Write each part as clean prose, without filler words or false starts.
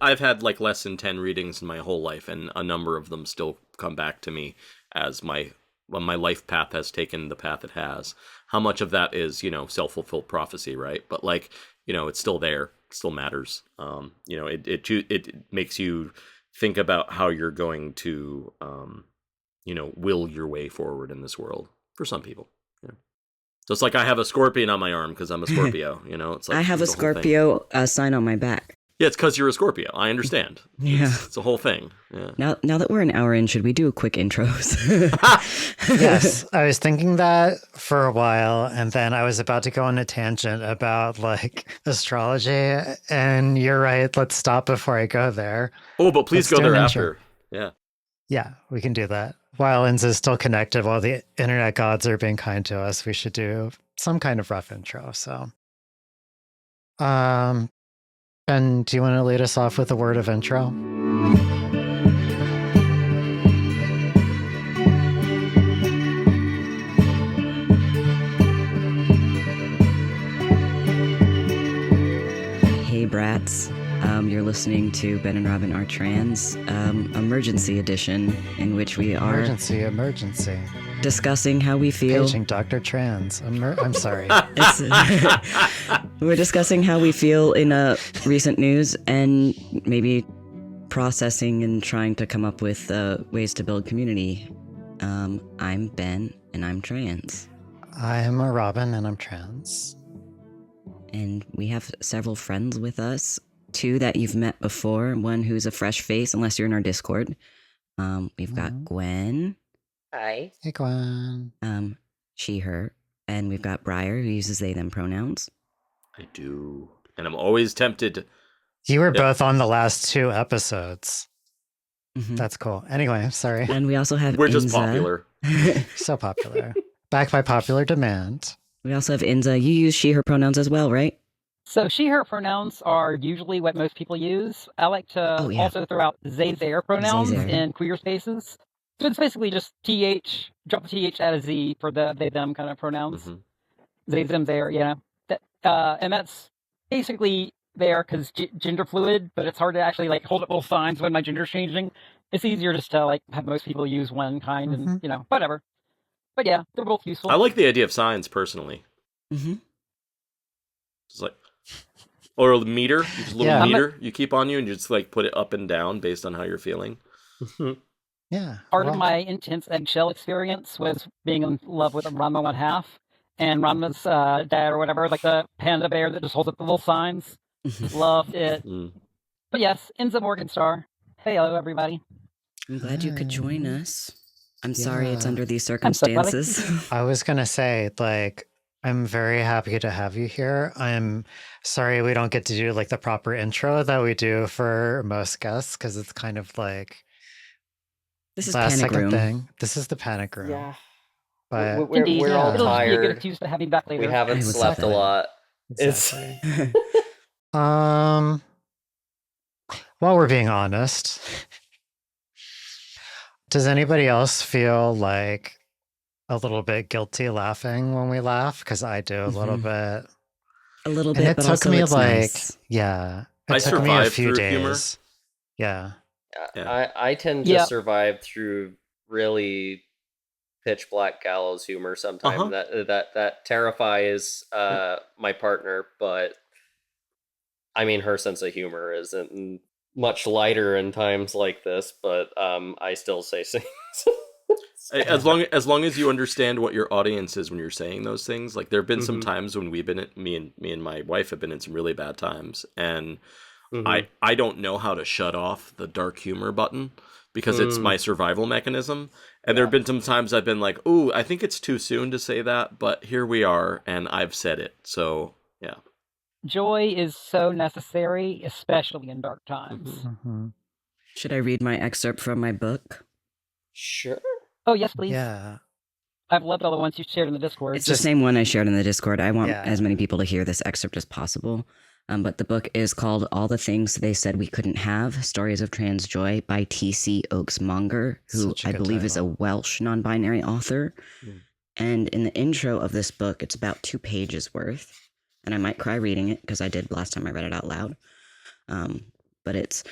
I've had like less than 10 readings in my whole life, and a number of them still come back to me as when my life path has taken the path it has. How much of that is, self-fulfilled prophecy, right? But like, it's still there, it still matters. It makes you think about how you're going to, will your way forward in this world for some people. So it's like I have a scorpion on my arm because I'm a Scorpio, It's like I have a Scorpio sign on my back. Yeah, it's because you're a Scorpio. I understand. Yeah. It's a whole thing. Yeah. Now that we're an hour in, should we do a quick intros? Yes, I was thinking that for a while, and then I was about to go on a tangent about like astrology, and you're right. Let's stop before I go there. Oh, but please go there after. Yeah. Yeah, we can do that. While Ynza is still connected, while the internet gods are being kind to us, we should do some kind of rough intro. So, Ben, do you want to lead us off with a word of intro? Hey, brats. You're listening to Ben and Robin Are Trans, emergency edition, in which we are emergency discussing how we feel. Paging Dr. Trans. I'm sorry. We're discussing how we feel in recent news and maybe processing and trying to come up with ways to build community. I'm Ben, and I'm trans. I'm a Robin, and I'm trans. And we have several friends with us. 2 that you've met before, 1 who's a fresh face, unless you're in our Discord. We've got Gwen. Hi. Hey, Gwen. She, her. And we've got Briar, who uses they, them pronouns. I do. And I'm always tempted. You were both on the last 2 episodes. Mm-hmm. That's cool. Anyway, sorry. And we also have We're Ynza. just popular. So popular. Backed by popular demand. We also have Ynza. You use she, her pronouns as well, right? So she, her pronouns are usually what most people use. I like to also throw out they, their pronouns in queer spaces. So it's basically just TH, drop the TH out of Z for the they, them kind of pronouns. Mm-hmm. They, them, their, and that's basically there because gender fluid, but it's hard to actually like hold up little signs when my gender's changing. It's easier just to like have most people use one kind and, whatever. But yeah, they're both useful. I like the idea of signs personally. Mm-hmm. It's like, or a meter, just a little meter you keep on you, and you just like put it up and down based on how you're feeling. Yeah. Part of my intense eggshell experience was being in love with Ranma 1/2, and Ranma's dad or whatever, like the panda bear that just holds up the little signs. Loved it. But yes, Ynza Morgenstar. Hey, hello everybody. I'm glad you could join us. I'm sorry it's under these circumstances. I was gonna say, like, I'm very happy to have you here. I'm sorry we don't get to do like the proper intro that we do for most guests because it's kind of like this is panic room thing. This is the panic room. Yeah, but we're all It'll tired. Be a good excuse to have me back later. We haven't slept a lot. Exactly. While we're being honest, does anybody else feel like a little bit guilty laughing when we laugh? Because I do a little bit. A little and bit, it but took also me it's like, nice. Yeah. I It took me a few days. Humor. Yeah. I tend to survive through really pitch black gallows humor sometimes. That terrifies my partner, but I mean her sense of humor isn't much lighter in times like this, but I still say things. As long as you understand what your audience is when you're saying those things. Like there have been some times when we've been me and my wife have been in some really bad times, and I don't know how to shut off the dark humor button because it's my survival mechanism. And there have been some times I've been like, "Ooh, I think it's too soon to say that," but here we are, and I've said it. So yeah, joy is so necessary, especially in dark times. Should I read my excerpt from my book? Sure. Oh, yes, please. Yeah. I've loved all the ones you shared in the Discord. It's the same one I shared in the Discord. I want as many people to hear this excerpt as possible. But the book is called All the Things They Said We Couldn't Have, Stories of Trans Joy by T.C. Oakes Monger, who I believe is a Welsh non-binary author. And in the intro of this book, it's about 2 pages worth. And I might cry reading it because I did last time I read it out loud. But but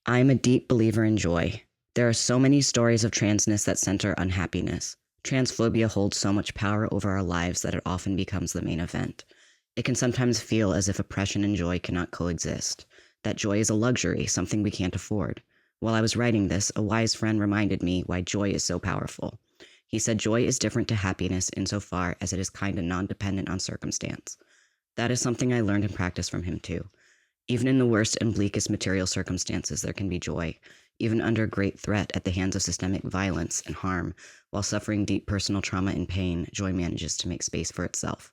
I'm a deep believer in joy. There are so many stories of transness that center unhappiness. Transphobia holds so much power over our lives that it often becomes the main event. It can sometimes feel as if oppression and joy cannot coexist, that joy is a luxury, something we can't afford. While I was writing this, a wise friend reminded me why joy is so powerful. He said joy is different to happiness insofar as it is kind of non-dependent on circumstance. That is something I learned and practiced from him too. Even in the worst and bleakest material circumstances, there can be joy. Even under great threat at the hands of systemic violence and harm, while suffering deep personal trauma and pain, joy manages to make space for itself.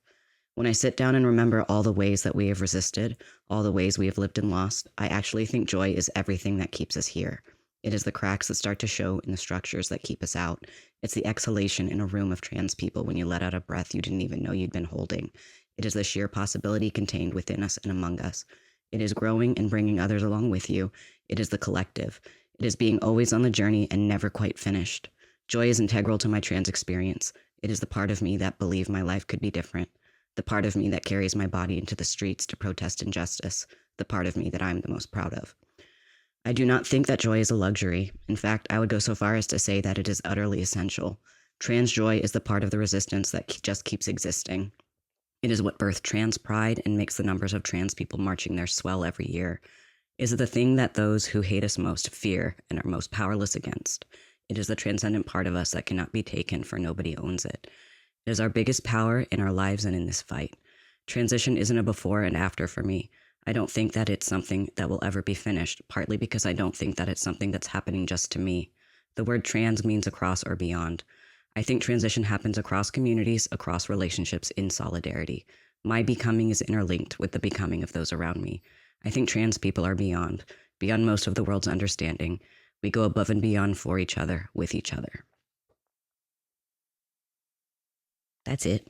When I sit down and remember all the ways that we have resisted, all the ways we have lived and lost, I actually think joy is everything that keeps us here. It is the cracks that start to show in the structures that keep us out. It's the exhalation in a room of trans people when you let out a breath you didn't even know you'd been holding. It is the sheer possibility contained within us and among us. It is growing and bringing others along with you. It is the collective. It is being always on the journey and never quite finished. Joy is integral to my trans experience. It is the part of me that believed my life could be different. The part of me that carries my body into the streets to protest injustice. The part of me that I am the most proud of. I do not think that joy is a luxury. In fact, I would go so far as to say that it is utterly essential. Trans joy is the part of the resistance that just keeps existing. It is what birthed trans pride and makes the numbers of trans people marching there swell every year. It is the thing that those who hate us most fear and are most powerless against. It is the transcendent part of us that cannot be taken, for nobody owns it. It is our biggest power in our lives and in this fight. Transition isn't a before and after for me. I don't think that it's something that will ever be finished, partly because I don't think that it's something that's happening just to me. The word trans means across or beyond. I think transition happens across communities, across relationships, in solidarity. My becoming is interlinked with the becoming of those around me. I think trans people are beyond most of the world's understanding. We go above and beyond for each other, with each other. That's it.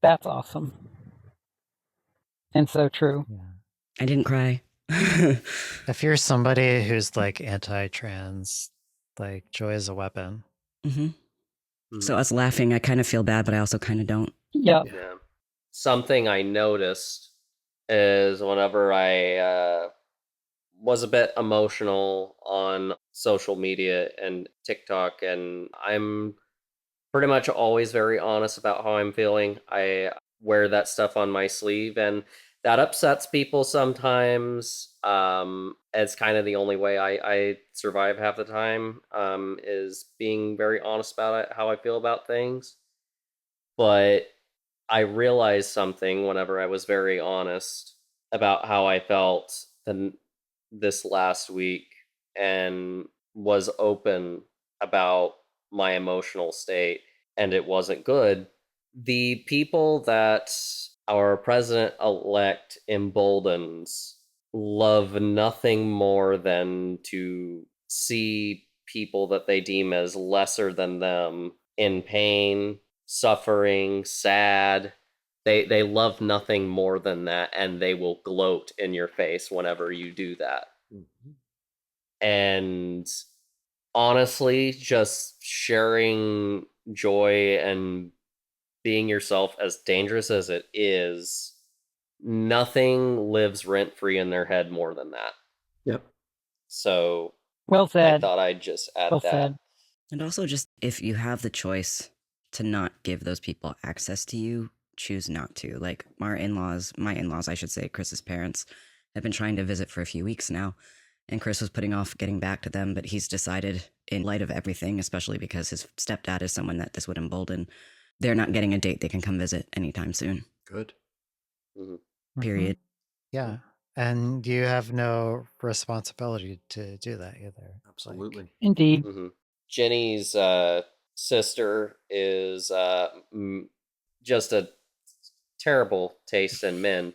That's awesome. And so true. Yeah. I didn't cry. If you're somebody who's like anti-trans, like joy is a weapon. Mm-hmm. So us laughing, I kind of feel bad, but I also kind of don't. Yeah. Something I noticed is whenever I was a bit emotional on social media and TikTok, and I'm pretty much always very honest about how I'm feeling. I wear that stuff on my sleeve, and that upsets people sometimes. It's kind of the only way I survive half the time, is being very honest about it, how I feel about things. But I realized something whenever I was very honest about how I felt this last week and was open about my emotional state, and it wasn't good. The people that our president-elect emboldens love nothing more than to see people that they deem as lesser than them in pain, suffering, sad. They love nothing more than that, and they will gloat in your face whenever you do that. Mm-hmm. And honestly, just sharing joy and being yourself, as dangerous as it is, nothing lives rent-free in their head more than that. Yep. So well said. I thought I'd just add that. Said. And also, just if you have the choice to not give those people access to you, choose not to. Like my in-laws, I should say, Chris's parents, have been trying to visit for a few weeks now. And Chris was putting off getting back to them, but he's decided, in light of everything, especially because his stepdad is someone that this would embolden, they're not getting a date they can come visit anytime soon. Good. Mm-hmm. Period. Yeah. And you have no responsibility to do that either. Absolutely. Like, indeed. Mm-hmm. Jenny's sister is just a terrible taste in men.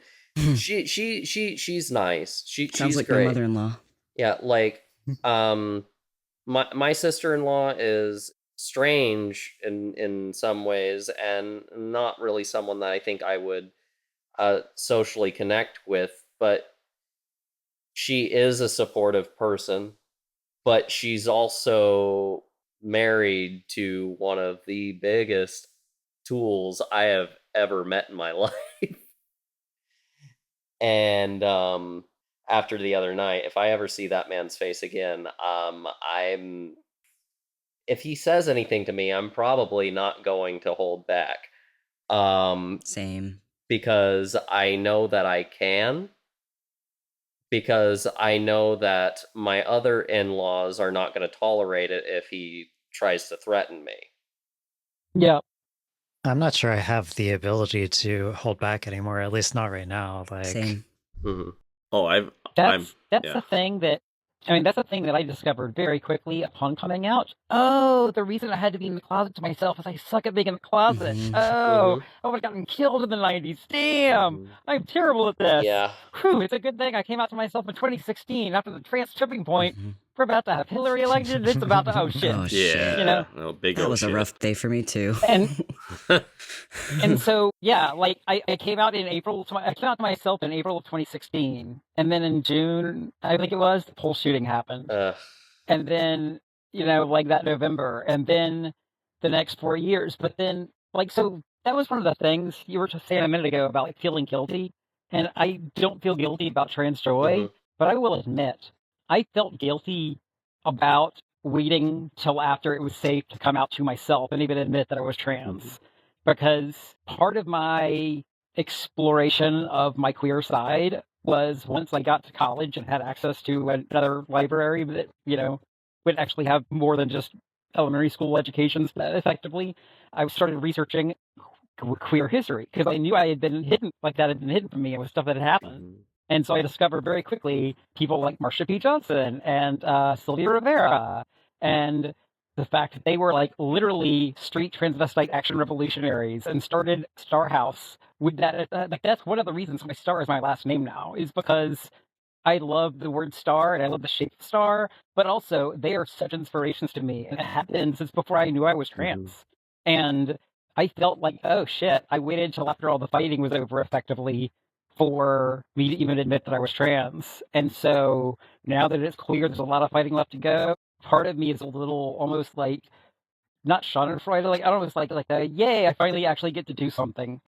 She's nice. Sounds she's like great. your mother-in-law. Yeah, like my sister-in-law is strange in some ways, and not really someone that I think I would socially connect with, but she is a supportive person. But she's also married to one of the biggest tools I have ever met in my life. And after the other night, if I ever see that man's face again, if he says anything to me, I'm probably not going to hold back. Same. Because I know that I can. Because I know that my other in-laws are not going to tolerate it if he tries to threaten me. Yeah. I'm not sure I have the ability to hold back anymore, at least not right now. Like, same. Mm-hmm. Oh, That's the thing that that's the thing that I discovered very quickly upon coming out. Oh, the reason I had to be in the closet to myself is I suck at being in the closet. Mhm. Oh, I would have gotten killed in the 90s. Damn, I'm terrible at this. Yeah. Whew, it's a good thing I came out to myself in 2016 after the trans tipping point. We're about to have Hillary elected. It's about to, oh shit. Oh, yeah, shit. You know? Oh, big That was shit. a rough day for me too. And so, yeah, like I came out in April. I came out to myself in April of 2016, and then in June, I think it was, the Pulse shooting happened, and then like that November, and then the next 4 years. But then, like, so that was one of the things you were just saying a minute ago about like feeling guilty, and I don't feel guilty about trans joy, but I will admit I felt guilty about waiting till after it was safe to come out to myself and even admit that I was trans. Because part of my exploration of my queer side was once I got to college and had access to another library that, would actually have more than just elementary school educations effectively, I started researching queer history because I knew I had been hidden, like that had been hidden from me. It was stuff that had happened. And so I discovered very quickly people like Marsha P. Johnson and Sylvia Rivera, and the fact that they were like literally street transvestite action revolutionaries and started Star House with that. Like that's one of the reasons my Star is my last name now, is because I love the word star and I love the shape of star, but also they are such inspirations to me. And it happened since before I knew I was trans. And I felt like, oh shit, I waited until after all the fighting was over effectively for me to even admit that I was trans. And so now that it's clear there's a lot of fighting left to go, part of me is a little almost like not schadenfreude, like I don't know, it's like a yay, I finally actually get to do something.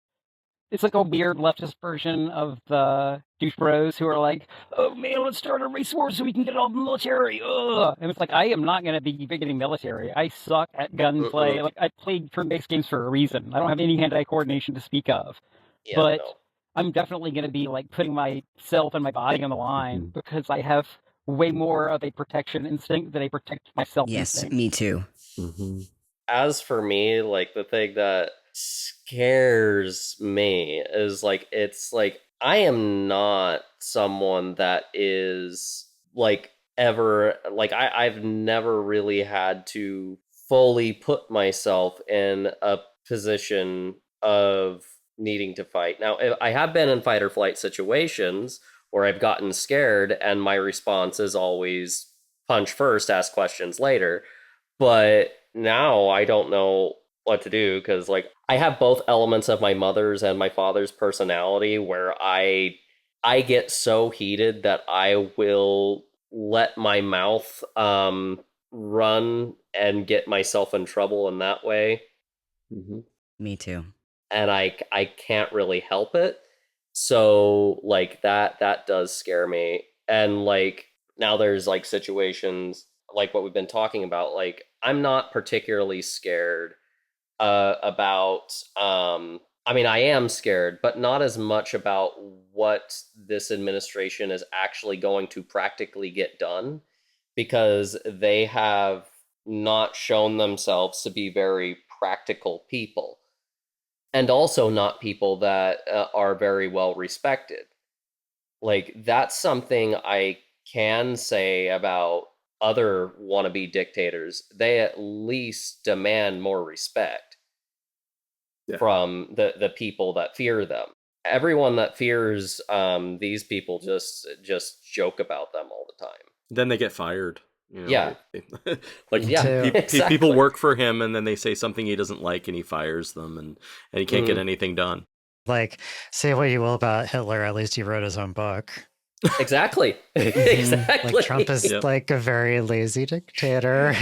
It's like a weird leftist version of the douche bros who are like, oh man, let's start a race war so we can get all the military. Ugh. And it's like, I am not going to be getting military. I suck at gunplay. Like, I played turn-based games for a reason. I don't have any hand-eye coordination to speak of. Yeah, but no. I'm definitely going to be like putting myself and my body on the line because I have way more of a protection instinct than a protect myself instinct. Yes, me too. As for me, like the thing that scares me is like, it's like I am not someone that is like ever like I've never really had to fully put myself in a position of needing to fight. Now, I have been in fight or flight situations where I've gotten scared and my response is always punch first, ask questions later. But now I don't know what to do because like I have both elements of my mother's and my father's personality where I get so heated that I will let my mouth run and get myself in trouble in that way. Me too. And I can't really help it. So like that does scare me. And like now there's like situations like what we've been talking about. Like I'm not particularly scared about I mean I am scared, but not as much about what this administration is actually going to practically get done, because they have not shown themselves to be very practical people. And also not people that are very well respected. Like, that's something I can say about other wannabe dictators. They at least demand more respect from the people that fear them. Everyone that fears these people just joke about them all the time. Then they get fired. Yeah. Like exactly. People work for him and then they say something he doesn't like and he fires them and he can't get anything done. Like, say what you will about Hitler, at least he wrote his own book. Exactly. Exactly. Like Trump is like a very lazy dictator.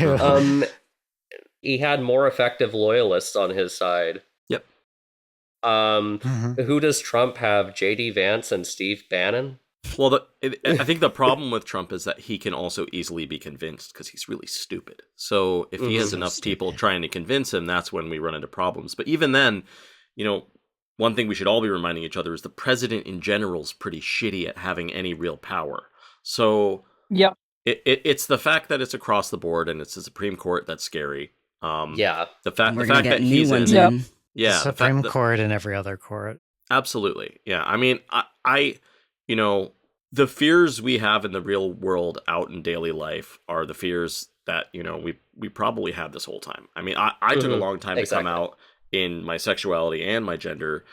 He had more effective loyalists on his side. Yep. Who does Trump have? JD Vance and Steve Bannon? Well, I think the problem with Trump is that he can also easily be convinced because he's really stupid. So if he has enough people trying to convince him, that's when we run into problems. But even then, one thing we should all be reminding each other is the president in general is pretty shitty at having any real power. So yep. It's the fact that it's across the board and it's the Supreme Court that's scary. The fact that he's in. Yep. Yeah, Supreme Court and every other court. Absolutely. Yeah. I mean, I the fears we have in the real world out in daily life are the fears that, we probably had this whole time. I mean, I took a long time to come out in my sexuality and my gender,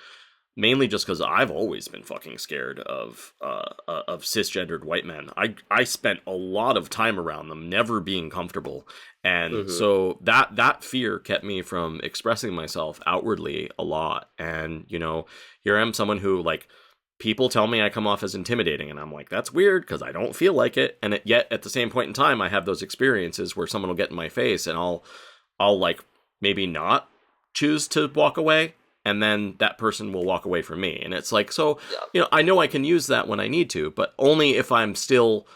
mainly just because I've always been fucking scared of cisgendered white men. I spent a lot of time around them, never being comfortable. And so that fear kept me from expressing myself outwardly a lot. And, here I am, someone who, like, people tell me I come off as intimidating, and I'm like, that's weird because I don't feel like it. And yet at the same point in time, I have those experiences where someone will get in my face and I'll like maybe not choose to walk away, and then that person will walk away from me. And it's like, so, I know I can use that when I need to, but only if I'm still,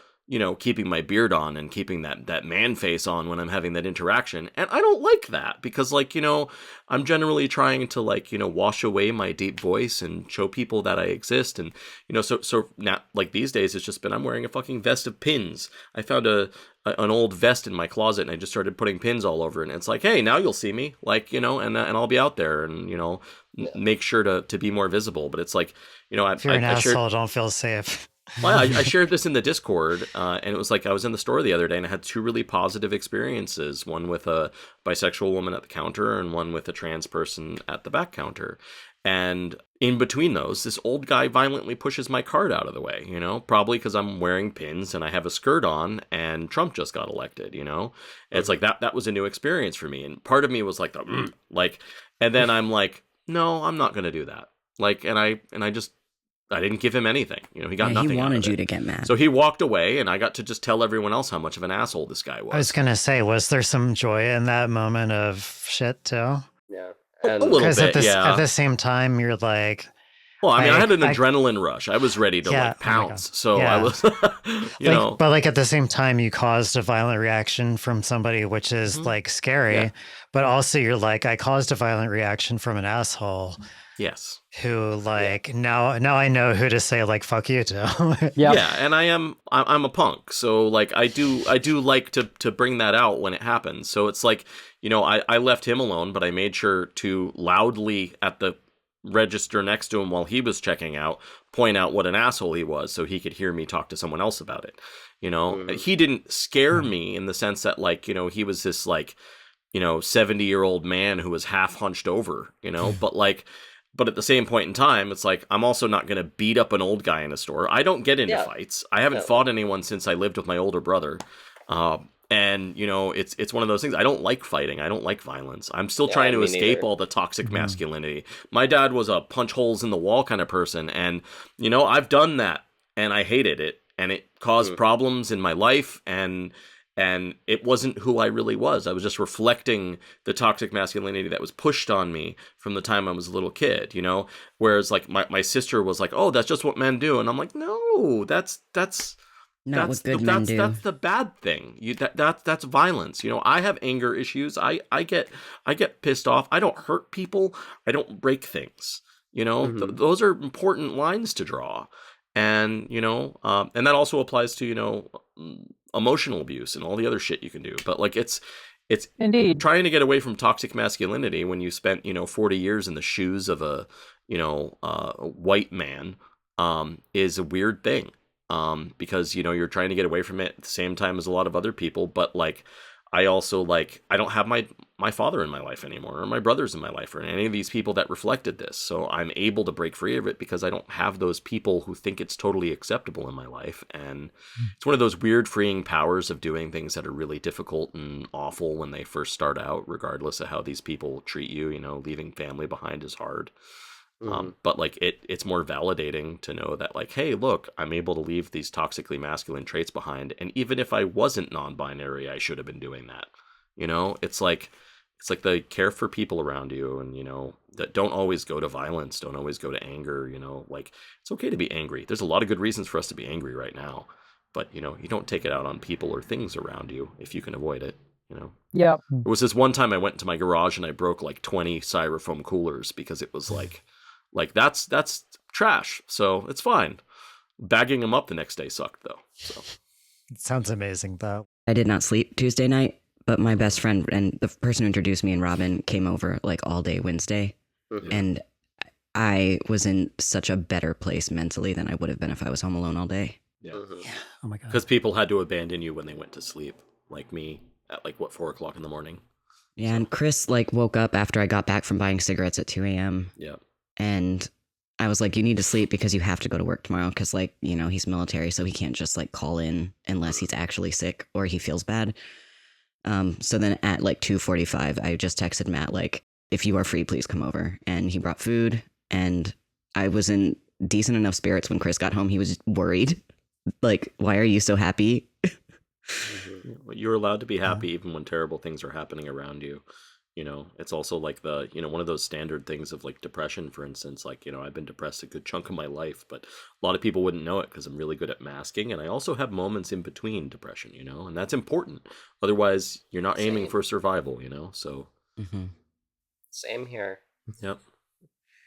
keeping my beard on and keeping that man face on when I'm having that interaction. And I don't like that because, like, I'm generally trying to, like, wash away my deep voice and show people that I exist. And, so now, like, these days it's just been, I'm wearing a fucking vest of pins. I found an old vest in my closet and I just started putting pins all over it. And it's like, hey, now you'll see me, like, and I'll be out there and, make sure to be more visible. But it's like, if you're an asshole, don't feel safe. Well, I shared this in the Discord, and it was like I was in the store the other day and I had two really positive experiences, one with a bisexual woman at the counter and one with a trans person at the back counter. And in between those, this old guy violently pushes my cart out of the way, probably because I'm wearing pins and I have a skirt on and Trump just got elected, It's like that was a new experience for me. And part of me was like, and then I'm like, no, I'm not going to do that. Like, and I didn't give him anything. He got nothing. He wanted out of you to get mad. So he walked away, and I got to just tell everyone else how much of an asshole this guy was. I was going to say, was there some joy in that moment of shit, too? Yeah. And a little bit, at the same time, you're like... Well, I mean, I had an adrenaline rush. I was ready to, pounce. So I was, But, like, at the same time, you caused a violent reaction from somebody, which is, like, scary. Yeah. But also, you're like, I caused a violent reaction from an asshole. Yes. Who, like, now I know who to say, like, fuck you to. Yeah, and I'm a punk. So, like, I do like to bring that out when it happens. So it's like, I left him alone, but I made sure to loudly at the register next to him while he was checking out, point out what an asshole he was so he could hear me talk to someone else about it. He didn't scare me in the sense that, like, he was this, like, 70-year-old man who was half hunched over, but at the same point in time, it's like, I'm also not going to beat up an old guy in a store. I don't get into fights. I haven't fought anyone since I lived with my older brother. And, it's one of those things. I don't like fighting. I don't like violence. I'm still trying to escape all the toxic masculinity. My dad was a punch holes in the wall kind of person. And, I've done that and I hated it. And it caused problems in my life. And it wasn't who I really was. I was just reflecting the toxic masculinity that was pushed on me from the time I was a little kid, Whereas, like, my sister was like, oh, that's just what men do. And I'm like, no, that's not what good men do. That's the bad thing. That's violence. I have anger issues. I get pissed off. I don't hurt people. I don't break things. Those are important lines to draw. And, and that also applies to, emotional abuse and all the other shit you can do. But, like, it's indeed trying to get away from toxic masculinity when you spent, 40 years in the shoes of a, white man, is a weird thing. Because, you're trying to get away from it at the same time as a lot of other people. But, like, I also, like, I don't have my father in my life anymore, or my brothers in my life, or any of these people that reflected this. So I'm able to break free of it because I don't have those people who think it's totally acceptable in my life. And it's one of those weird freeing powers of doing things that are really difficult and awful when they first start out, regardless of how these people treat you. Leaving family behind is hard. But, like, it's more validating to know that, like, hey, look, I'm able to leave these toxically masculine traits behind. And even if I wasn't non-binary, I should have been doing that. It's like, it's like the care for people around you, and that don't always go to violence, don't always go to anger. Like, it's okay to be angry. There's a lot of good reasons for us to be angry right now, but you don't take it out on people or things around you if you can avoid it. Yeah. There was this one time I went into my garage and I broke like 20 styrofoam coolers because it was like that's trash, so it's fine. Bagging them up the next day sucked though. So it sounds amazing though. I did not sleep Tuesday night, but my best friend and the person who introduced me and Robin came over like all day Wednesday. Mm-hmm. And I was in such a better place mentally than I would have been if I was home alone all day. Yeah. Mm-hmm. Yeah. Oh my God. Because people had to abandon you when they went to sleep, like me at 4 o'clock in the morning. Yeah, so. And Chris woke up after I got back from buying cigarettes at 2 a.m. Yeah. And I was like, you need to sleep because you have to go to work tomorrow because he's military, so he can't just call in unless he's actually sick or he feels bad. So then at 2:45, I just texted Matt if you are free, please come over. And he brought food, and I was in decent enough spirits when Chris got home. He was worried. Why are you so happy? You're allowed to be happy even when terrible things are happening around you. It's also the one of those standard things of depression, for instance. I've been depressed a good chunk of my life, but a lot of people wouldn't know it because I'm really good at masking, and I also have moments in between depression, and that's important. Otherwise, you're not aiming for survival, so. Mm-hmm. Same here. Yep.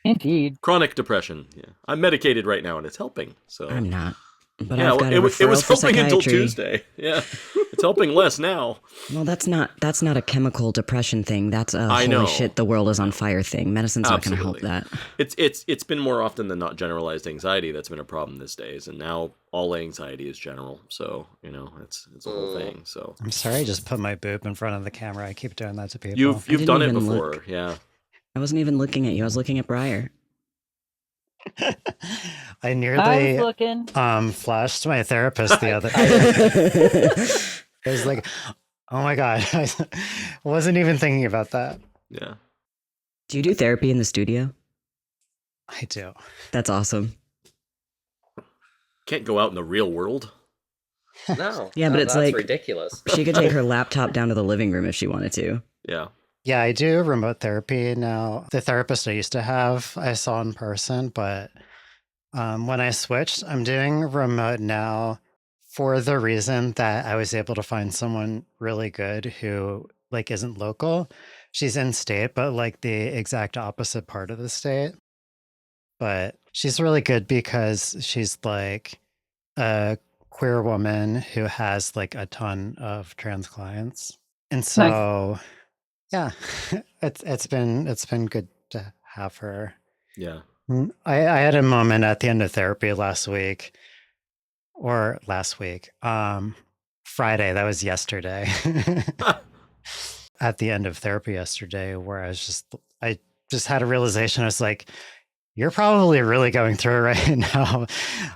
Indeed. Chronic depression. Yeah, I'm medicated right now, and it's helping. So I'm not. But yeah, I've got it was helping until psychiatry. Tuesday. Yeah, it's helping less now. Well, that's not a chemical depression thing. That's a holy shit, the world is on fire thing. Medicine's not going to help that. It's been more often than not generalized anxiety that's been a problem these days, and now all anxiety is general. So it's a whole thing. So I'm sorry, I just put my boob in front of the camera. I keep doing that to people. You've done it before, yeah. I wasn't even looking at you. I was looking at Briar. I nearly flashed my therapist the other day. I was like, oh my God. I wasn't even thinking about that. Yeah. Do you do therapy in the studio? I do. That's awesome. Can't go out in the real world. No. Yeah, but it's ridiculous. She could take her laptop down to the living room if she wanted to. Yeah. Yeah, I do remote therapy now. The therapist I used to have, I saw in person, but when I switched, I'm doing remote now for the reason that I was able to find someone really good who isn't local. She's in state, but the exact opposite part of the state. But she's really good because she's a queer woman who has a ton of trans clients. And so... Nice. Yeah, it's been good to have her. Yeah. I had a moment at the end of therapy last week. Friday, that was yesterday. At the end of therapy yesterday, where I just had a realization. I was like, you're probably really going through it right now.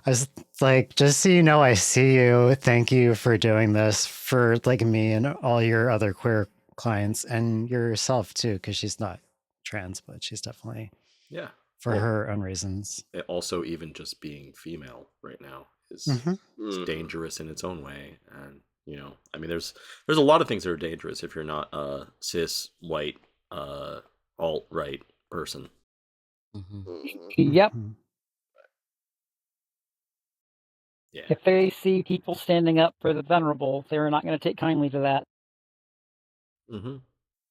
I was like, just so you know, I see you. Thank you for doing this for me and all your other queer clients and yourself too, because she's not trans, but she's definitely for her own reasons. Also, even just being female right now is dangerous in its own way, and there's a lot of things that are dangerous if you're not a cis white alt-right person. Yep. Yeah. If they see people standing up for the vulnerable, they're not going to take kindly to that. Mm-hmm.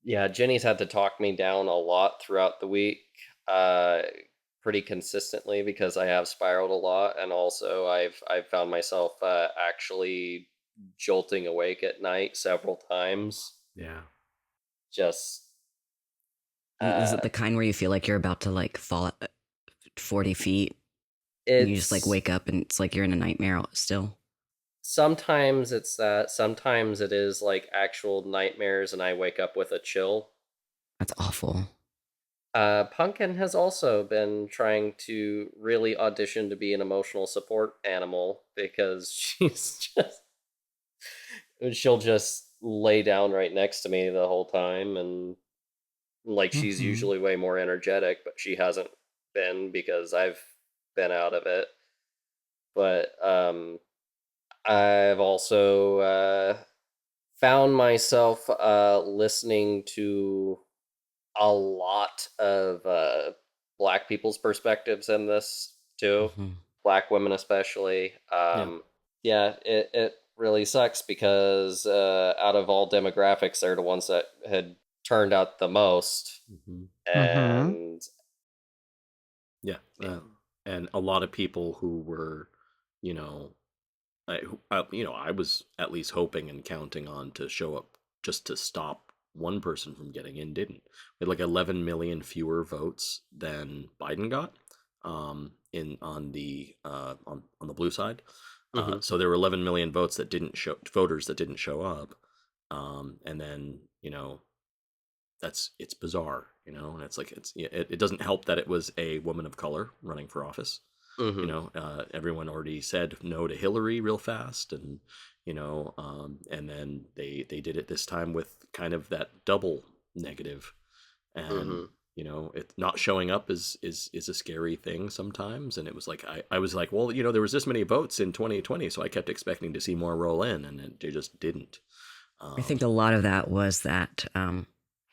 Yeah, Jenny's had to talk me down a lot throughout the week, pretty consistently, because I have spiraled a lot, and also I've found myself actually jolting awake at night several times. Yeah. Just is it the kind where you feel like you're about to fall 40 feet? And you just wake up and it's you're in a nightmare still? Sometimes it's that. Sometimes it is actual nightmares, and I wake up with a chill. That's awful. Pumpkin has also been trying to really audition to be an emotional support animal, because she'll just lay down right next to me the whole time, and she's usually way more energetic, but she hasn't been because I've been out of it. But I've also found myself listening to a lot of Black people's perspectives in this too. Black women especially. It really sucks because out of all demographics, they're the ones that had turned out the most. And and a lot of people who were, I was at least hoping and counting on to show up just to stop one person from getting in, didn't. We had like 11 million fewer votes than Biden got on the blue side. So there were 11 million voters that didn't show up. And then, it's bizarre, and it's like, it doesn't help that it was a woman of color running for office. Everyone already said no to Hillary real fast, and and then they did it this time with kind of that double negative, and it not showing up is a scary thing sometimes. And it was like I was like, well, there was this many votes in 2020, so I kept expecting to see more roll in, and they just didn't. I think a lot of that was that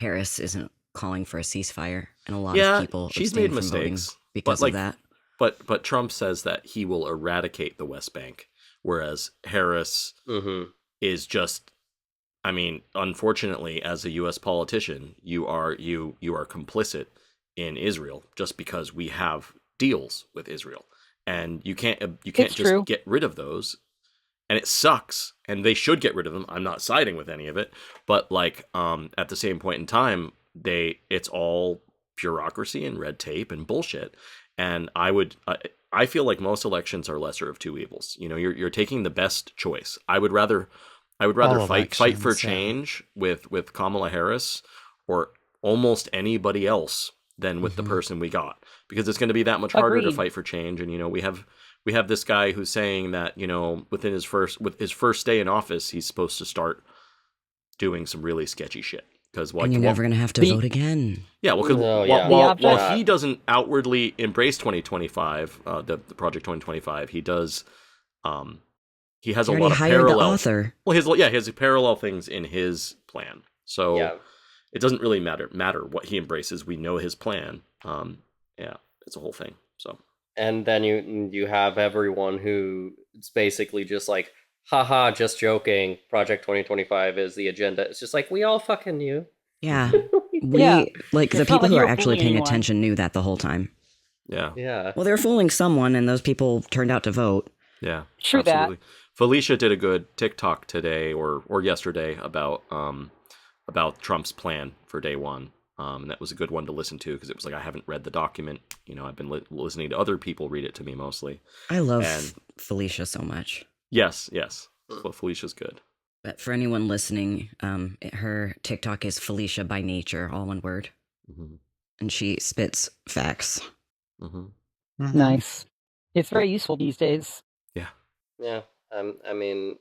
Harris isn't calling for a ceasefire, and a lot of people she's made mistakes because of that. But Trump says that he will eradicate the West Bank, whereas Harris is just, I mean, unfortunately, as a U.S. politician, you are complicit in Israel just because we have deals with Israel, and you can't just get rid of those, and it sucks, and they should get rid of them. I'm not siding with any of it, but like at the same point in time, it's all bureaucracy and red tape and bullshit. And I feel like most elections are lesser of two evils. You're taking the best choice. I would rather fight for change with Kamala Harris or almost anybody else than with the person we got, because it's going to be that much harder to fight for change. And we have this guy who's saying that within his first day in office, he's supposed to start doing some really sketchy shit. And you're never going to have to vote again. Yeah, well, because while he doesn't outwardly embrace 2025, the Project 2025, he does. He has a lot of parallel. The author. Well, he has parallel things in his plan. So it doesn't really matter what he embraces. We know his plan. It's a whole thing. So. And then you have everyone who it's basically just like, haha, just joking. Project 2025 is the agenda. It's just like, we all fucking knew. Yeah. The people who are actually paying attention knew that the whole time. Yeah. Yeah. Well, they're fooling someone, and those people turned out to vote. Yeah. True absolutely. That. Felicia did a good TikTok today or yesterday about Trump's plan for day one. And that was a good one to listen to, because it was like, I haven't read the document. I've been listening to other people read it to me mostly. I love Felicia so much. Yes. Well, Felicia's good. But for anyone listening, her TikTok is Felicia by nature, all one word. And she spits facts. Nice. It's very useful these days. Yeah. Yeah. I mean,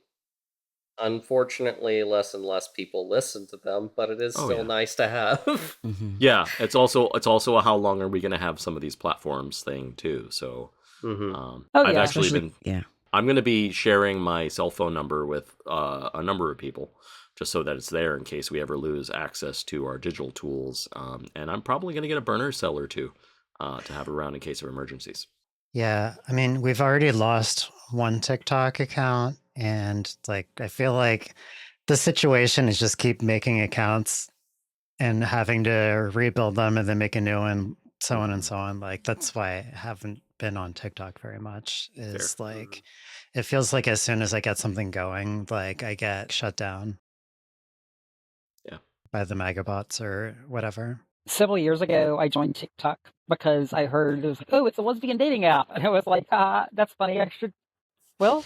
unfortunately, less and less people listen to them, but it is still nice to have. Yeah. It's also a how long are we going to have some of these platforms thing too. So I've actually been. Yeah. I'm going to be sharing my cell phone number with a number of people, just so that it's there in case we ever lose access to our digital tools. And I'm probably going to get a burner cell or two to have around in case of emergencies. Yeah, I mean, we've already lost one TikTok account, and I feel like the situation is just keep making accounts and having to rebuild them and then make a new one, so on and so on. That's why I haven't been on TikTok very much. Is Fair. It feels like as soon as I get something going, I get shut down. Yeah. By the MAGA bots or whatever. Several years ago, I joined TikTok because I heard it was like, oh, it's a lesbian dating app. And I was like, that's funny. I should. Well,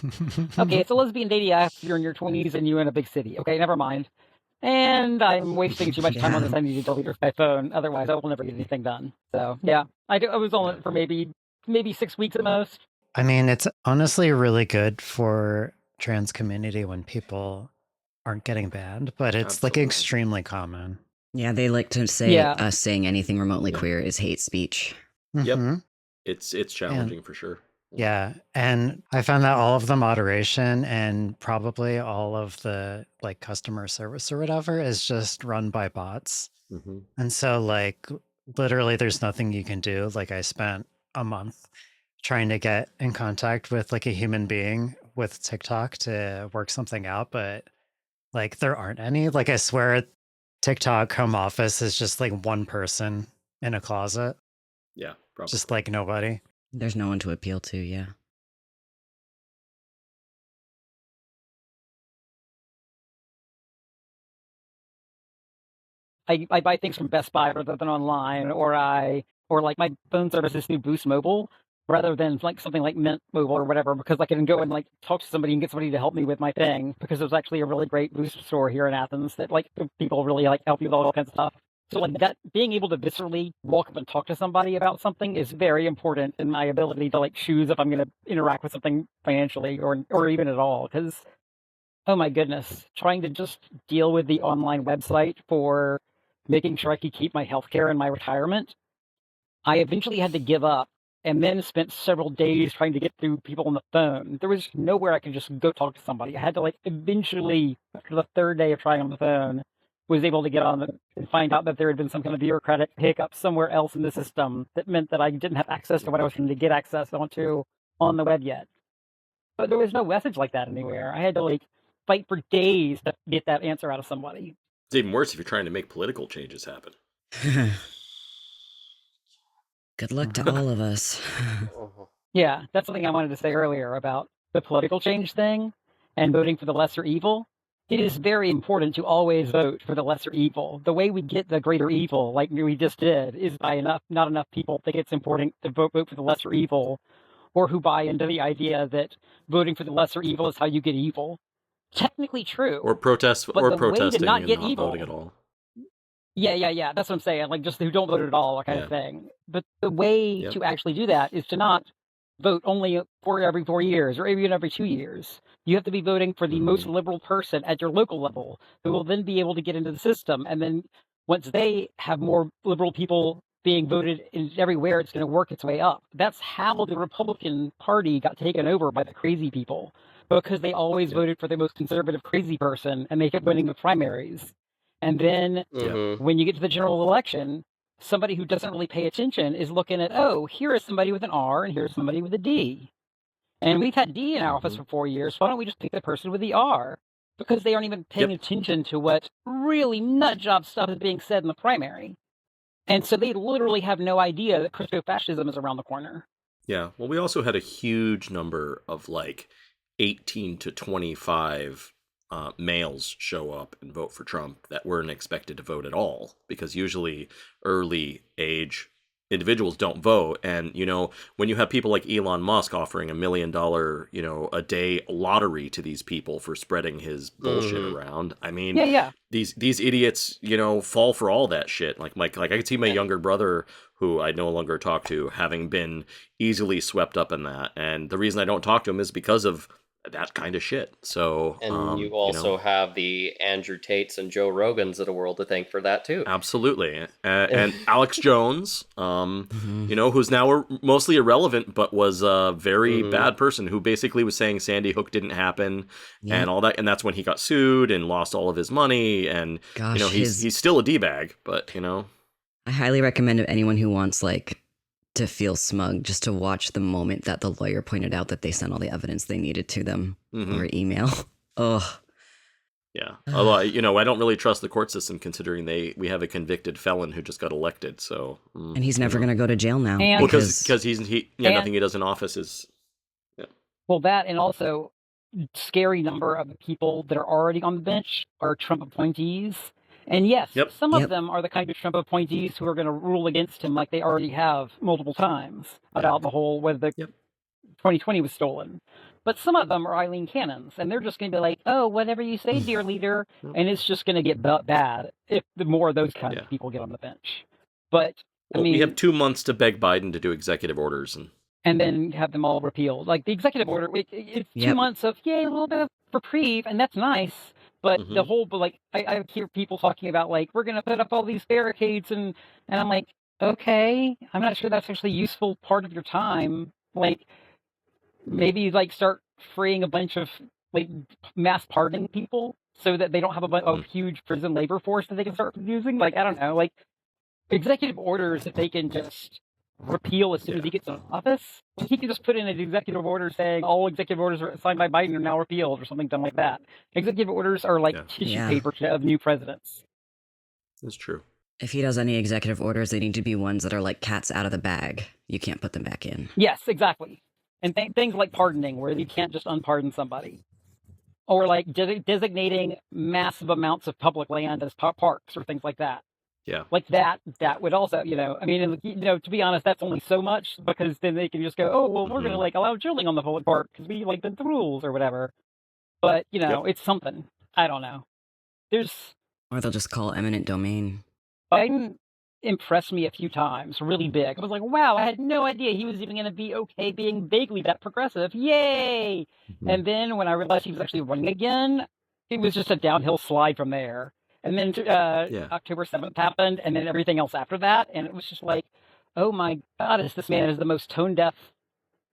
okay, it's a lesbian dating app if you're in your 20s and you're in a big city. Okay, never mind. And I'm wasting too much time on this. I need to delete my phone. Otherwise, I will never get anything done. So, yeah, I was on it for maybe 6 weeks at most. I mean, it's honestly really good for trans community when people aren't getting banned, but it's Absolutely. Extremely common. Yeah, they like to say us saying anything remotely queer is hate speech. Yep. It's challenging for sure. Yeah, and I found that all of the moderation and probably all of the like customer service or whatever is just run by bots. Mm-hmm. And so like literally there's nothing you can do. Like I spent a month trying to get in contact with like a human being with TikTok to work something out, but like there aren't any. Like I swear TikTok home office is just like one person in a closet. Yeah, probably. Just like nobody. There's no one to appeal to, yeah. I buy things from Best Buy rather than online, or like my phone service is through Boost Mobile rather than like something like Mint Mobile or whatever, because I can go and like talk to somebody and get somebody to help me with my thing, because there's actually a really great Boost store here in Athens that like people really like help you with all kinds of stuff. So like that, being able to viscerally walk up and talk to somebody about something is very important in my ability to like choose if I'm going to interact with something financially or even at all. Because oh my goodness, trying to just deal with the online website for making sure I could keep my healthcare and my retirement, I eventually had to give up and then spent several days trying to get through people on the phone. There was nowhere I could just go talk to somebody. I had to like eventually, after the third day of trying on the phone, was able to get on and find out that there had been some kind of bureaucratic hiccup somewhere else in the system that meant that I didn't have access to what I was trying to get access onto on the web yet. But there was no message like that anywhere. I had to like fight for days to get that answer out of somebody. It's even worse if you're trying to make political changes happen. Good luck to all of us. Yeah, that's something I wanted to say earlier about the political change thing and voting for the lesser evil. It is very important to always vote for the lesser evil. The way we get the greater evil, like we just did, is by not enough people think it's important to vote for the lesser evil, or who buy into the idea that voting for the lesser evil is how you get evil. Technically true. Or protesting and not evil, voting at all. Yeah. That's what I'm saying. Like just who don't vote at all, kind of thing. But the way to actually do that is to not vote only for every 4 years or even every 2 years. You have to be voting for the most liberal person at your local level, who will then be able to get into the system. And then once they have more liberal people being voted in everywhere, it's going to work its way up. That's how the Republican Party got taken over by the crazy people, because they always voted for the most conservative crazy person, and they kept winning the primaries. And then when you get to the general election, somebody who doesn't really pay attention is looking at, oh, here is somebody with an R and here's somebody with a D. And we've had D in our office for 4 years. So why don't we just pick the person with the R? Because they aren't even paying attention to what really nut job stuff is being said in the primary. And so they literally have no idea that crypto-fascism is around the corner. Yeah. Well, we also had a huge number of like 18 to 25 males show up and vote for Trump that weren't expected to vote at all, because usually early age individuals don't vote. And, you know, when you have people like Elon Musk offering $1 million, you know, a day lottery to these people for spreading his bullshit around, I mean, these idiots, you know, fall for all that shit. Like I could see my younger brother, who I no longer talk to, having been easily swept up in that. And the reason I don't talk to him is because of that kind of shit. So, and you also have the Andrew Tates and Joe Rogans of the world to thank for that too. Absolutely. And Alex Jones, you know, who's now mostly irrelevant, but was a very bad person who basically was saying Sandy Hook didn't happen and all that. And that's when he got sued and lost all of his money. And, you know, he's still a D-bag, but, you know. I highly recommend anyone who wants, like, to feel smug, just to watch the moment that the lawyer pointed out that they sent all the evidence they needed to them or email. Oh, yeah. Although, you know, I don't really trust the court system, considering we have a convicted felon who just got elected. So, and he's never going to go to jail now, because nothing he does in office is. Yeah. Well, that, and also scary number of the people that are already on the bench are Trump appointees. And yes, some of them are the kind of Trump appointees who are going to rule against him, like they already have multiple times, about the whole whether the 2020 was stolen. But some of them are Eileen Cannons, and they're just going to be like, oh, whatever you say, dear leader. And it's just going to get bad if the more of those kind of people get on the bench. But, I mean, we have 2 months to beg Biden to do executive orders. And then have them all repealed. Like, the executive order, it's 2 months of, a little bit of reprieve, and that's nice. But the whole, I hear people talking about, like, we're going to put up all these barricades, and I'm like, okay, I'm not sure that's actually a useful part of your time. Like, maybe like start freeing a bunch of like mass pardoning people so that they don't have a huge prison labor force that they can start using. Like, I don't know, like executive orders that they can just repeal as soon as he gets in office. He can just put in an executive order saying all executive orders signed by Biden are now repealed or something done like that. Executive orders are like tissue paper of new presidents. That's true. If he does any executive orders, they need to be ones that are like cats out of the bag. You can't put them back in. Yes, exactly. And things like pardoning, where you can't just unpardon somebody. Or like designating massive amounts of public land as parks or things like that. Yeah. Like that would also, I mean, to be honest, that's only so much, because then they can just go, oh, well, we're going to like allow drilling on the public park because we like the rules or whatever. But, it's something. I don't know. Or they'll just call eminent domain. Biden impressed me a few times, really big. I was like, wow, I had no idea he was even going to be okay being vaguely that progressive. Yay! Mm-hmm. And then when I realized he was actually running again, it was just a downhill slide from there. And then October 7th happened, and then everything else after that, and it was just like, oh my God, this man is the most tone deaf.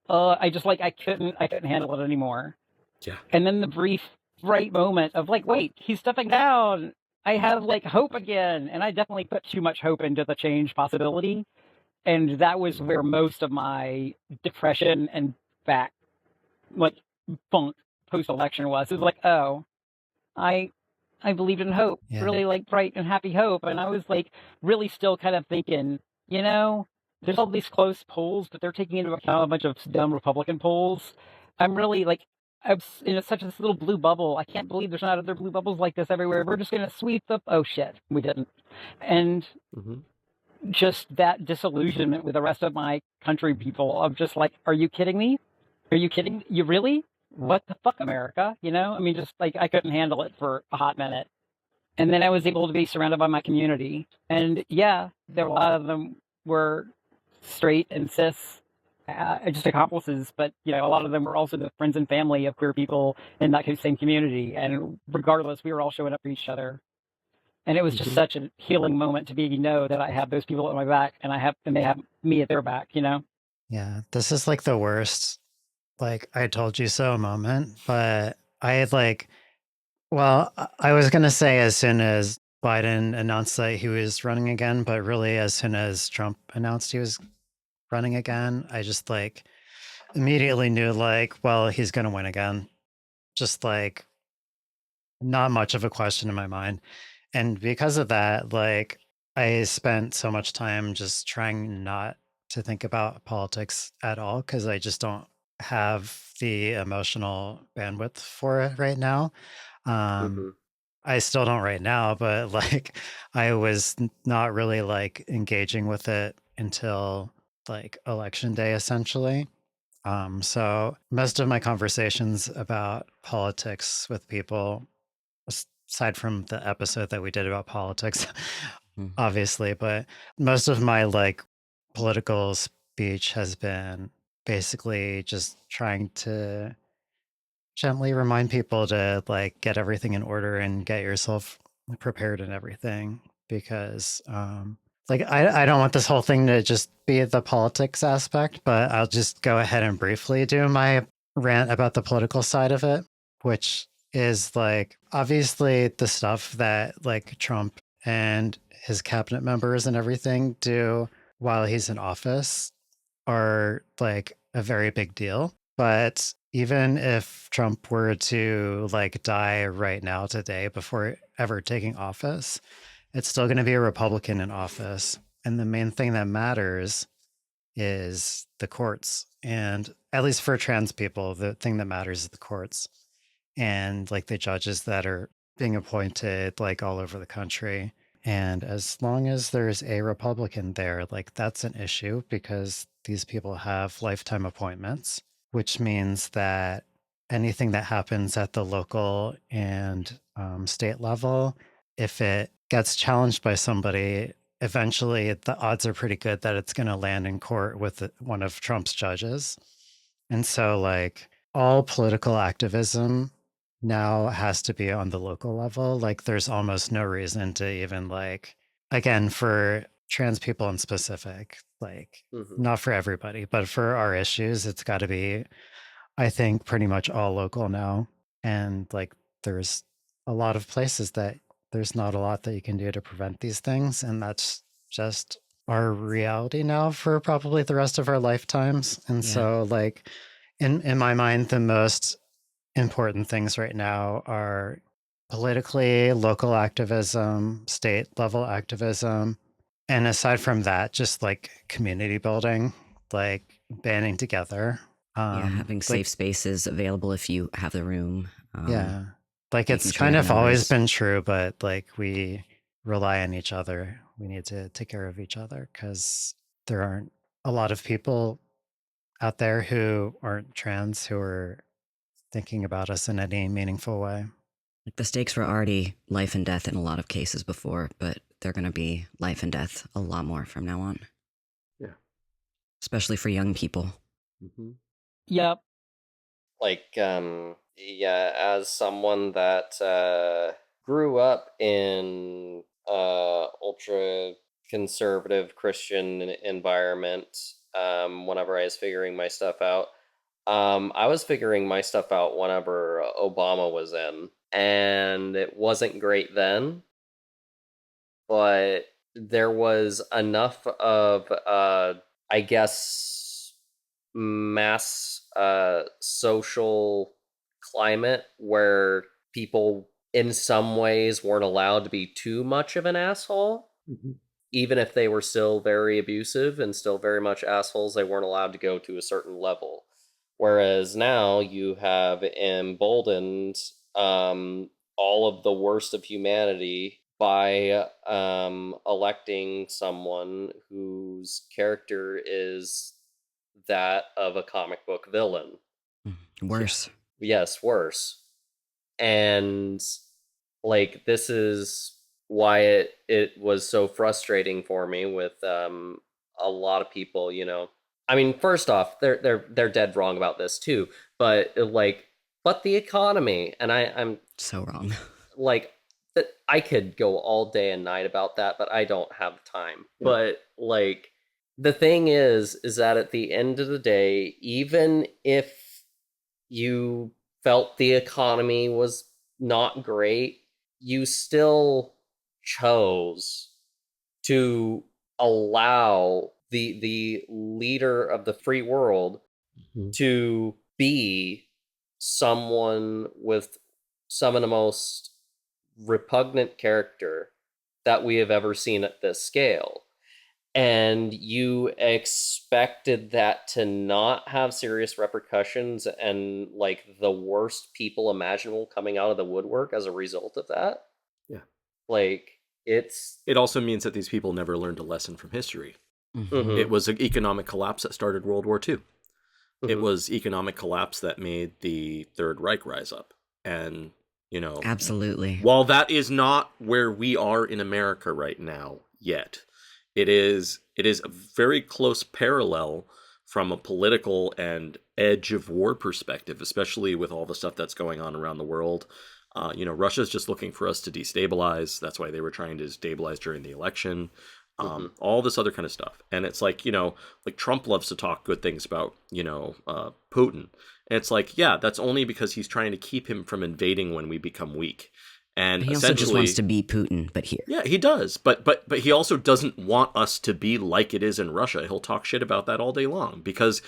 I couldn't handle it anymore. Yeah. And then the bright moment of like, wait, he's stepping down. I have like hope again, and I definitely put too much hope into the change possibility, and that was where most of my depression and funk post-election was. It was like, oh, I believed in hope, really like bright and happy hope, and I was like really still kind of thinking, there's all these close polls, but they're taking into account a bunch of dumb Republican polls. I'm really like, I'm in such a little blue bubble. I can't believe there's not other blue bubbles like this everywhere. We're just going to sweep the... Oh, shit. We didn't. And just that disillusionment with the rest of my country people of just like, are you kidding me? Are you kidding? You really? What the fuck, America? I mean, just like I couldn't handle it for a hot minute. And then I was able to be surrounded by my community. And a lot of them were straight and cis. Just accomplices, but a lot of them were also the friends and family of queer people in that same community, and regardless, we were all showing up for each other, and it was just such a healing moment to that I have those people at my back, and they have me at their back. Yeah, this is like the worst, like I told you so moment, but I had I was gonna say as soon as Biden announced that he was running again, but really as soon as Trump announced he was running again, I just like immediately knew well, he's going to win again. Just like not much of a question in my mind. And because of that, I spent so much time just trying not to think about politics at all, because I just don't have the emotional bandwidth for it right now. I still don't right now, but I was not really engaging with it until election day, essentially. So most of my conversations about politics with people, aside from the episode that we did about politics, obviously, but most of my political speech has been basically just trying to gently remind people to get everything in order and get yourself prepared and everything, because I don't want this whole thing to just be the politics aspect, but I'll just go ahead and briefly do my rant about the political side of it, which is obviously the stuff that Trump and his cabinet members and everything do while he's in office are a very big deal. But even if Trump were to die right now today before ever taking office, it's still going to be a Republican in office. And the main thing that matters is the courts. And at least for trans people, the thing that matters is the courts and the judges that are being appointed all over the country. And as long as there's a Republican there, that's an issue, because these people have lifetime appointments, which means that anything that happens at the local and state level, if it gets challenged by somebody, eventually the odds are pretty good that it's going to land in court with one of Trump's judges. And so all political activism now has to be on the local level. There's almost no reason to even again, for trans people in specific, not for everybody, but for our issues, it's got to be I think, pretty much all local now. And like, there's a lot of places that there's not a lot that you can do to prevent these things. And that's just our reality now for probably the rest of our lifetimes. And so, like, in my mind, the most important things right now are politically local activism, state level activism. And aside from that, just like community building, like banding together. Having safe spaces available if you have the room. Like it's kind of always been true, but like we rely on each other. We need to take care of each other because there aren't a lot of people out there who aren't trans who are thinking about us in any meaningful way. Like the stakes were already life and death in a lot of cases before, but they're going to be life and death a lot more from now on. Yeah. Especially for young people. Mm-hmm. Yep. Like, as someone that grew up in ultra conservative Christian environment, whenever I was figuring my stuff out, I was figuring my stuff out whenever Obama was in, and it wasn't great then, but there was enough of, I guess, mass social climate where people in some ways weren't allowed to be too much of an asshole. Mm-hmm. Even if they were still very abusive and still very much assholes, they weren't allowed to go to a certain level. Whereas now you have emboldened all of the worst of humanity by electing someone whose character is that of a comic book villain. Worse. Yes, worse. And like, this is why it was so frustrating for me with a lot of people, you know. I mean, first off, they're dead wrong about this too, but the economy, and I'm so wrong. Like, that I could go all day and night about that, but I don't have time. Yeah. But like, the thing is that at the end of the day, even if you felt the economy was not great, you still chose to allow the leader of the free world to be someone with some of the most repugnant character that we have ever seen at this scale. And you expected that to not have serious repercussions and like the worst people imaginable coming out of the woodwork as a result of that. Yeah. Like, it also means that these people never learned a lesson from history. Mm-hmm. It was an economic collapse that started World War II. Mm-hmm. It was economic collapse that made the Third Reich rise up. And, you know, absolutely. While that is not where we are in America right now yet, it is a very close parallel from a political and edge of war perspective, especially with all the stuff that's going on around the world. You know, Russia's just looking for us to destabilize. That's why they were trying to destabilize during the election. All this other kind of stuff. And it's like, you know, like Trump loves to talk good things about, you know, Putin. And it's like, yeah, that's only because he's trying to keep him from invading when we become weak. And he also just wants to be Putin, but here. Yeah, he does. But he also doesn't want us to be like it is in Russia. He'll talk shit about that all day long because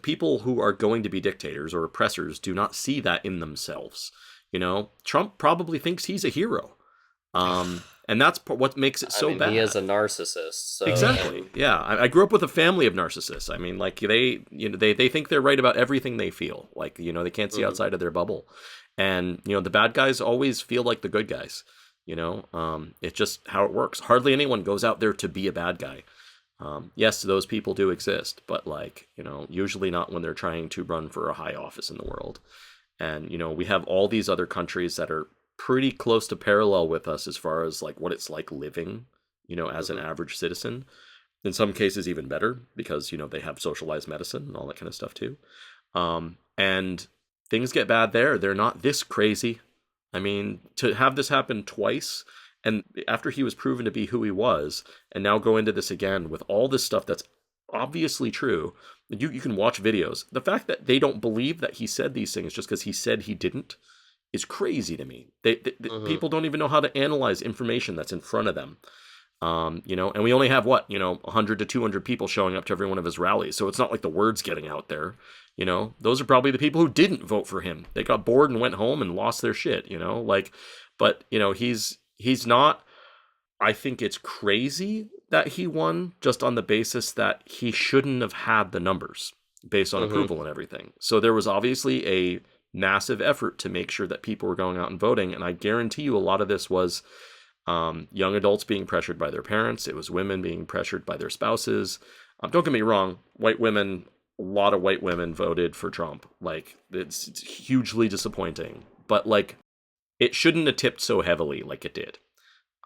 people who are going to be dictators or oppressors do not see that in themselves. You know, Trump probably thinks he's a hero. And that's what makes it so bad. He is a narcissist. So. Exactly. Yeah. I grew up with a family of narcissists. I mean, like they think they're right about everything they feel. Like, you know, they can't see outside of their bubble. And, you know, the bad guys always feel like the good guys, you know, it's just how it works. Hardly anyone goes out there to be a bad guy. Yes, those people do exist, but like, you know, usually not when they're trying to run for a high office in the world. And, you know, we have all these other countries that are pretty close to parallel with us as far as like what it's like living, you know, as an average citizen. In some cases, even better because, you know, they have socialized medicine and all that kind of stuff too. And things get bad there. They're not this crazy. I mean, to have this happen twice, and after he was proven to be who he was, and now go into this again with all this stuff that's obviously true. You can watch videos. The fact that they don't believe that he said these things just because he said he didn't is crazy to me. People don't even know how to analyze information that's in front of them. And we only have 100 to 200 people showing up to every one of his rallies. So it's not like the word's getting out there. Those are probably the people who didn't vote for him. They got bored and went home and lost their shit, but he's not. I think it's crazy that he won just on the basis that he shouldn't have had the numbers based on approval and everything. So there was obviously a massive effort to make sure that people were going out and voting. And I guarantee you a lot of this was young adults being pressured by their parents. It was women being pressured by their spouses. Don't get me wrong, a lot of white women voted for Trump. It's hugely disappointing, but it shouldn't have tipped so heavily like it did.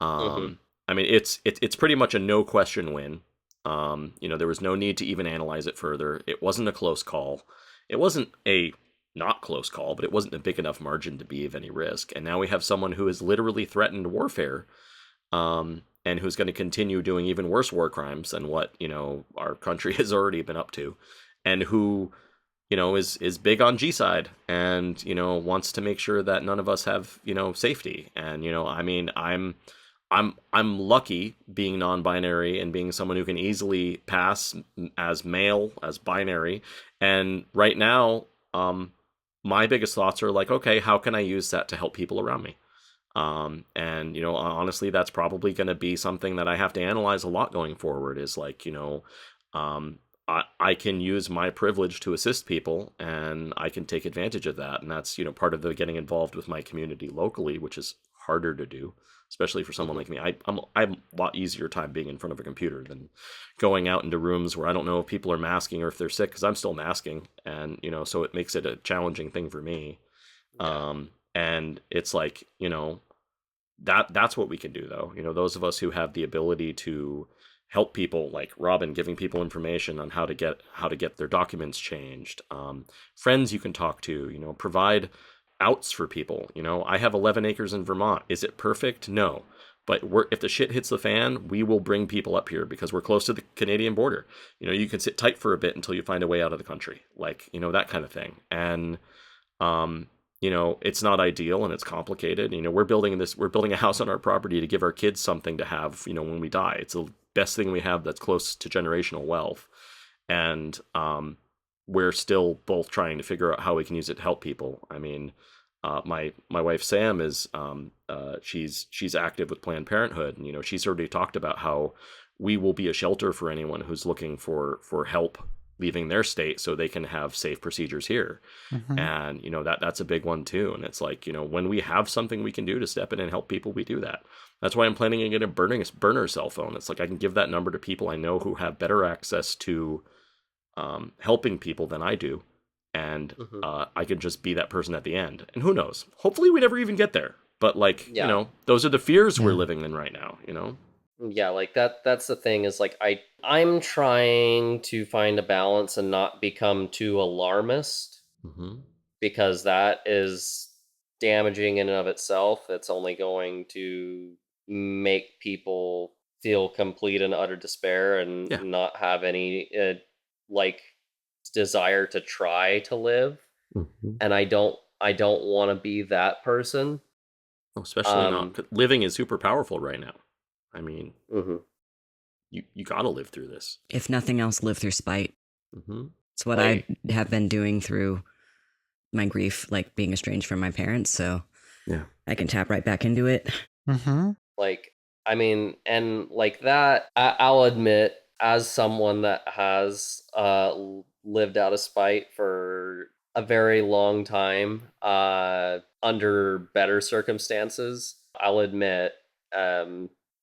I mean, it's pretty much a no question win. There was no need to even analyze it further. It wasn't a close call. It wasn't a not close call, but it wasn't a big enough margin to be of any risk. And now we have someone who has literally threatened warfare, and who's going to continue doing even worse war crimes than what, our country has already been up to, and who, is big on G side and, wants to make sure that none of us have, safety. And, I mean, I'm lucky being non-binary and being someone who can easily pass as male, as binary. And right now, my biggest thoughts are okay, how can I use that to help people around me? And honestly, that's probably going to be something that I have to analyze a lot going forward is I can use my privilege to assist people, and I can take advantage of that. And that's, part of the getting involved with my community locally, which is harder to do, especially for someone like me. I have a lot easier time being in front of a computer than going out into rooms where I don't know if people are masking or if they're sick, because I'm still masking. And, so it makes it a challenging thing for me. Yeah. And it's that's what we can do, though. Those of us who have the ability to help people, like Robin, giving people information on how to get their documents changed, friends you can talk to, provide outs for people. I have 11 acres in Vermont. Is it perfect? No. But if the shit hits the fan, we will bring people up here because we're close to the Canadian border. You can sit tight for a bit until you find a way out of the country, that kind of thing. And, it's not ideal and it's complicated. We're building a house on our property to give our kids something to have, when we die. It's the best thing we have that's close to generational wealth. And, we're still both trying to figure out how we can use it to help people. I mean, my wife Sam is she's active with Planned Parenthood, and she's already talked about how we will be a shelter for anyone who's looking for help leaving their state so they can have safe procedures here. And that's a big one too. And it's when we have something we can do to step in and help people, we do that. That's why I'm planning on getting a burner cell phone. It's I can give that number to people I know who have better access to helping people than I do, and I can just be that person at the end. And who knows? Hopefully, we never even get there. But those are the fears we're living in right now. Yeah, that's the thing is I'm trying to find a balance and not become too alarmist, because that is damaging in and of itself. It's only going to make people feel complete and utter despair and not have any desire to try to live. And I don't want to be that person. Especially not living is super powerful right now. I mean, you gotta live through this. If nothing else, live through spite. It's what I have been doing through my grief, being estranged from my parents. So yeah, I can tap right back into it. I mean, and that, I'll admit, as someone that has lived out of spite for a very long time, under better circumstances, I'll admit,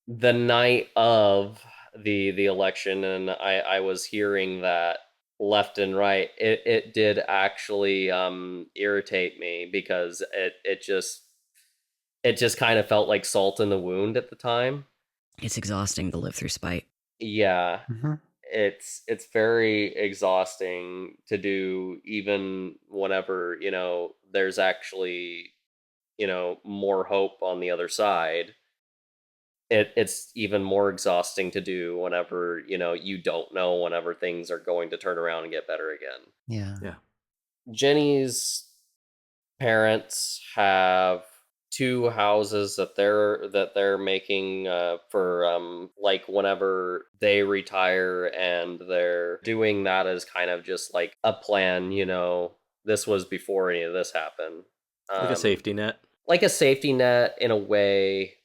the night of the election, and I was hearing that left and right, it did actually irritate me, because it just kind of felt like salt in the wound at the time. It's exhausting to live through spite. Yeah. It's very exhausting to do, even whenever, there's actually, more hope on the other side. it's even more exhausting to do whenever, you don't know whenever things are going to turn around and get better again. Yeah. Jenny's parents have 2 houses that they're making for like whenever they retire, and they're doing that as kind of just like a plan. This was before any of this happened, like a safety net. Like a safety net in a way,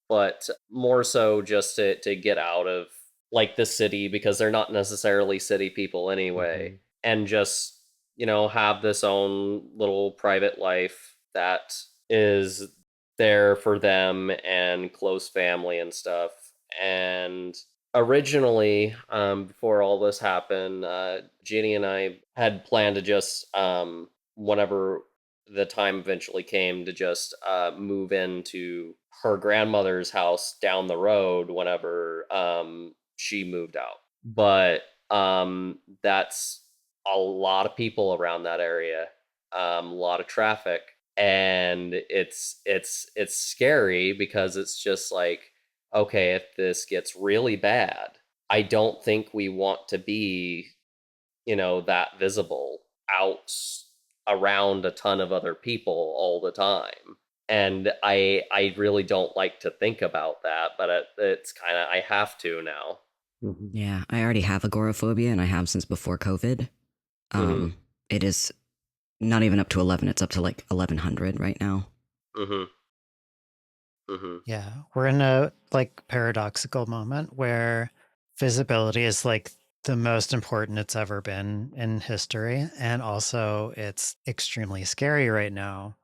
but more so just to get out of like the city, because they're not necessarily city people anyway, and just have this own little private life that is there for them and close family and stuff. And originally, before all this happened, Ginny and I had planned to just whenever the time eventually came, to just move into her grandmother's house down the road whenever she moved out. But that's a lot of people around that area, a lot of traffic, and it's scary, because it's just like, okay, if this gets really bad, I don't think we want to be, that visible out around a ton of other people all the time. And I really don't like to think about that, but it's kind of, I have to now. Yeah, I already have agoraphobia, and I have since before COVID. It is not even up to 11, it's up to like 1100 right now. Yeah, we're in a like paradoxical moment where visibility is like the most important it's ever been in history, and also it's extremely scary right now.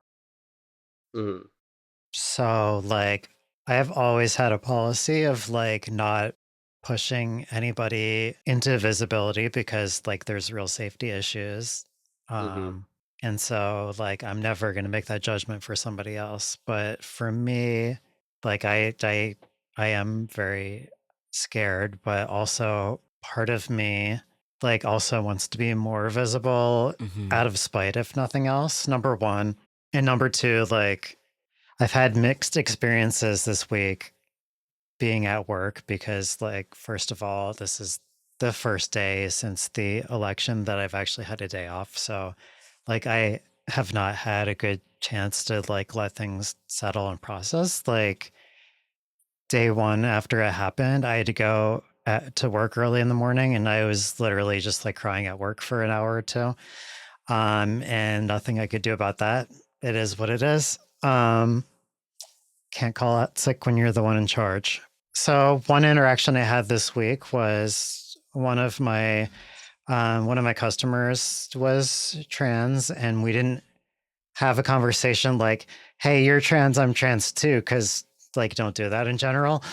So like I have always had a policy of like not pushing anybody into visibility, because like there's real safety issues. And so like I'm never going to make that judgment for somebody else. But for me, like I am very scared, but also part of me like also wants to be more visible out of spite, if nothing else. Number one. And number two, like I've had mixed experiences this week being at work, because like first of all, this is the first day since the election that I've actually had a day off. So like I have not had a good chance to like let things settle and process. Like day one after it happened, I had to go to work early in the morning, and I was literally just like crying at work for an hour or two. And nothing I could do about that. It is what it is. Can't call out sick when you're the one in charge. So one interaction I had this week was one of my customers was trans, and we didn't have a conversation like, hey, you're trans, I'm trans too, because like don't do that in general.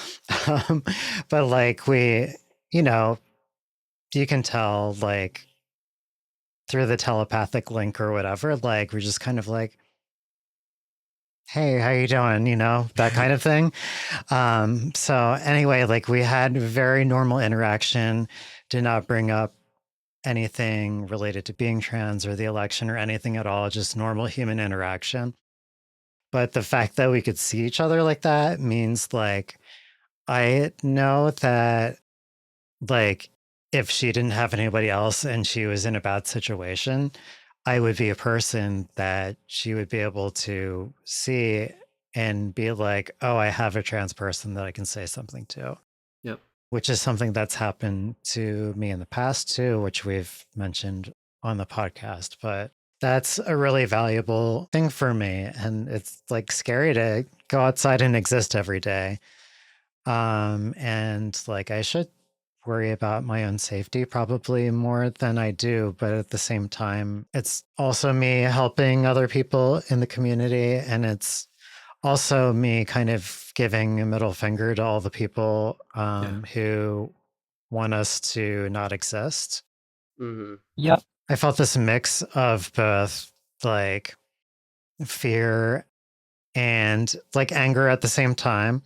But like we, you can tell like through the telepathic link or whatever, like we're just kind of like, hey, how you doing? That kind of thing. So anyway, like we had very normal interaction, did not bring up anything related to being trans or the election or anything at all, just normal human interaction. But the fact that we could see each other like that means like, I know that like if she didn't have anybody else and she was in a bad situation, I would be a person that she would be able to see and be like, oh, I have a trans person that I can say something to. Yep. Which is something that's happened to me in the past too, which we've mentioned on the podcast. But that's a really valuable thing for me. And it's like scary to go outside and exist every day. And like I should worry about my own safety probably more than I do, but at the same time it's also me helping other people in the community, and it's also me kind of giving a middle finger to all the people who want us to not exist. Yep. I felt this mix of both like fear and like anger at the same time,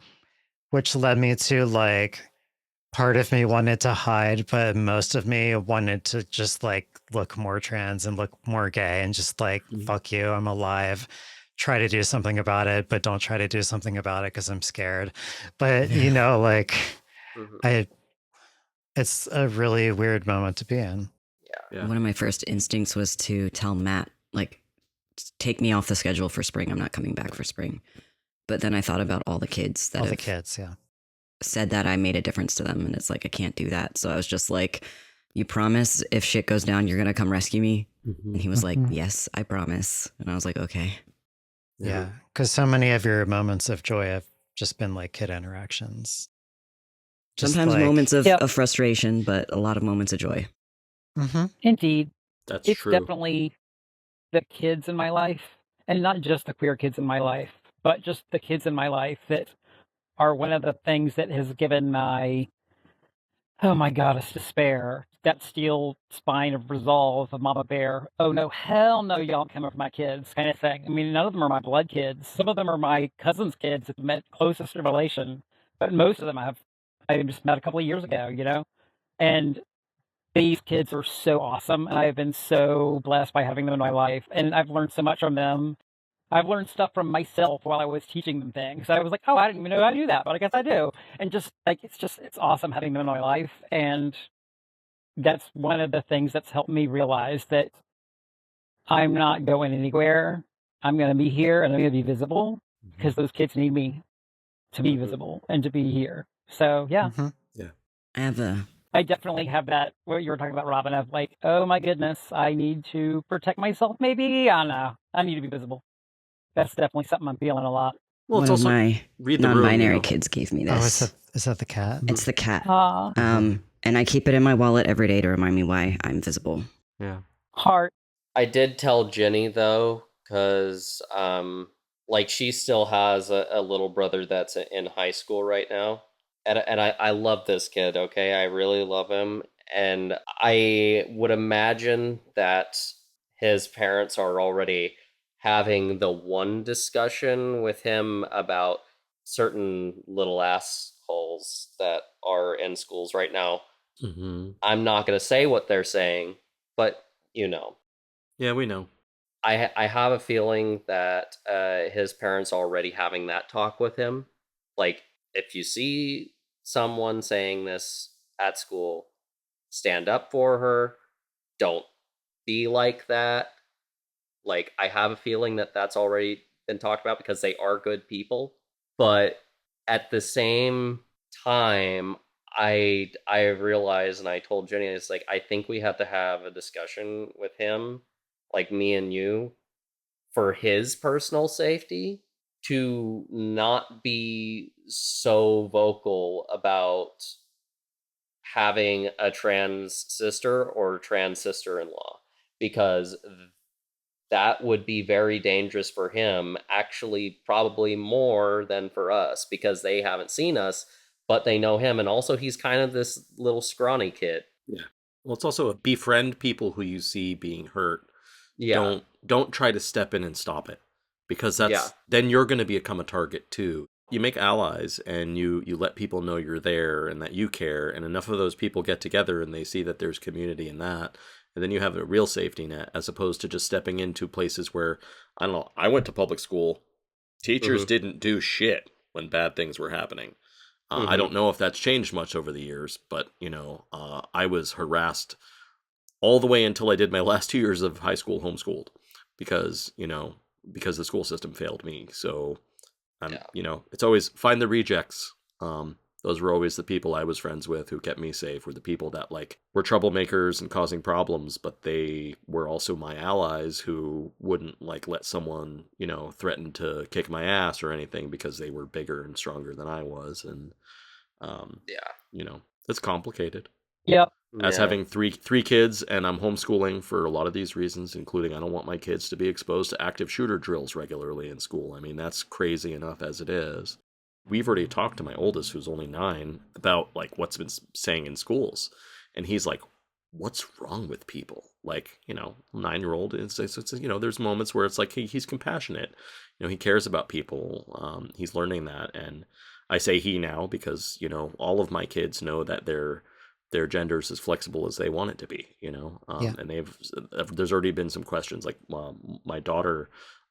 which led me to like part of me wanted to hide, but most of me wanted to just like look more trans and look more gay and just like, fuck you, I'm alive, try to do something about it, but don't try to do something about it because I'm scared. But you know, like it's a really weird moment to be in. Yeah. One of my first instincts was to tell Matt, like, take me off the schedule for spring. I'm not coming back for spring. But then I thought about all the kids that said that I made a difference to them. And it's like, I can't do that. So I was just like, you promise if shit goes down, you're going to come rescue me? And he was like, yes, I promise. And I was like, okay. Yeah. Because so many of your moments of joy have just been like kid interactions. Just sometimes like, moments of frustration, but a lot of moments of joy. Indeed. That's it's true. Definitely the kids in my life, and not just the queer kids in my life, but just the kids in my life that are one of the things that has given my, oh my goddess, despair, that steel spine of resolve of Mama Bear. Oh no, hell no, y'all come for my kids, kind of thing. I mean, none of them are my blood kids. Some of them are my cousin's kids that met closest relation, but most of them I just met a couple of years ago, you know? And these kids are so awesome, and I've been so blessed by having them in my life, and I've learned so much from them. I've learned stuff from myself while I was teaching them things. I was like, oh, I didn't even know how to do that, but I guess I do. And just like, it's awesome having them in my life. And that's one of the things that's helped me realize that I'm not going anywhere. I'm going to be here, and I'm going to be visible because those kids need me to be visible and to be here. So, yeah. Yeah. I definitely have that, what you were talking about, Robin, of like, oh my goodness, I need to protect myself maybe? I don't know. I need to be visible. That's definitely something I'm feeling a lot. Well, one of my non-binary kids gave me this. Oh, is that the cat? It's the cat. And I keep it in my wallet every day to remind me why I'm visible. Yeah. Heart. I did tell Jenny, though, because like she still has a little brother that's in high school right now. And I love this kid, okay? I really love him. And I would imagine that his parents are already having the one discussion with him about certain little assholes that are in schools right now. I'm not going to say what they're saying, but you know. Yeah, we know. I have a feeling that his parents are already having that talk with him. Like, if you see someone saying this at school, stand up for her. Don't be like that. Like, I have a feeling that that's already been talked about because they are good people. But at the same time, I realized, and I told Jenny, it's like, I think we have to have a discussion with him, like me and you, for his personal safety, to not be so vocal about having a trans sister or trans sister-in-law, because that would be very dangerous for him, actually probably more than for us, because they haven't seen us, but they know him, and also he's kind of this little scrawny kid. Yeah. Well, it's also befriend people who you see being hurt. Yeah. Don't try to step in and stop it, because then you're going to become a target too. You make allies, and you let people know you're there and that you care, and enough of those people get together and they see that there's community in that, and then you have a real safety net, as opposed to just stepping into places where, I don't know, I went to public school. Teachers didn't do shit when bad things were happening. I don't know if that's changed much over the years, but, you know, I was harassed all the way until I did my last 2 years of high school homeschooled, because the school system failed me. So, you know, it's always find the rejects. Those were always the people I was friends with who kept me safe, were the people that like were troublemakers and causing problems, but they were also my allies who wouldn't like let someone, you know, threaten to kick my ass or anything because they were bigger and stronger than I was. And, you know, it's complicated. Yep. As having three kids, and I'm homeschooling for a lot of these reasons, including I don't want my kids to be exposed to active shooter drills regularly in school. I mean, that's crazy enough as it is. We've already talked to my oldest, who's only 9, about like what's been saying in schools, and he's like, "What's wrong with people?" Like, you know, 9-year-old. It's you know, there's moments where it's like he's compassionate. You know, he cares about people. He's learning that, and I say he now because, you know, all of my kids know that their gender's as flexible as they want it to be, you know. And there's already been some questions, like my daughter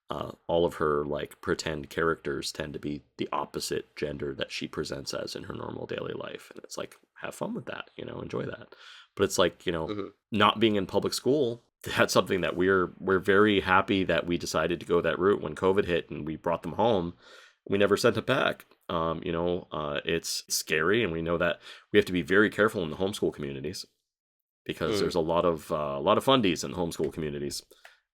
all of her like pretend characters tend to be the opposite gender that she presents as in her normal daily life. And it's like, have fun with that, enjoy that. But it's like, not being in public school, that's something that we're very happy that we decided to go that route when COVID hit and we brought them home. We never sent it back. It's scary, and we know that we have to be very careful in the homeschool communities because there's a lot of fundies in homeschool communities,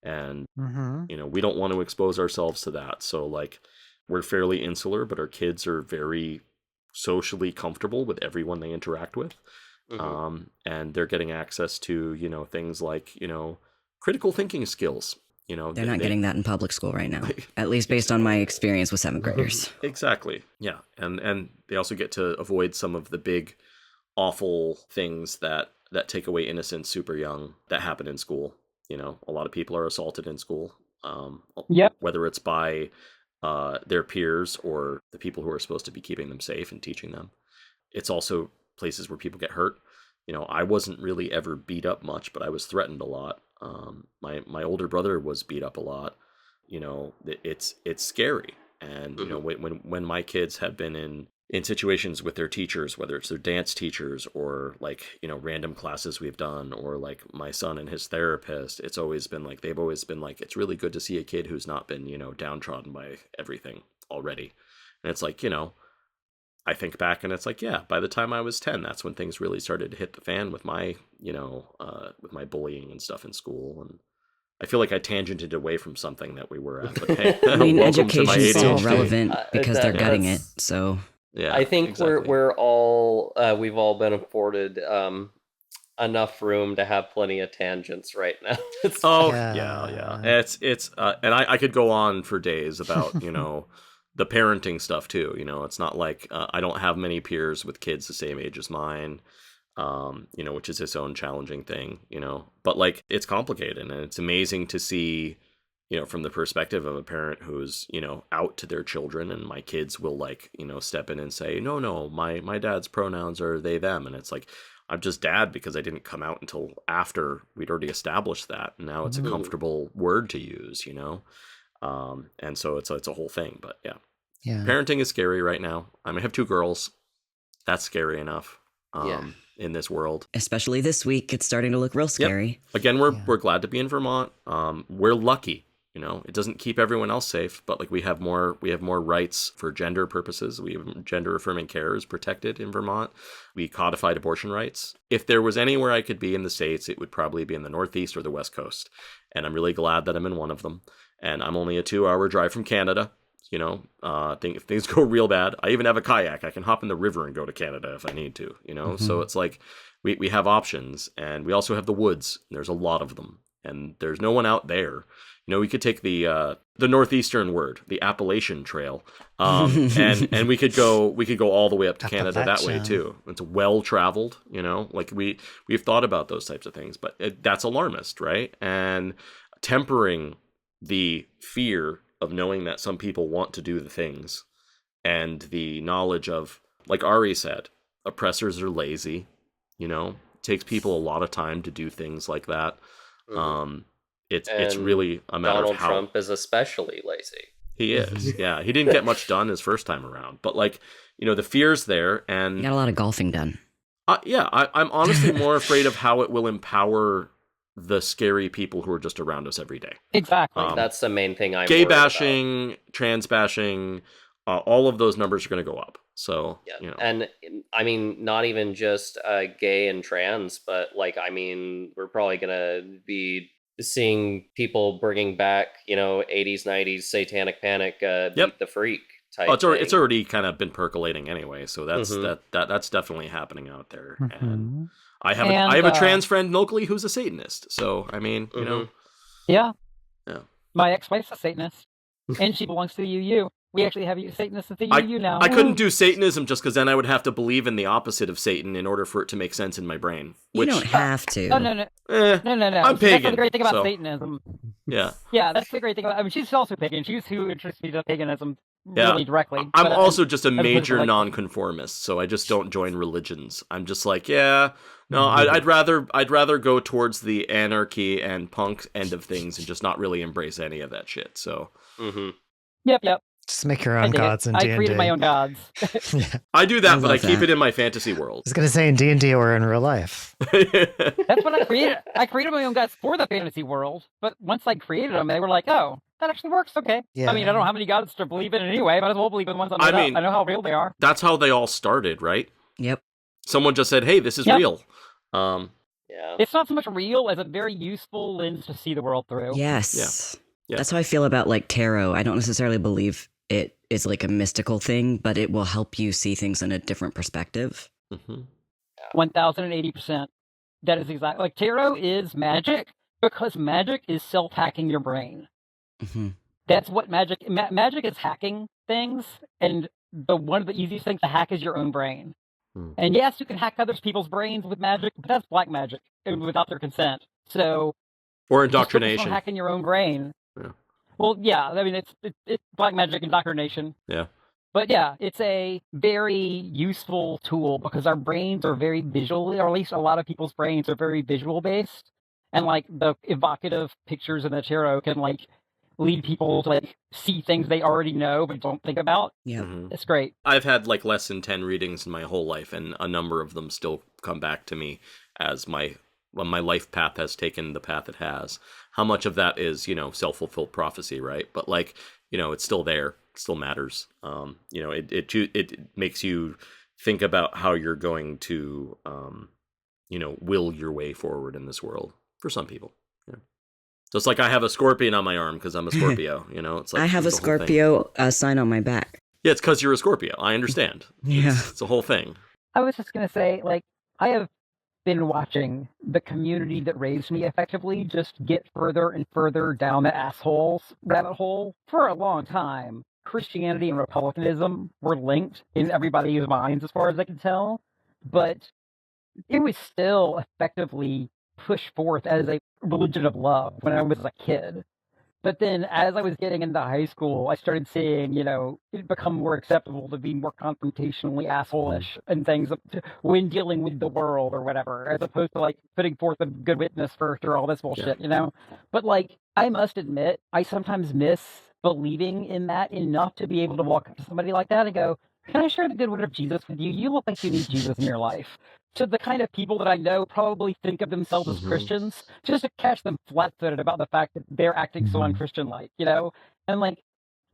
and we don't want to expose ourselves to that. So like, we're fairly insular, but our kids are very socially comfortable with everyone they interact with, and they're getting access to things like critical thinking skills. They're not getting that in public school right now, at least based on my experience with 7th graders. Exactly. Yeah. And they also get to avoid some of the big, awful things that take away innocence super young that happen in school. A lot of people are assaulted in school, whether it's by their peers or the people who are supposed to be keeping them safe and teaching them. It's also places where people get hurt. I wasn't really ever beat up much, but I was threatened a lot. My older brother was beat up a lot. It's scary. And when my kids have been in situations with their teachers, whether it's their dance teachers or like random classes we've done, or like my son and his therapist, they've always been like, it's really good to see a kid who's not been downtrodden by everything already. And it's like, I think back and it's like, yeah, by the time I was 10, that's when things really started to hit the fan with my, with my bullying and stuff in school. And I feel like I tangented away from something that we were at. But hey, I mean, education's still relevant because they're gutting it. So yeah, I think exactly. we're all we've all been afforded enough room to have plenty of tangents right now. Yeah. It's and I could go on for days about the parenting stuff too. It's not like I don't have many peers with kids the same age as mine, which is its own challenging thing, but like, it's complicated, and it's amazing to see, from the perspective of a parent who's, out to their children, and my kids will like, step in and say, no, my dad's pronouns are they, them. And it's like, I'm just dad because I didn't come out until after we'd already established that. And now it's a comfortable word to use, and so it's a whole thing. But yeah, parenting is scary right now. I have 2 girls. That's scary enough. In this world, especially this week, it's starting to look real scary. Again, we're glad to be in Vermont. We're lucky. It doesn't keep everyone else safe, but like, we have more rights for gender purposes. We have gender affirming care is protected in Vermont. We codified abortion rights. If there was anywhere I could be in the States, it would probably be in the Northeast or the West Coast. And I'm really glad that I'm in one of them. And I'm only a 2-hour drive from Canada. If things go real bad, I even have a kayak. I can hop in the river and go to Canada if I need to, So it's like, we have options, and we also have the woods. And there's a lot of them, and there's no one out there. We could take the northeastern word, the Appalachian Trail, and we could go all the way up to Canada that way too. It's well traveled, like we've thought about those types of things, but that's alarmist, right? And tempering the fear of knowing that some people want to do the things, and the knowledge of, like Ari said, oppressors are lazy. It takes people a lot of time to do things like that. It's really a matter Donald of how Trump is especially lazy. He is. Yeah, he didn't get much done his first time around, but like, the fear's there, and he got a lot of golfing done. I'm honestly more afraid of how it will empower the scary people who are just around us every day. Exactly. That's the main thing I'm gay worried bashing, about. Trans bashing, all of those numbers are going to go up. So, And I mean, not even just gay and trans, but like, we're probably going to be seeing people bringing back, 80s, 90s satanic panic, beat the freak type. It's already kind of been percolating anyway. So that's definitely happening out there. And I have a trans friend locally who's a Satanist. So, Yeah. My ex-wife's a Satanist, and she belongs to the UU. We actually have Satanists at the UU now. I couldn't do Satanism just because then I would have to believe in the opposite of Satan in order for it to make sense in my brain. You don't have to. Oh, no. No. I'm pagan. That's the great thing about Satanism. Yeah. Yeah, that's the great thing about. She's also pagan. She's who interests me to paganism really directly. I'm also just a major nonconformist, so I just don't join religions. I'm just like, No, I'd rather go towards the anarchy and punk end of things and just not really embrace any of that shit. So, Yep. Just make your own gods in D&D. I created my own gods. Yeah. I do that, but I keep it in my fantasy world. I was gonna say in D&D or in real life. That's what I created. I created my own gods for the fantasy world, but once I created them, they were like, "Oh, that actually works." Okay. Yeah. I mean, I don't have any gods to believe in anyway. Might as well believe in the ones I know how real they are. That's how they all started, right? Yep. Someone just said, "Hey, this is real." Yeah. It's not so much real as a very useful lens to see the world through. Yes. Yeah. That's how I feel about like tarot. I don't necessarily believe it is like a mystical thing, but it will help you see things in a different perspective. 1080%. That is exactly like tarot is magic because magic is self-hacking your brain. That's what magic is, hacking things, and one of the easiest things to hack is your own brain. And yes, you can hack other people's brains with magic, but that's black magic without their consent. So, or indoctrination, hacking your own brain. Yeah. Well, yeah, I mean it's black magic indoctrination. Yeah. But yeah, it's a very useful tool because our brains are very visual, or at least a lot of people's brains are very visual based, and like the evocative pictures in the tarot can like lead people to like see things they already know but don't think about. Yeah. It's great. I've had like less than 10 readings in my whole life, and a number of them still come back to me as my life path has taken the path it has. How much of that is, self-fulfilled prophecy, right? But like, it's still there. It still matters. It makes you think about how you're going to, will your way forward in this world for some people. Just like I have a scorpion on my arm because I'm a Scorpio, it's like I have a Scorpio sign on my back. Yeah, it's because you're a Scorpio. I understand. Yeah. It's a whole thing. I was just going to say, like, I have been watching the community that raised me effectively just get further and further down the assholes rabbit hole for a long time. Christianity and Republicanism were linked in everybody's minds as far as I can tell, but it was still effectively pushed forth as a religion of love when I was a kid. But then as I was getting into high school, I started seeing, it become more acceptable to be more confrontationally asshole-ish and things when dealing with the world or whatever, as opposed to like putting forth a good witness first or all this bullshit, But like, I must admit, I sometimes miss believing in that enough to be able to walk up to somebody like that and go, "Can I share the good word of Jesus with you? You look like you need Jesus in your life." To the kind of people that I know probably think of themselves as Christians, just to catch them flat-footed about the fact that they're acting so unchristian-like, And like,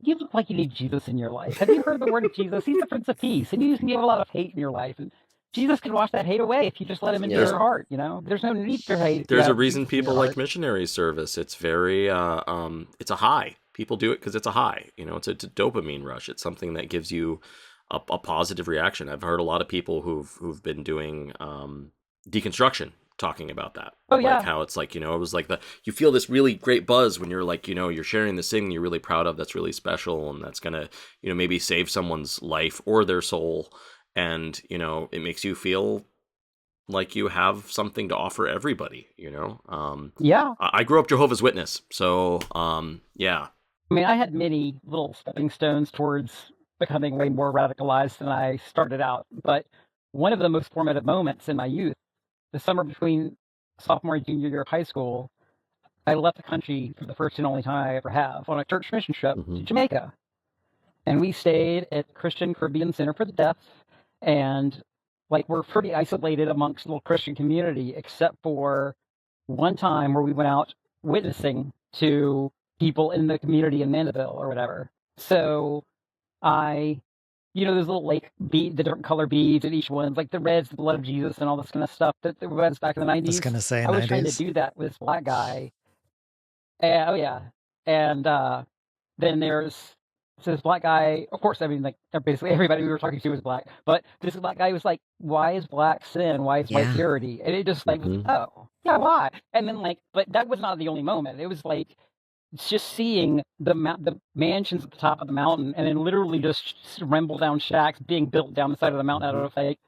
you look like you need Jesus in your life. Have you heard the word of Jesus? He's the Prince of Peace, and you have a lot of hate in your life, and Jesus can wash that hate away if you just let him into your heart, There's no need for hate. There's a reason people like missionary service. It's very, it's a high. People do it because it's a high. It's a dopamine rush. It's something that gives you a positive reaction. I've heard a lot of people who've been doing deconstruction talking about that. Oh yeah. Like how it's like, it was like you feel this really great buzz when you're like, you're sharing this thing you're really proud of that's really special and that's gonna, maybe save someone's life or their soul. And, it makes you feel like you have something to offer everybody, Yeah. I grew up Jehovah's Witness, so yeah. I mean, I had many little stepping stones towards becoming way more radicalized than I started out. But one of the most formative moments in my youth, the summer between sophomore and junior year of high school, I left the country for the first and only time I ever have on a church mission trip to Jamaica. And we stayed at Christian Caribbean Center for the Deaf. And like, we're pretty isolated amongst the little Christian community, except for one time where we went out witnessing to people in the community in Mandeville or whatever. So those little the different color beads, and each one's like the red's the blood of Jesus and all this kind of stuff that was back in the 90s. I was going to say I was trying to do that with this black guy. And then there's this black guy, of course, I mean, like basically everybody we were talking to was black, but this black guy was like, "Why is black sin? Why is white purity?" And it just like, oh, yeah, why? And then like, but that was not the only moment. It was like, it's just seeing the mansions at the top of the mountain, and then literally just rumble down shacks being built down the side of the mountain out of like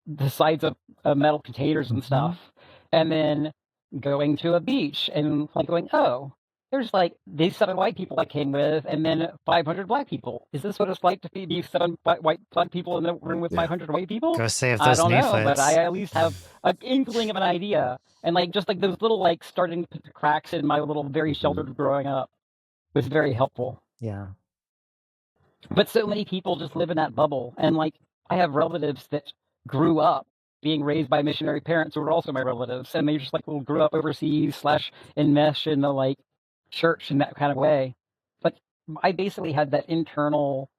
the sides of metal containers and stuff, and then going to a beach and like going, oh, there's like these 7 white people I came with, and then 500 black people. Is this what it's like to be 7 white black people in a room with 500 white people? Go save I those don't know, but I Neophytes. at least have an inkling of an idea. And like just like those little like starting to put the cracks in my little very sheltered growing up was very helpful. Yeah. But so many people just live in that bubble, and like I have relatives that grew up being raised by missionary parents who were also my relatives, and they just like grew up overseas / enmesh in the like church in that kind of way. But I basically had that internal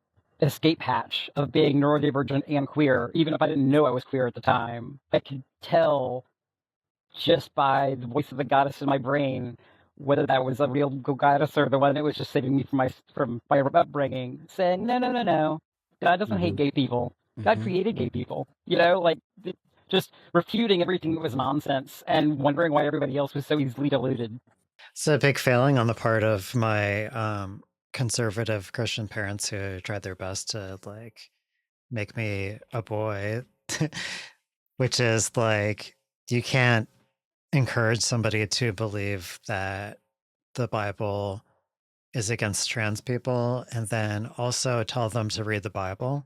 escape hatch of being neurodivergent and queer, even if I didn't know I was queer at the time. I could tell just by the voice of the goddess in my brain whether that was a real goddess or the one that was just saving me from my upbringing, saying no, God doesn't hate gay people. God created gay people. You know, like just refuting everything that was nonsense and wondering why everybody else was so easily deluded. It's a big failing on the part of my conservative Christian parents who tried their best to like make me a boy, which is like you can't encourage somebody to believe that the Bible is against trans people and then also tell them to read the Bible.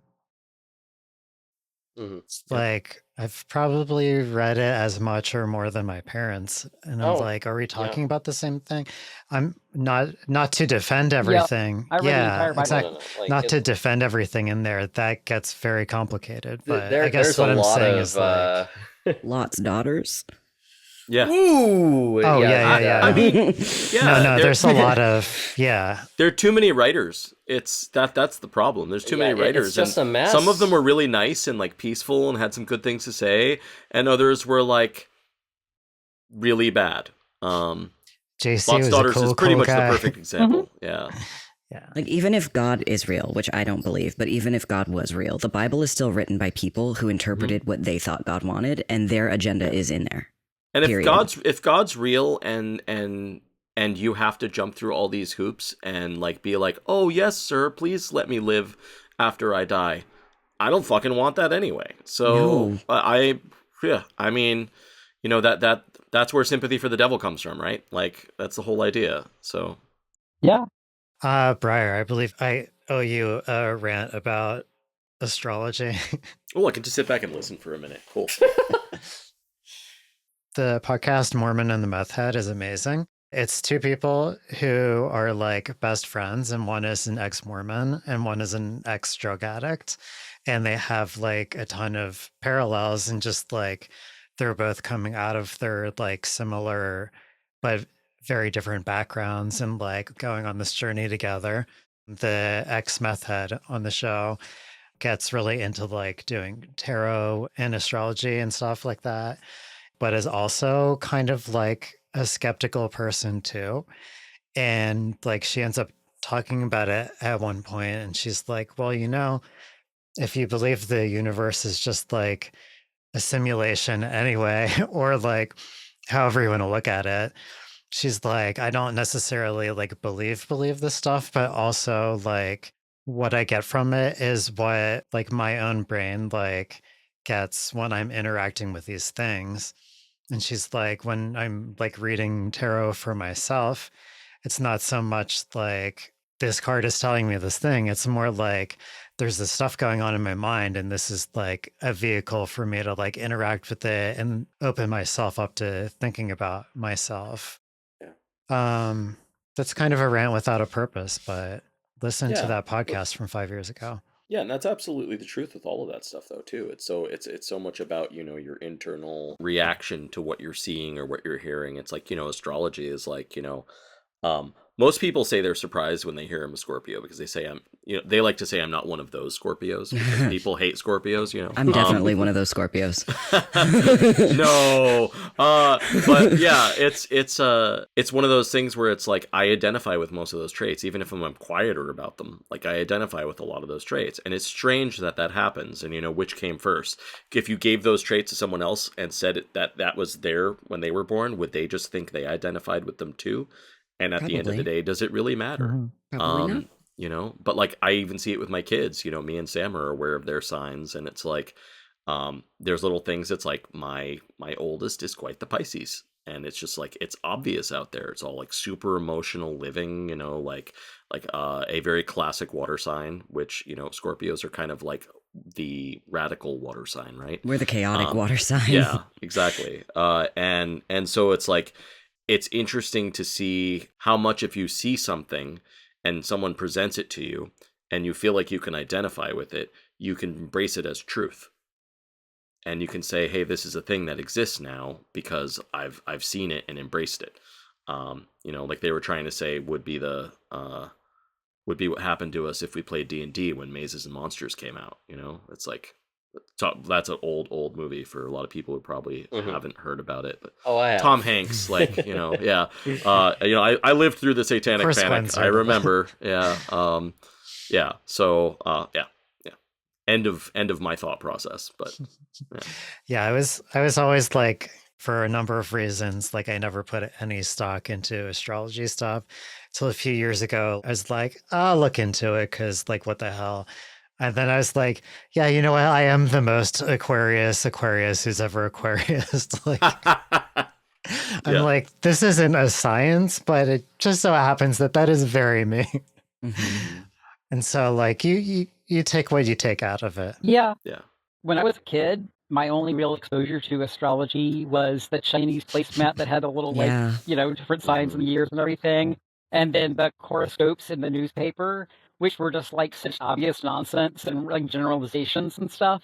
It's like I've probably read it as much or more than my parents, and I'm like, are we talking about the same thing? I'm not to defend everything. I read the entire Bible. Exactly. No. Like, not to defend everything in there. That gets very complicated. But I guess there's what a I'm lot saying of, is like Lot's daughters. Yeah. Ooh. Oh yeah. I mean, yeah. No, there's a lot of There are too many writers. That's the problem. There's too many writers. It's just a mess. Some of them were really nice and like peaceful and had some good things to say, and others were like really bad. JC Lot's was Daughters a cool, is pretty cool much guy. the perfect example. Yeah. Like, even if God is real, which I don't believe, but even if God was real, the Bible is still written by people who interpreted what they thought God wanted, and their agenda is in there. And Period. if God's real and you have to jump through all these hoops and like be like, oh yes, sir, please let me live after I die, I don't fucking want that anyway. So I mean, you know, that's where sympathy for the devil comes from, right? Like that's the whole idea. So yeah. Briar, I believe I owe you a rant about astrology. Oh, I can just sit back and listen for a minute. Cool. The podcast Mormon and the Meth Head is amazing. It's two people who are like best friends, and one is an ex-Mormon and one is an ex-drug addict. And they have like a ton of parallels, and just like they're both coming out of their like similar but very different backgrounds and like going on this journey together. The ex-meth head on the show gets really into like doing tarot and astrology and stuff like that, but is also kind of like a skeptical person too. And like she ends up talking about it at one point, and she's like, well, you know, if you believe the universe is just like a simulation anyway, or like however you want to look at it, she's like, I don't necessarily like believe this stuff, but also like what I get from it is what like my own brain like gets when I'm interacting with these things. And she's like, when I'm like reading tarot for myself, it's not so much like this card is telling me this thing. It's more like there's this stuff going on in my mind, and this is like a vehicle for me to like interact with it and open myself up to thinking about myself. That's kind of a rant without a purpose, but listen to that podcast from 5 years ago. Yeah, and that's absolutely the truth with all of that stuff though too. It's so much about, you know, your internal reaction to what you're seeing or what you're hearing. It's like, you know, astrology is like, you know, most people say they're surprised when they hear I'm a Scorpio because they say they like to say I'm not one of those Scorpios because people hate Scorpios, you know. I'm definitely one of those Scorpios. No, but yeah, it's one of those things where it's like I identify with most of those traits, even if I'm quieter about them. Like I identify with a lot of those traits, and it's strange that happens. And you know, which came first? If you gave those traits to someone else and said that was there when they were born, would they just think they identified with them too? And at the end of the day, does it really matter? Probably not. You know, but like I even see it with my kids. You know, me and Sam are aware of their signs, and it's like there's little things. It's like my oldest is quite the Pisces, and it's just like it's obvious out there. It's all like super emotional living, like a very classic water sign, which Scorpios are kind of like the radical water sign, right? We're the chaotic water sign. Yeah, exactly. And so it's like it's interesting to see how much, if you see something and someone presents it to you and you feel like you can identify with it, you can embrace it as truth. And you can say, hey, this is a thing that exists now because I've seen it and embraced it. Like they were trying to say would be what happened to us if we played D&D when Mazes and Monsters came out. It's like, that's an old movie for a lot of people who probably haven't heard about it. But I have. Tom Hanks, like, yeah. I lived through the Satanic Panic. I remember. Yeah. Yeah. So, yeah. End of my thought process, but yeah, I was always like, for a number of reasons, like I never put any stock into astrology stuff until a few years ago. I was like, I'll look into it because like, what the hell? And then I was like, yeah, you know what? I am the most Aquarius who's ever Aquarius. Like, I'm like, this isn't a science, but it just so happens that is very me. Mm-hmm. And so like you take what you take out of it. Yeah. Yeah. When I was a kid, my only real exposure to astrology was the Chinese placemat that had a little different signs and years and everything. And then the horoscopes in the newspaper, which were just like such obvious nonsense and like generalizations and stuff.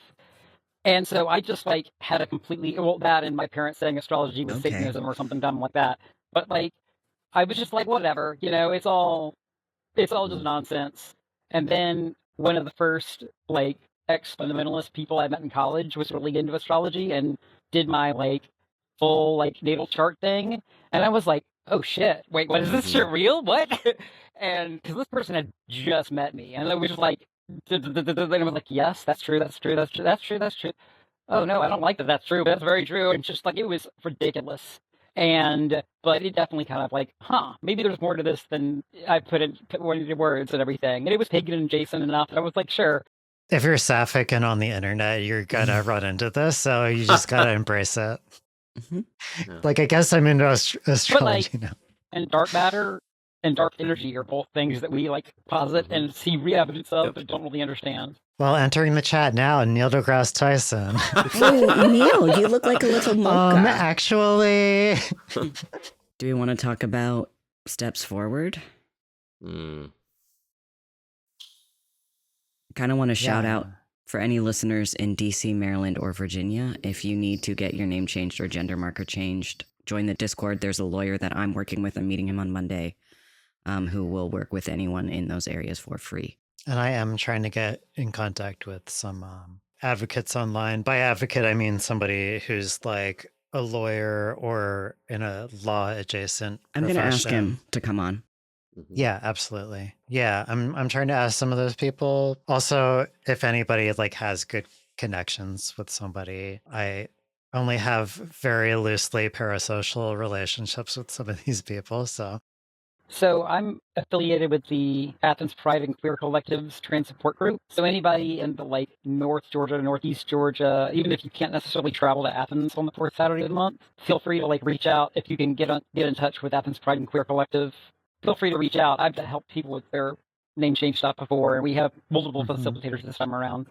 And so I just like had a completely, that and my parents saying astrology was Satanism or something dumb like that. But like, I was just like, whatever, it's all just nonsense. And then one of the first like ex-fundamentalist people I met in college was really into astrology and did my like full like natal chart thing. And I was like, oh shit, wait, what is this shit real? What? And because this person had just met me, and I was just like, and I was like, yes, that's true. Oh no, I don't like that. That's true, but that's very true. And just like, it was ridiculous. But it definitely kind of like, maybe there's more to this than I put into words and everything. And it was pagan and adjacent enough. And I was like, sure. If you're sapphic and on the internet, you're gonna run into this. So you just gotta embrace it. Mm-hmm. Yeah. Like, I guess I'm into astrology now. And dark matter and dark energy are both things that we like posit and see evidence of, but don't really understand. Well, entering the chat now, Neil deGrasse Tyson. Oh, Neil, you look like a little mocha. Actually. Do we want to talk about steps forward? Kind of want to shout out for any listeners in DC, Maryland, or Virginia. If you need to get your name changed or gender marker changed, join the Discord. There's a lawyer that I'm working with. I'm meeting him on Monday, who will work with anyone in those areas for free. And I am trying to get in contact with some advocates online. By advocate, I mean somebody who's like a lawyer or in a law adjacent profession. I'm going to ask him to come on. Yeah, absolutely. Yeah, I'm trying to ask some of those people. Also, if anybody like has good connections with somebody, I only have very loosely parasocial relationships with some of these people. So I'm affiliated with the Athens Pride and Queer Collective's trans support group. So anybody in the like North Georgia, Northeast Georgia, even if you can't necessarily travel to Athens on the fourth Saturday of the month, feel free to like reach out. If you can get in touch with Athens Pride and Queer Collective, feel free to reach out. I've helped people with their name change stuff before, and we have multiple facilitators this time around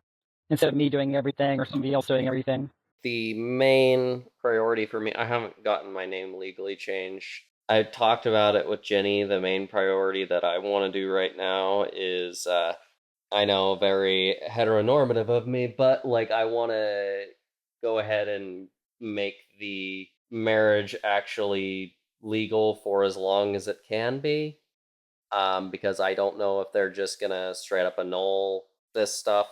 instead of me doing everything or somebody else doing everything. The main priority for me, I haven't gotten my name legally changed. I talked about it with Jenny. The main priority that I want to do right now is, I know, very heteronormative of me, but like I want to go ahead and make the marriage actually legal for as long as it can be, because I don't know if they're just gonna straight up annul this stuff.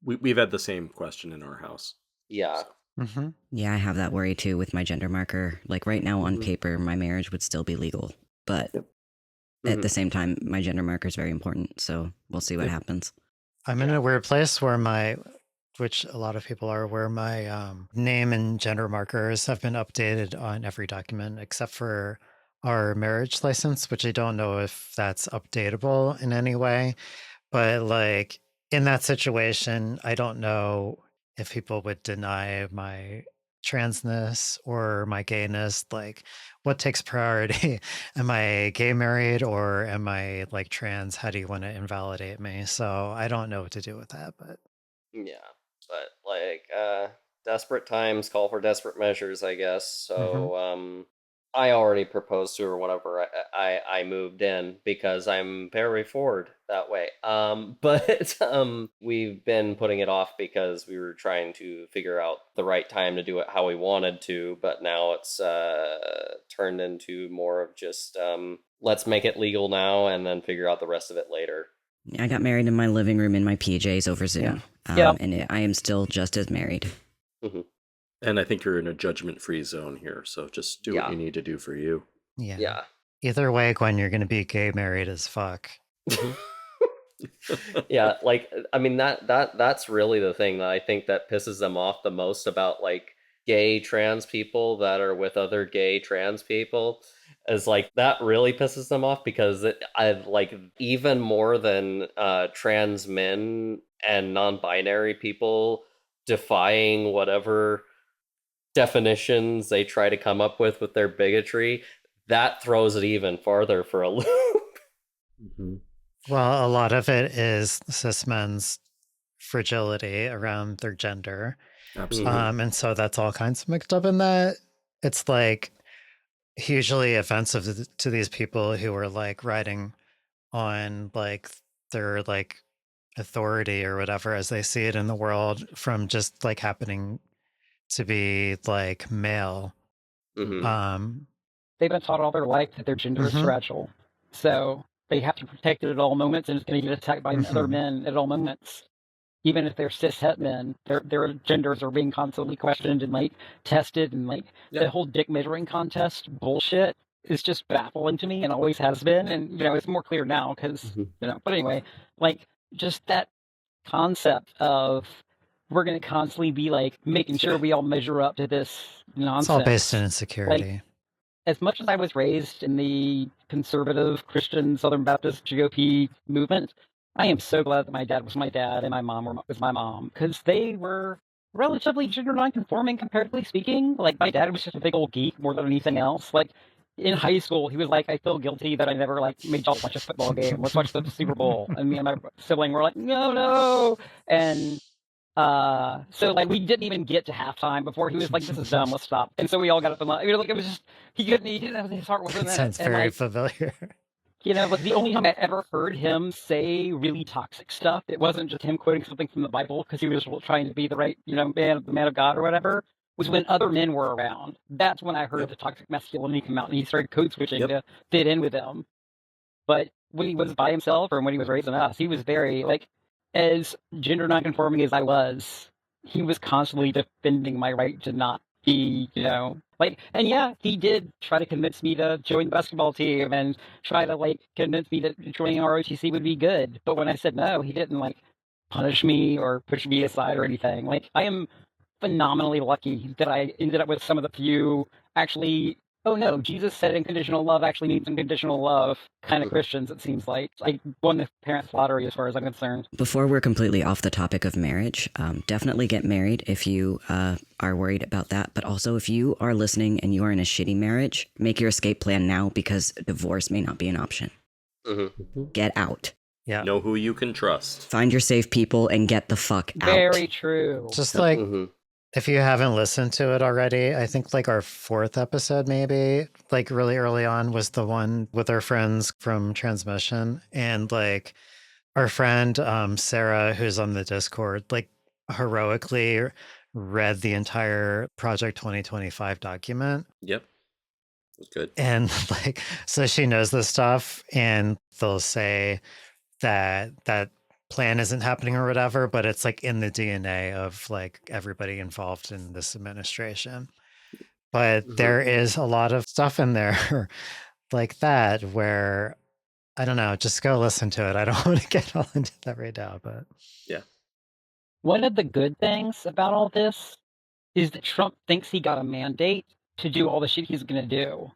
We've had the same question in our house. Yeah. So. Mm-hmm. Yeah, I have that worry too with my gender marker. Like right now on paper, my marriage would still be legal, but at the same time, my gender marker is very important. So we'll see what happens. I'm in a weird place where which a lot of people are, where my name and gender markers have been updated on every document except for our marriage license, which I don't know if that's updatable in any way. But like in that situation, I don't know if people would deny my transness or my gayness, like what takes priority? Am I gay married or am I like trans? How do you want to invalidate me? So I don't know what to do with that, but yeah, but like desperate times call for desperate measures, I guess. So I already proposed to her whenever I moved in because I'm very forward that way. But we've been putting it off because we were trying to figure out the right time to do it how we wanted to. But now it's turned into more of just let's make it legal now and then figure out the rest of it later. I got married in my living room in my PJs over Zoom. And I am still just as married. Mm-hmm. And I think you're in a judgment-free zone here, so just do what you need to do for you. Yeah. Either way, Gwen, you're going to be gay married as fuck. Yeah, like I mean that's really the thing that I think that pisses them off the most about like gay trans people that are with other gay trans people is like that really pisses them off because I've like even more than trans men and non-binary people defying whatever definitions they try to come up with their bigotry, that throws it even farther for a loop. Mm-hmm. Well, a lot of it is cis men's fragility around their gender. Absolutely. And so that's all kinds of mixed up in that. It's like hugely offensive to these people who are like riding on like their like authority or whatever as they see it in the world from just like happening to be like male. Mm-hmm. They've been taught all their life that their gender is fragile, so they have to protect it at all moments, and it's going to get attacked by other men at all moments. Even if they're cis het men, their genders are being constantly questioned and like tested, and like the whole dick measuring contest bullshit is just baffling to me and always has been. And you know, it's more clear now because you know. But anyway, like just that concept of we're going to constantly be like making sure we all measure up to this nonsense. It's all based in insecurity. Like, as much as I was raised in the conservative Christian Southern Baptist GOP movement, I am so glad that my dad was my dad and my mom was my mom, because they were relatively gender nonconforming, comparatively speaking. Like, my dad was just a big old geek more than anything else. Like, in high school, he was like, I feel guilty that I never, like, made y'all watch a football game. Let's watch the Super Bowl. And me and my sibling were like, no. And so like we didn't even get to halftime before he was like, "This is dumb. Let's stop." And so we all got up and like, it was just he didn't have his heart wasn't that sounds very familiar. You know, but the only time I ever heard him say really toxic stuff, it wasn't just him quoting something from the Bible because he was trying to be the right, you know, the man of God or whatever. Was when other men were around. That's when I heard the toxic masculinity come out, and he started code switching to fit in with them. But when he was by himself, or when he was raising us, he was very like. As gender nonconforming as I was, he was constantly defending my right to not be, you know, like, and yeah, he did try to convince me to join the basketball team and try to, like, convince me that joining ROTC would be good. But when I said no, he didn't, like, punish me or push me aside or anything. Like, I am phenomenally lucky that I ended up with some of the few actually, oh no, Jesus said unconditional love actually means unconditional love kind of Christians, it seems like. I won the parents' lottery as far as I'm concerned. Before we're completely off the topic of marriage, definitely get married if you are worried about that. But also, if you are listening and you are in a shitty marriage, make your escape plan now because divorce may not be an option. Get out. Yeah. Know who you can trust. Find your safe people and get the fuck out. Very true. Just like... If you haven't listened to it already, I think like our 4th episode, maybe like really early on was the one with our friends from Transmission. And like our friend, Sarah, who's on the Discord, like heroically read the entire Project 2025 document. Yep. It was good. And like, so she knows this stuff and they'll say that plan isn't happening or whatever, but it's like in the DNA of like everybody involved in this administration. But there is a lot of stuff in there like that where, I don't know, just go listen to it. I don't want to get all into that right now, but yeah. One of the good things about all this is that Trump thinks he got a mandate to do all the shit he's going to do,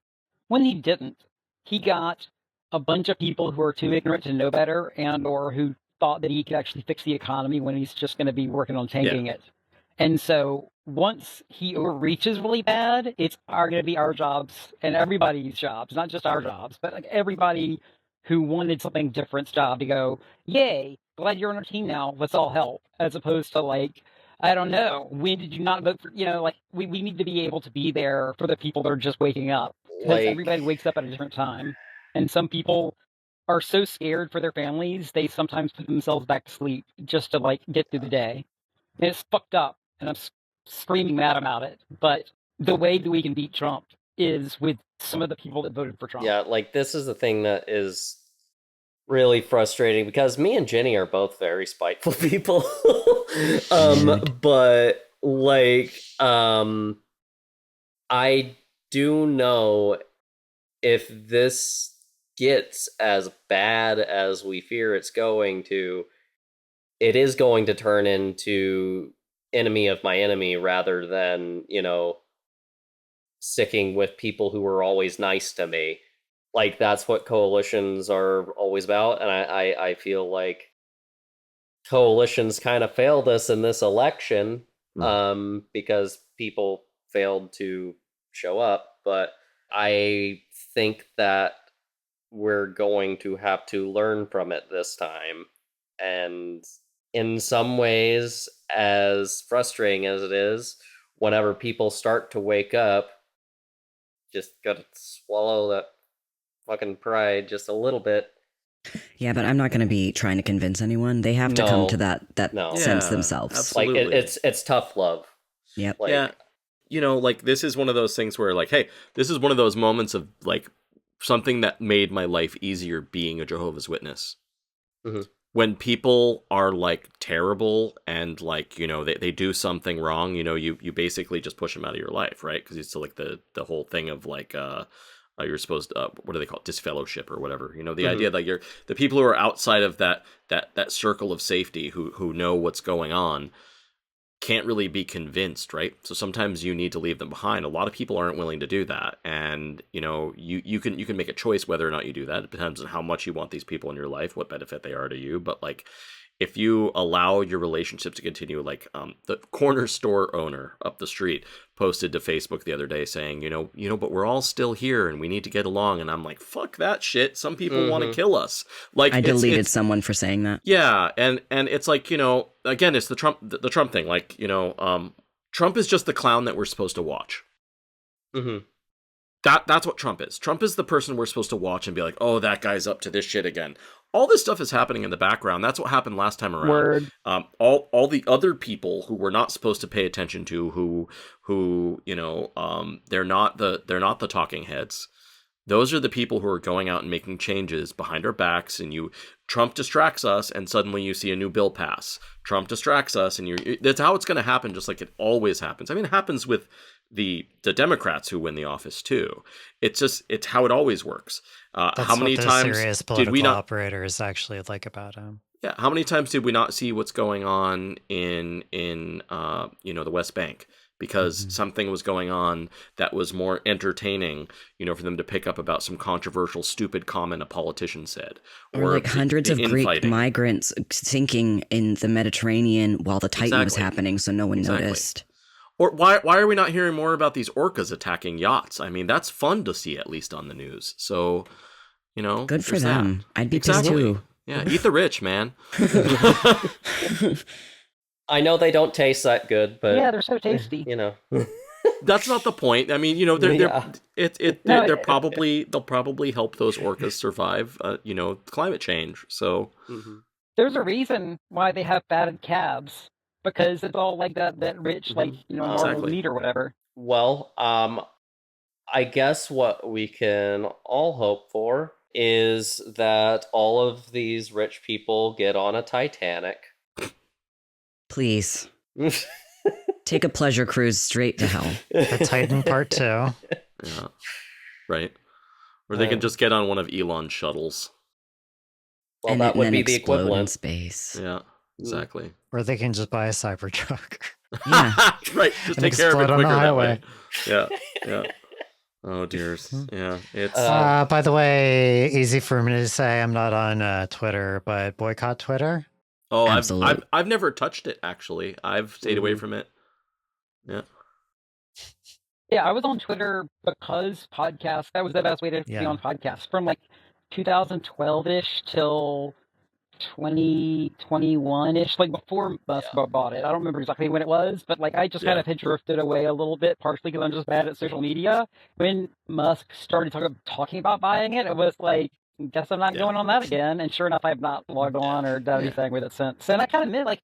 when he didn't. He got a bunch of people who are too ignorant to know better and or who thought that he could actually fix the economy when he's just going to be working on tanking it. And so once he overreaches really bad, it's going to be our jobs and everybody's jobs, not just our jobs, but like everybody who wanted something different's job to go, yay, glad you're on our team now, let's all help. As opposed to like, I don't know, when did you not vote for, like we need to be able to be there for the people that are just waking up. Because everybody wakes up at a different time. And some people are so scared for their families, they sometimes put themselves back to sleep just to like get through the day. And it's fucked up, and I'm screaming mad about it. But the way that we can beat Trump is with some of the people that voted for Trump. Yeah, like this is the thing that is really frustrating because me and Jenny are both very spiteful people. But like, I do know if this gets as bad as we fear it's going to, it is going to turn into enemy of my enemy rather than, sticking with people who were always nice to me. Like, that's what coalitions are always about. And I feel like coalitions kind of failed us in this election because people failed to show up. But I think that we're going to have to learn from it this time. And in some ways, as frustrating as it is, whenever people start to wake up, just gotta swallow that fucking pride just a little bit. Yeah, but I'm not going to be trying to convince anyone. They have to come to that sense themselves. Absolutely. Like it's tough love. Yep. Like, yeah. Like this is one of those things where like, hey, this is one of those moments of like something that made my life easier being a Jehovah's Witness. Mm-hmm. When people are like terrible and like, they do something wrong, you basically just push them out of your life, right? Because it's like the whole thing of like, you're supposed to, what do they call it? Disfellowship or whatever, the idea that you're the people who are outside of that circle of safety who know what's going on can't really be convinced, right? So sometimes you need to leave them behind. A lot of people aren't willing to do that. And, you can make a choice whether or not you do that. It depends on how much you want these people in your life, what benefit they are to you. But like, if you allow your relationship to continue, like the corner store owner up the street posted to Facebook the other day saying, but we're all still here and we need to get along. And I'm like, fuck that shit. Some people want to kill us. Like I deleted someone for saying that. Yeah. And it's like, again, it's the Trump thing. Like, Trump is just the clown that we're supposed to watch. Mm-hmm. That's what Trump is. Trump is the person we're supposed to watch and be like, oh, that guy's up to this shit again. All this stuff is happening in the background. That's what happened last time around. Word. All the other people who we're not supposed to pay attention to, who they're not the talking heads. Those are the people who are going out and making changes behind our backs. And Trump distracts us, and suddenly you see a new bill pass. Trump distracts us, and that's how it's going to happen, just like it always happens. I mean, it happens with the Democrats who win the office too. It's how it always works. How many times serious did we not operators actually like about him? Yeah, how many times did we not see what's going on in the West Bank? Because something was going on that was more entertaining, for them to pick up about some controversial, stupid comment a politician said. Or like hundreds of Greek migrants sinking in the Mediterranean while the Titan was happening, so no one noticed. Or why are we not hearing more about these orcas attacking yachts? I mean, that's fun to see, at least on the news. So, good for them. That. I'd be pissed too. Yeah, eat the rich, man. I know they don't taste that good, but yeah, they're so tasty. That's not the point. I mean, they'll probably help those orcas survive. Climate change. So there's a reason why they have fatted calves, because it's all like that rich, like normal meat or whatever. Well, I guess what we can all hope for is that all of these rich people get on a Titanic. Please. Take a pleasure cruise straight to hell. The Titan Part 2. Yeah. Right. Or they can just get on one of Elon's shuttles. Well, that would be the equivalent. In space. Yeah, exactly. Or they can just buy a Cybertruck. Yeah. Right. Just take care of it quicker that way. Yeah. Oh, dears. Yeah. It's by the way, easy for me to say I'm not on Twitter, but boycott Twitter. Oh, I've never touched it, actually. I've stayed away from it. Yeah. Yeah, I was on Twitter because podcasts, that was the best way to be on podcasts from like 2012-ish till 2021-ish, like before Musk bought it. I don't remember exactly when it was, but like I just kind of had drifted away a little bit, partially because I'm just bad at social media. When Musk started talking about buying it, it was like, guess I'm not going on that again. And sure enough, I've not logged on or done anything with it since. And I kind of admit, like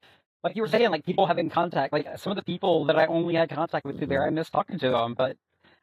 you were saying, like people having contact, like some of the people that I only had contact with through there, I miss talking to them, but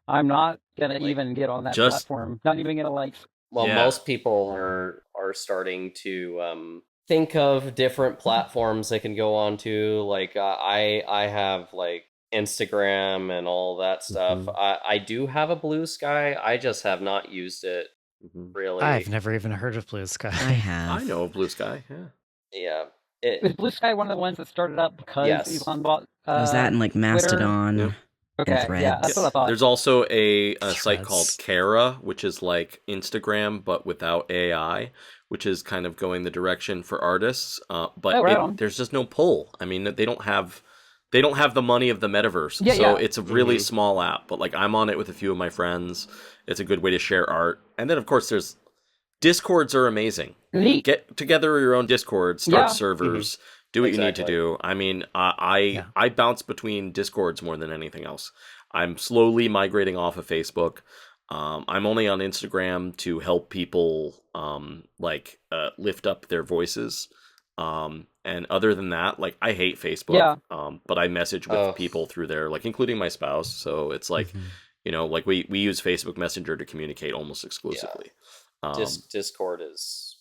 I'm not gonna even get on that platform. Not even gonna like. Well, most people are starting to think of different platforms they can go on to. Like I have like Instagram and all that stuff. I do have a Blue Sky. I just have not used it really. I've never even heard of Blue Sky. I have. I know of Blue Sky. Yeah. Yeah. Is Blue Sky one of the ones that started up because Elon bought? Was that in like Mastodon? Yep. Okay, yeah, that's what I thought. There's also a site called Kara, which is like Instagram but without AI, which is kind of going the direction for artists. But there's just no pull. I mean, they don't have the money of the metaverse, so it's a really small app. But like I'm on it with a few of my friends. It's a good way to share art, and then of course there's Discords are amazing. Neat. Get together your own Discord, start servers. Do what you need to do. I mean, I bounce between Discords more than anything else. I'm slowly migrating off of Facebook. I'm only on Instagram to help people lift up their voices. And other than that, like I hate Facebook. But I message with people through there, like including my spouse. So it's like, you know, like we use Facebook Messenger to communicate almost exclusively. Discord is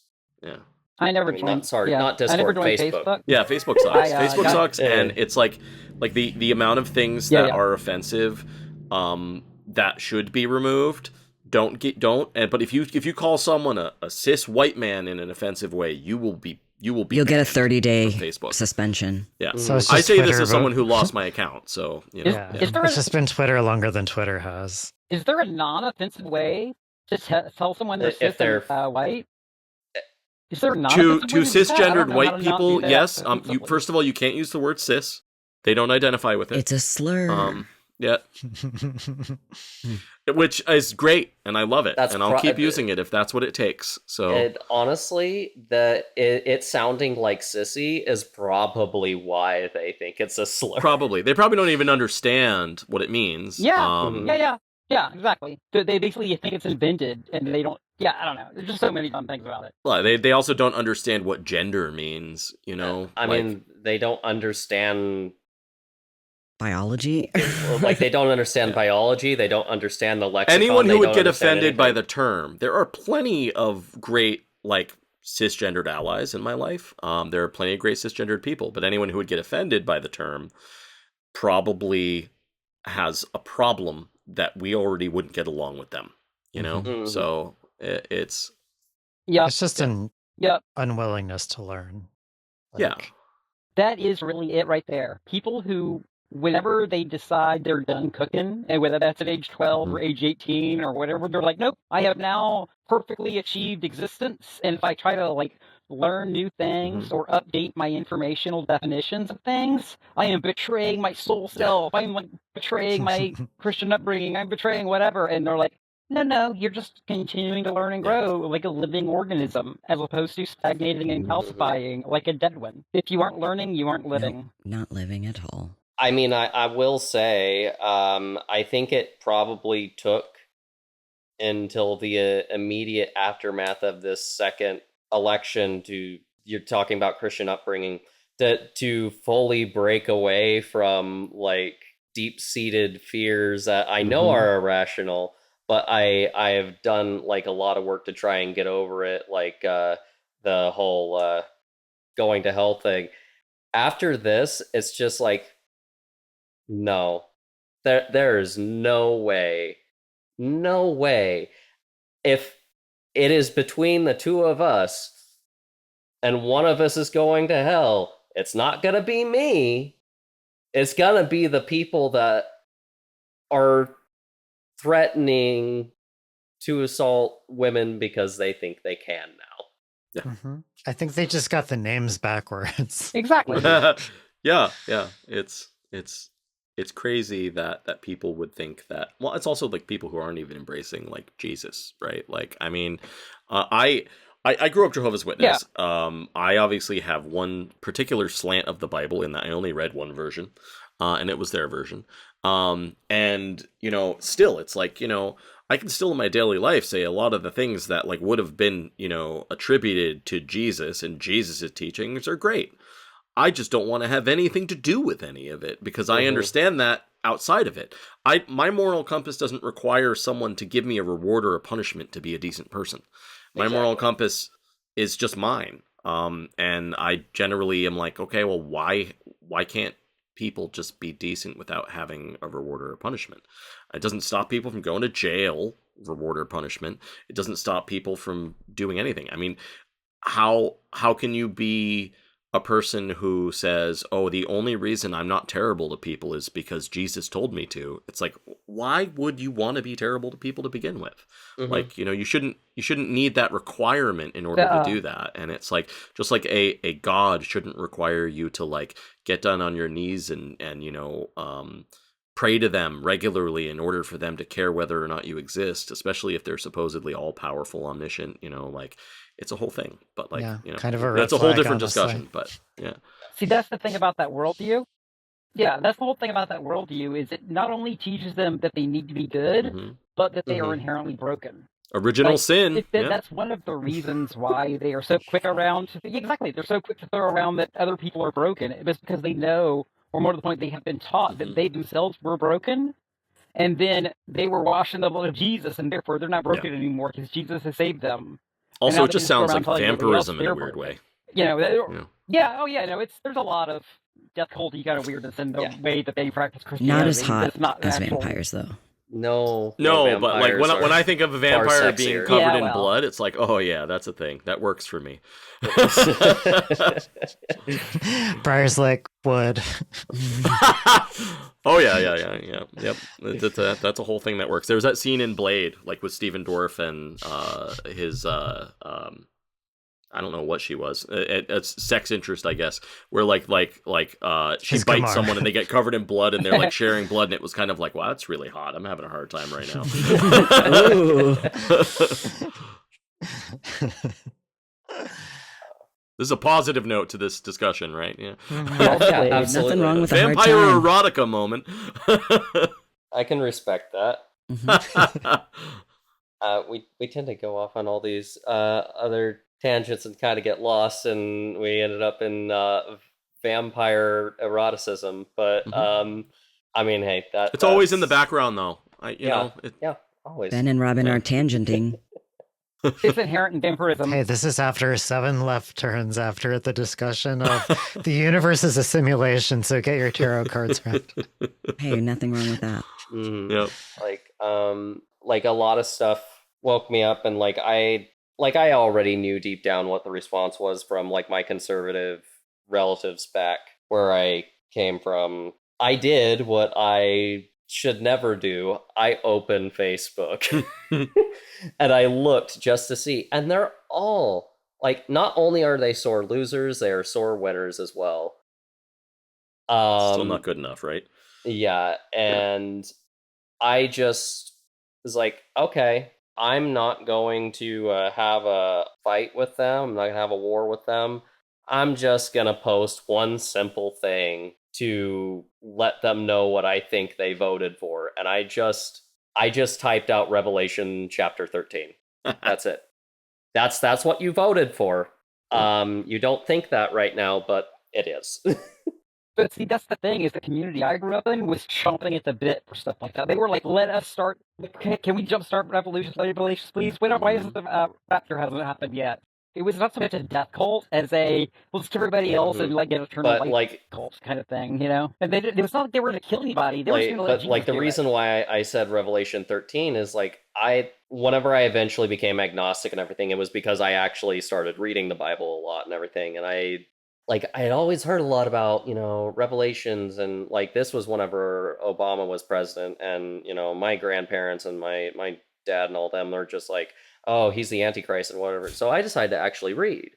I never joined. Not Discord. I never joined Facebook. Yeah, Facebook sucks. Facebook sucks, and it's like the amount of things that are offensive, that should be removed. But if you call someone a cis white man in an offensive way, you'll get a 30-day suspension. Yeah, so I say Twitter, this as someone who lost my account. So you know, it's just been Twitter longer than Twitter has. Is there a non-offensive way to tell someone they're cis and white? Is there not to cisgendered white people? Yes. First of all, you can't use the word cis. They don't identify with it. It's a slur. Yeah. Which is great, and I love it, and I'll keep using it if that's what it takes. So honestly, it sounding like sissy is probably why they think it's a slur. Probably. They probably don't even understand what it means. Yeah, exactly. They basically think it's invented, and they don't. Yeah, I don't know. There's just so many dumb things about it. Well, they also don't understand what gender means, you know? I mean, they don't understand biology. Like, they don't understand biology. They don't understand the lexicon. Anyone who would get offended by the term. There are plenty of great, like, cisgendered allies in my life. There are plenty of great cisgendered people, but anyone who would get offended by the term probably has a problem that we already wouldn't get along with them, you know? Mm-hmm. So it's just an unwillingness to learn. That is really it right there. People who, whenever they decide they're done cooking, and whether that's at age 12 or age 18 or whatever, they're like, nope, I have now perfectly achieved existence. And if I try to like learn new things or update my informational definitions of things, I am betraying my soul self. I'm like betraying my Christian upbringing. I'm betraying whatever. And they're like, no, you're just continuing to learn and grow like a living organism, as opposed to stagnating and calcifying like a dead one. If you aren't learning, you aren't living. No, not living at all. I mean, I will say, I think it probably took until the immediate aftermath of this second election you're talking about Christian upbringing, to fully break away from like deep-seated fears that I know are irrational, but I have done like a lot of work to try and get over it, like the whole going to hell thing. After this, it's just like, no, there is no way. If it is between the two of us and one of us is going to hell, it's not going to be me. It's going to be the people that are threatening to assault women because they think they can now. Yeah. I think they just got the names backwards. Exactly. Yeah. It's it's crazy that people would think that. Well, it's also like people who aren't even embracing like Jesus, right? Like, I mean, I grew up Jehovah's Witness. I obviously have one particular slant of the Bible in that I only read one version, and it was their version. And still, it's like, I can still in my daily life say a lot of the things that like would have been, attributed to Jesus and Jesus's teachings are great. I just don't want to have anything to do with any of it because I understand that outside of it. My moral compass doesn't require someone to give me a reward or a punishment to be a decent person. My moral compass is just mine. And I generally am like, okay, well, why can't people just be decent without having a reward or a punishment? It doesn't stop people from going to jail, reward or punishment. It doesn't stop people from doing anything. I mean, how can you be a person who says, oh, the only reason I'm not terrible to people is because Jesus told me to? It's like, why would you want to be terrible to people to begin with? Like, you shouldn't need that requirement in order to do that. And it's like, just like a God shouldn't require you to like get down on your knees and pray to them regularly in order for them to care whether or not you exist, especially if they're supposedly all powerful, omniscient, like it's a whole thing. But like, kind of that's a whole different honestly. discussion. But yeah. See, that's the thing about that worldview. Yeah, that's the whole thing about that worldview is it not only teaches them that they need to be good, but that they are inherently broken. Original sin. That's one of the reasons why they are so quick around. Exactly, they're so quick to throw around that other people are broken. It's because they know, or more to the point, they have been taught that they themselves were broken, and then they were washed in the blood of Jesus, and therefore they're not broken anymore because Jesus has saved them. Also, it just sounds like vampirism in a weird way. There's a lot of death culty kind of weirdness in the way that they practice Christianity. Not as hot as vampires, though. No, but like when I think of a vampire being covered in blood, it's like, oh yeah, that's a thing that works for me. Briar's like wood. Oh yep. That's a whole thing that works. There's that scene in Blade, like with Stephen Dorff and his I don't know what she was. It's sex interest, I guess. Where she bites someone and they get covered in blood and they're like sharing blood, and it was kind of like, wow, that's really hot. I'm having a hard time right now. This is a positive note to this discussion, right? Yeah. Absolutely. Nothing wrong with vampire erotica moment. I can respect that. We tend to go off on all these other tangents and kind of get lost, and we ended up in vampire eroticism. But I mean, hey, it's always in the background, though. Always. Ben and Robin are tangenting. It's inherent in vampirism. Hey, this is after 7 left turns after the discussion of the universe is a simulation, so get your tarot cards right. Hey, nothing wrong with that. Yep. Like a lot of stuff woke me up, and I already knew deep down what the response was from like my conservative relatives back where I came from. I did what I should never do. I opened Facebook and I looked just to see, and they're all like, not only are they sore losers, they are sore winners as well. Still not good enough, right? Yeah, and I just was like, okay, I'm not going to have a fight with them. I'm not going to have a war with them. I'm just going to post one simple thing to let them know what I think they voted for. And I just typed out Revelation chapter 13. That's it. That's what you voted for. You don't think that right now, but it is. But see, that's the thing, is the community I grew up in was chomping at the bit for stuff like that. They were like, let us start, can we jumpstart Revolutions, please? Why isn't the Rapture hasn't happened yet? It was not so much a death cult as a, let's to everybody else and like get a eternal life cult kind of thing, And it was not like they were going to kill anybody. They were just going to let the reason why I said Revelation 13 is like, whenever I eventually became agnostic and everything, it was because I actually started reading the Bible a lot and everything, and I had always heard a lot about, Revelations, and like this was whenever Obama was president, and my grandparents and my dad and all them are just like, oh, he's the Antichrist and whatever. So I decided to actually read.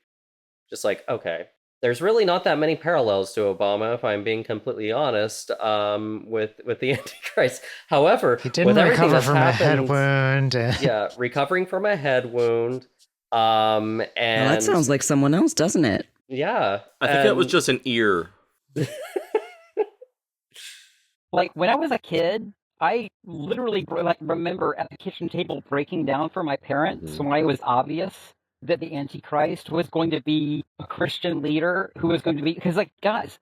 Just like, okay, there's really not that many parallels to Obama, if I'm being completely honest, with the Antichrist. However, he didn't with everything recover that's from happened, a head wound. yeah, recovering from a head wound, and well, that sounds like someone else, doesn't it? Yeah, I think it was just an ear. Like when I was a kid, I literally remember at the kitchen table breaking down for my parents when it was obvious that the Antichrist was going to be a Christian leader who was going to be, because guys,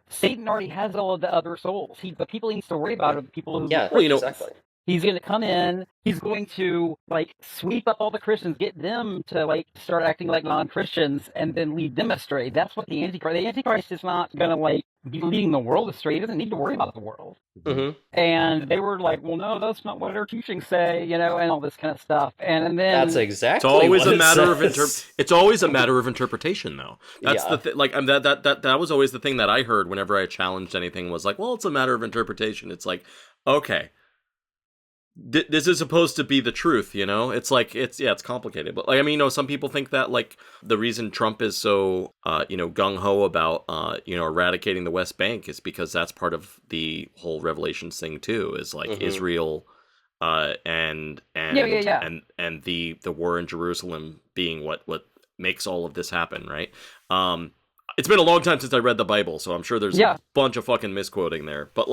Satan already has all of the other souls. The people he needs to worry about are the people who exactly. He's going to come in, he's going to sweep up all the Christians, get them to start acting like non-Christians, and then lead them astray. That's what the Antichrist is not going to be leading the world astray. He doesn't need to worry about the world. And they were like, well, no, that's not what our teachings say, and all this kind of stuff. And then that's exactly it's always what a matter of it's always a matter of interpretation, though. That's the thing. That was always the thing that I heard whenever I challenged anything was well, it's a matter of interpretation. It's okay. This is supposed to be the truth, it's it's complicated, but some people think that the reason Trump is so gung-ho about eradicating the West Bank is because that's part of the whole Revelations thing too, is Israel and the war in Jerusalem being what makes all of this happen, right? It's been a long time since I read the Bible, so I'm sure there's a bunch of fucking misquoting there. But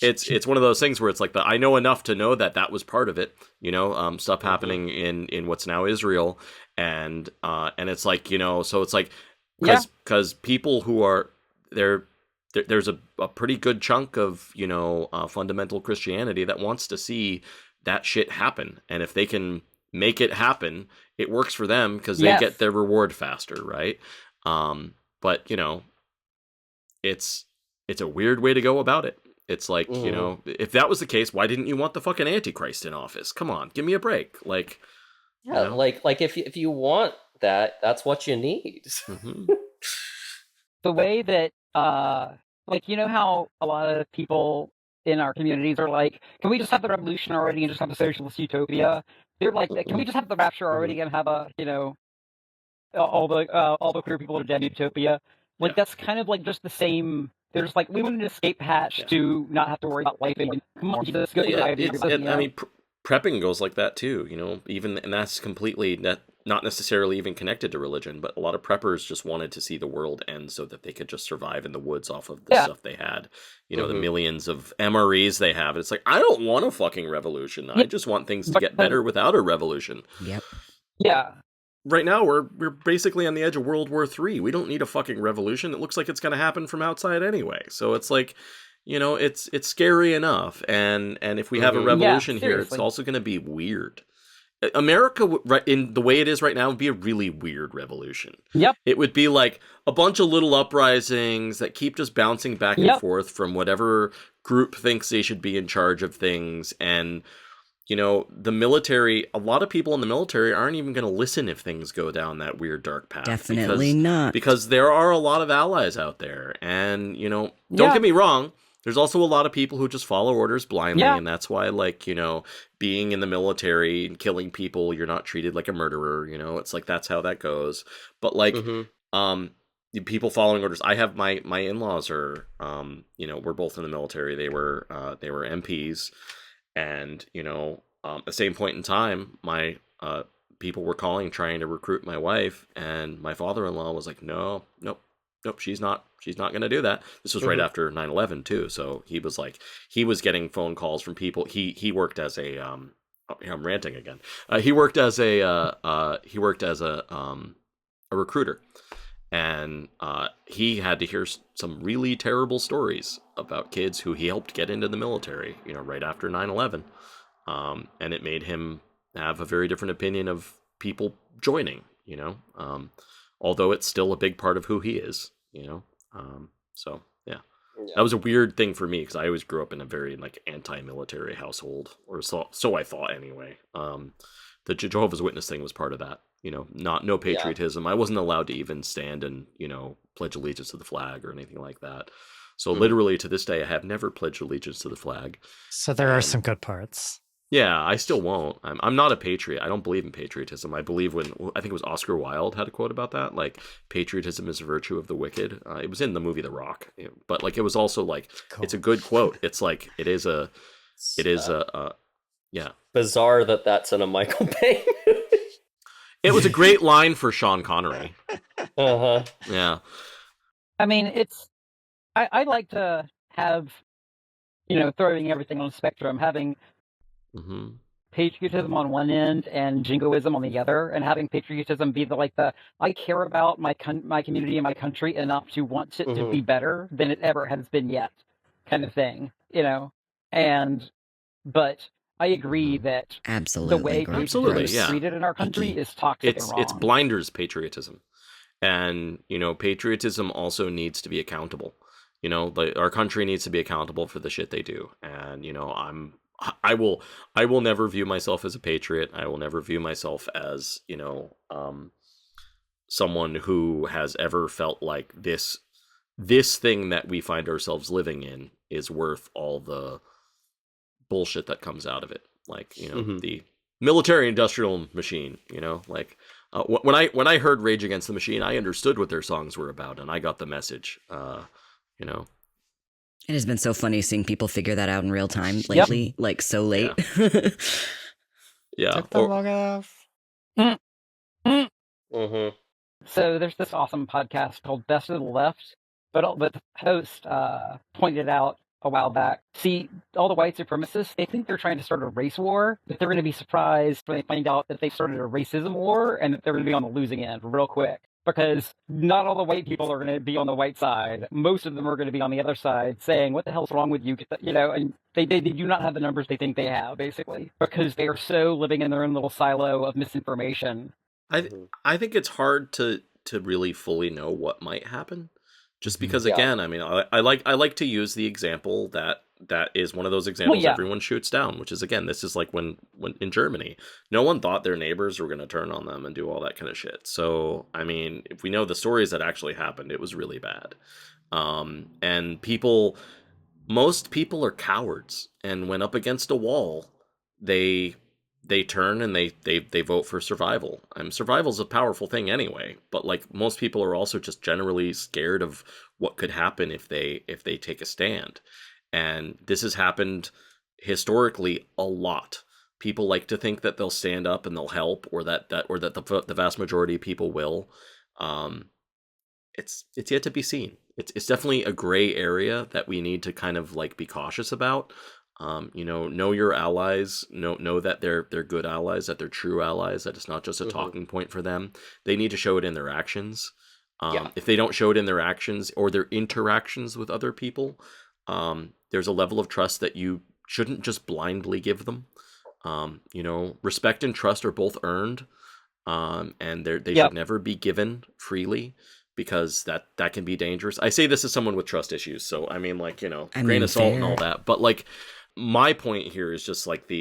it's one of those things where it's I know enough to know that was part of it. Stuff happening in what's now Israel, and it's so it's because people who are there's a pretty good chunk of fundamental Christianity that wants to see that shit happen, and if they can make it happen, it works for them because they get their reward faster, right? But it's a weird way to go about it. It's if that was the case, why didn't you want the fucking Antichrist in office? Come on, give me a break. If you want that, that's what you need. The way that how a lot of people in our communities are can we just have the revolution already and just have a socialist utopia? They're can we just have the rapture already and have a all the queer people are dead utopia? That's kind of just the same. They're just we want an escape hatch to not have to worry about life. Come on, Jesus, go prepping goes like that too. And that's completely not necessarily even connected to religion, but a lot of preppers just wanted to see the world end so that they could just survive in the woods off of the stuff they had. The millions of MREs they have. It's I don't want a fucking revolution. I just want things to get better without a revolution. Yep. Yeah. Right now, we're basically on the edge of World War III. We don't need a fucking revolution. It looks like it's going to happen from outside anyway. So it's it's scary enough. And if we have a revolution here, it's also going to be weird. America, in the way it is right now, would be a really weird revolution. Yep. It would be a bunch of little uprisings that keep just bouncing back and forth from whatever group thinks they should be in charge of things. And the military, a lot of people in the military aren't even going to listen if things go down that weird dark path. Definitely not. Because there are a lot of allies out there. And, don't get me wrong, there's also a lot of people who just follow orders blindly. And that's why, being in the military and killing people, you're not treated like a murderer. It's that's how that goes. But, people following orders. I have my in-laws are, we're both in the military. They were MPs. And, at the same point in time, my people were calling, trying to recruit my wife. And my father-in-law was nope, she's not going to do that. This was right after 9/11 too. So he was he was getting phone calls from people. He worked as a, I'm ranting again. He worked as a recruiter. And he had to hear some really terrible stories about kids who he helped get into the military, right after 9/11. And it made him have a very different opinion of people joining, although it's still a big part of who he is, So, yeah. That was a weird thing for me because I always grew up in a very anti-military household, or so I thought anyway. The Jehovah's Witness thing was part of that. No patriotism. I wasn't allowed to even stand and, pledge allegiance to the flag or anything like that. So literally to this day, I have never pledged allegiance to the flag. So there are some good parts. Yeah, I still won't. I'm not a patriot. I don't believe in patriotism. I believe I think it was Oscar Wilde had a quote about that, like patriotism is a virtue of the wicked. It was in the movie The Rock, but like it was also like Cool. it's a good quote. It's like it is a yeah. Bizarre that that's in a Michael Bay movie. It was a great line for Sean Connery. Uh-huh. Yeah. I mean, I like to have, throwing everything on the spectrum, having patriotism on one end and jingoism on the other, and having patriotism be the I care about my community and my country enough to want it to be better than it ever has been yet, kind of thing, but I agree that absolutely the way patriotism is treated in our country is toxic and wrong. It's blinders patriotism. And, patriotism also needs to be accountable. Our country needs to be accountable for the shit they do. And, I will never view myself as a patriot. I will never view myself as, someone who has ever felt like this thing that we find ourselves living in is worth all the bullshit that comes out of it. Like, the military industrial machine, when I heard Rage Against the Machine, I understood what their songs were about, and I got the message. It has been so funny seeing people figure that out in real time lately, like so late. Yeah. Took them long enough. So there's this awesome podcast called Best of the Left, but the host pointed out a while back. See, all the white supremacists, they think they're trying to start a race war, but they're going to be surprised when they find out that they've started a racism war and that they're going to be on the losing end real quick. Because not all the white people are going to be on the white side. Most of them are going to be on the other side saying, what the hell's wrong with you? And they do not have the numbers they think they have, basically, because they are so living in their own little silo of misinformation. I think it's hard to really fully know what might happen. Just because, again, I mean, I like to use the example that is one of those examples everyone shoots down, which is, again, this is like when in Germany, no one thought their neighbors were going to turn on them and do all that kind of shit. So, I mean, if we know the stories that actually happened, it was really bad. And most people are cowards, and when up against a wall, they turn and they vote for survival. Survival's a powerful thing anyway, but like most people are also just generally scared of what could happen if they take a stand. And this has happened historically a lot. People like to think that they'll stand up and they'll help, or that the vast majority of people will. It's yet to be seen. It's definitely a gray area that we need to kind of like be cautious about. Know your allies, know that they're good allies, that they're true allies, that it's not just a talking point for them. They need to show it in their actions. If they don't show it in their actions or their interactions with other people, there's a level of trust that you shouldn't just blindly give them. Respect and trust are both earned, and they should never be given freely, because that can be dangerous. I say this as someone with trust issues, so I mean, like, grain of salt and all that, but like, my point here is just like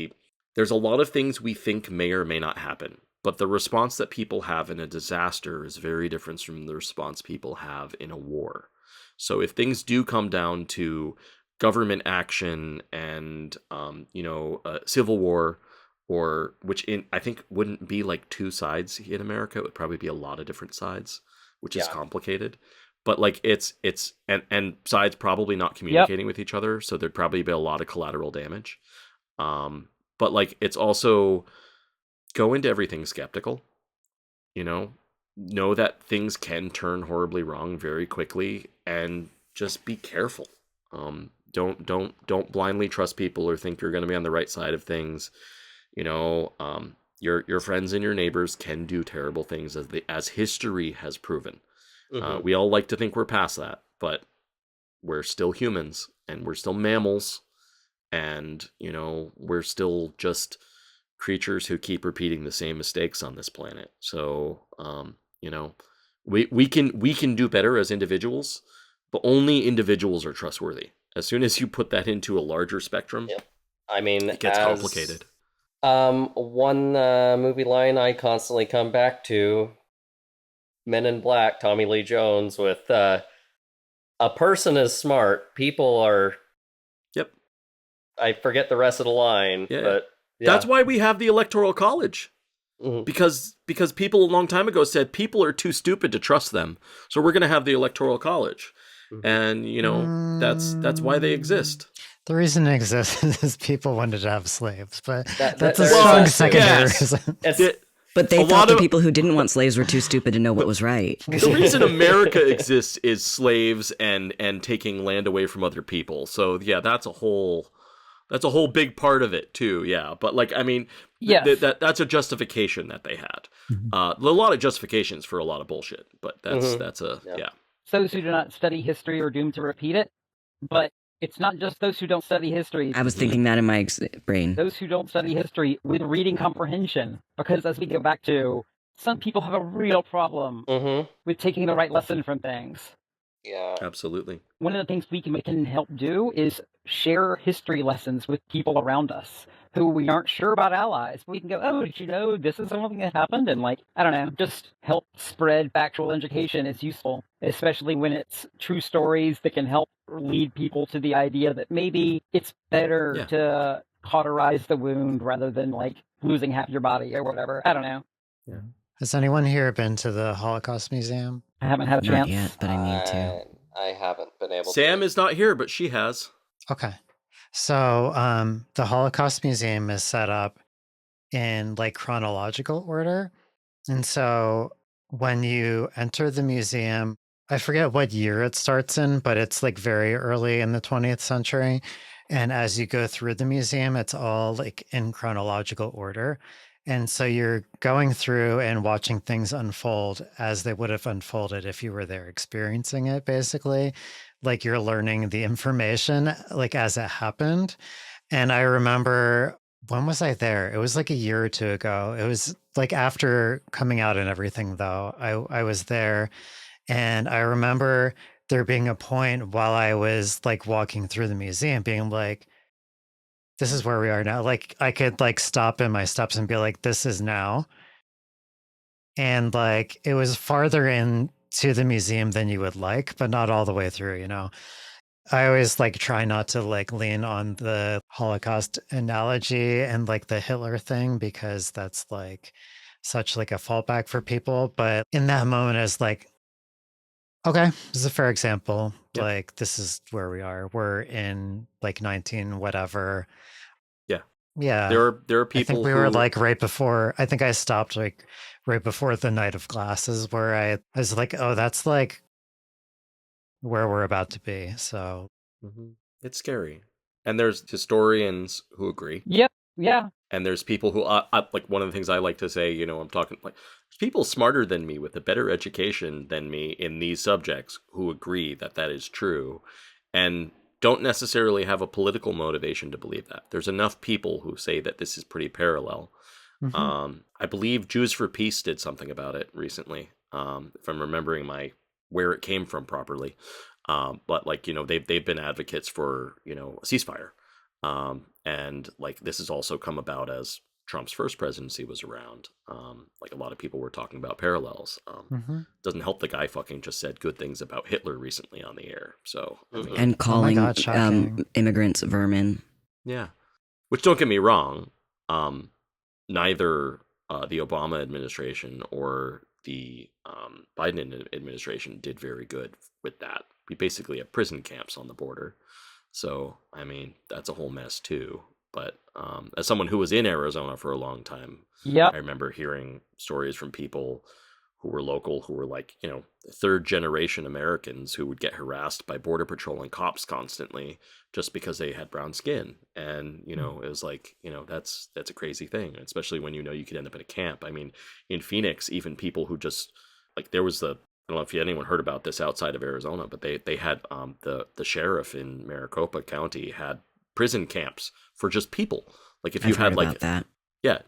there's a lot of things we think may or may not happen, but the response that people have in a disaster is very different from the response people have in a war. So if things do come down to government action and, civil war, or which I think wouldn't be like two sides in America, it would probably be a lot of different sides, which is complicated. But like it's and sides probably not communicating with each other, so there'd probably be a lot of collateral damage. But like it's also go into everything skeptical. Know that things can turn horribly wrong very quickly, and just be careful. Don't blindly trust people or think you're going to be on the right side of things. Your friends and your neighbors can do terrible things, as history has proven. We all like to think we're past that, but we're still humans, and we're still mammals, and we're still just creatures who keep repeating the same mistakes on this planet. So we can do better as individuals, but only individuals are trustworthy. As soon as you put that into a larger spectrum, I mean, it gets complicated. One movie line I constantly come back to, Men in Black, Tommy Lee Jones, with a person is smart, people are... Yep. I forget the rest of the line, but That's why we have the Electoral College. Mm-hmm. Because people a long time ago said people are too stupid to trust them. So we're going to have the Electoral College. Mm-hmm. And, that's why they exist. The reason it exists is people wanted to have slaves, but that's a strong secondary reason. But they thought the people who didn't want slaves were too stupid to know what was right. The reason America exists is slaves and taking land away from other people. So yeah, that's a whole big part of it too. Yeah, but that's a justification that they had. Mm-hmm. A lot of justifications for a lot of bullshit, but that's yeah. Those who do not study history are doomed to repeat it, but it's not just those who don't study history. I was thinking that in my brain. Those who don't study history with reading comprehension, because as we go back to, some people have a real problem with taking the right lesson from things. Yeah, absolutely. One of the things we can help do is share history lessons with people around us who we aren't sure about allies. We can go, oh, did you know this is something that happened? And I don't know, just help spread factual education is useful, especially when it's true stories that can help lead people to the idea that maybe it's better to cauterize the wound rather than losing half your body or whatever. I don't know. Yeah. Has anyone here been to the Holocaust Museum? I haven't had a chance. Not yet, but I need to. I haven't been able to. Sam is not here, but she has. Okay. So the Holocaust Museum is set up in chronological order. And so when you enter the museum, I forget what year it starts in, but it's very early in the 20th century. And as you go through the museum, it's all in chronological order. And so you're going through and watching things unfold as they would have unfolded if you were there experiencing it, basically. You're learning the information as it happened. And I remember, when was I there? It was a year or two ago. It was after coming out and everything, though. I was there, and I remember there being a point while I was walking through the museum being this is where we are now. I could stop in my steps and be this is now. And it was farther in to the museum than you would but not all the way through, I always try not to lean on the Holocaust analogy and the Hitler thing, because that's such a fallback for people. But in that moment, it's okay, this is a fair example. Yep. This is where we are. We're in 19 whatever. Yeah. Yeah. There are people. I think we were right before. I think I stopped right before the Night of Glasses, where I was oh, that's where we're about to be. So it's scary. And there's historians who agree. Yep. Yeah. And there's people who one of the things I like to say, I'm talking there's people smarter than me with a better education than me in these subjects who agree that is true, and don't necessarily have a political motivation to believe that. There's enough people who say that this is pretty parallel. I believe Jews for Peace did something about it recently, if I'm remembering where it came from properly. But they've been advocates for a ceasefire, and this has also come about as Trump's first presidency was around. A lot of people were talking about parallels. Doesn't help the guy fucking just said good things about Hitler recently on the air. So and calling immigrants vermin. Yeah, which, don't get me wrong, neither the Obama administration or the Biden administration did very good with that. We basically have prison camps on the border. So, that's a whole mess too. But as someone who was in Arizona for a long time, I remember hearing stories from people who were local, who were third generation Americans who would get harassed by Border Patrol and cops constantly just because they had brown skin. And, it was that's a crazy thing, especially when you could end up in a camp. In Phoenix, even people who just there was I don't know if anyone heard about this outside of Arizona, but they had the sheriff in Maricopa County had prison camps for just people. If you had that. Yeah,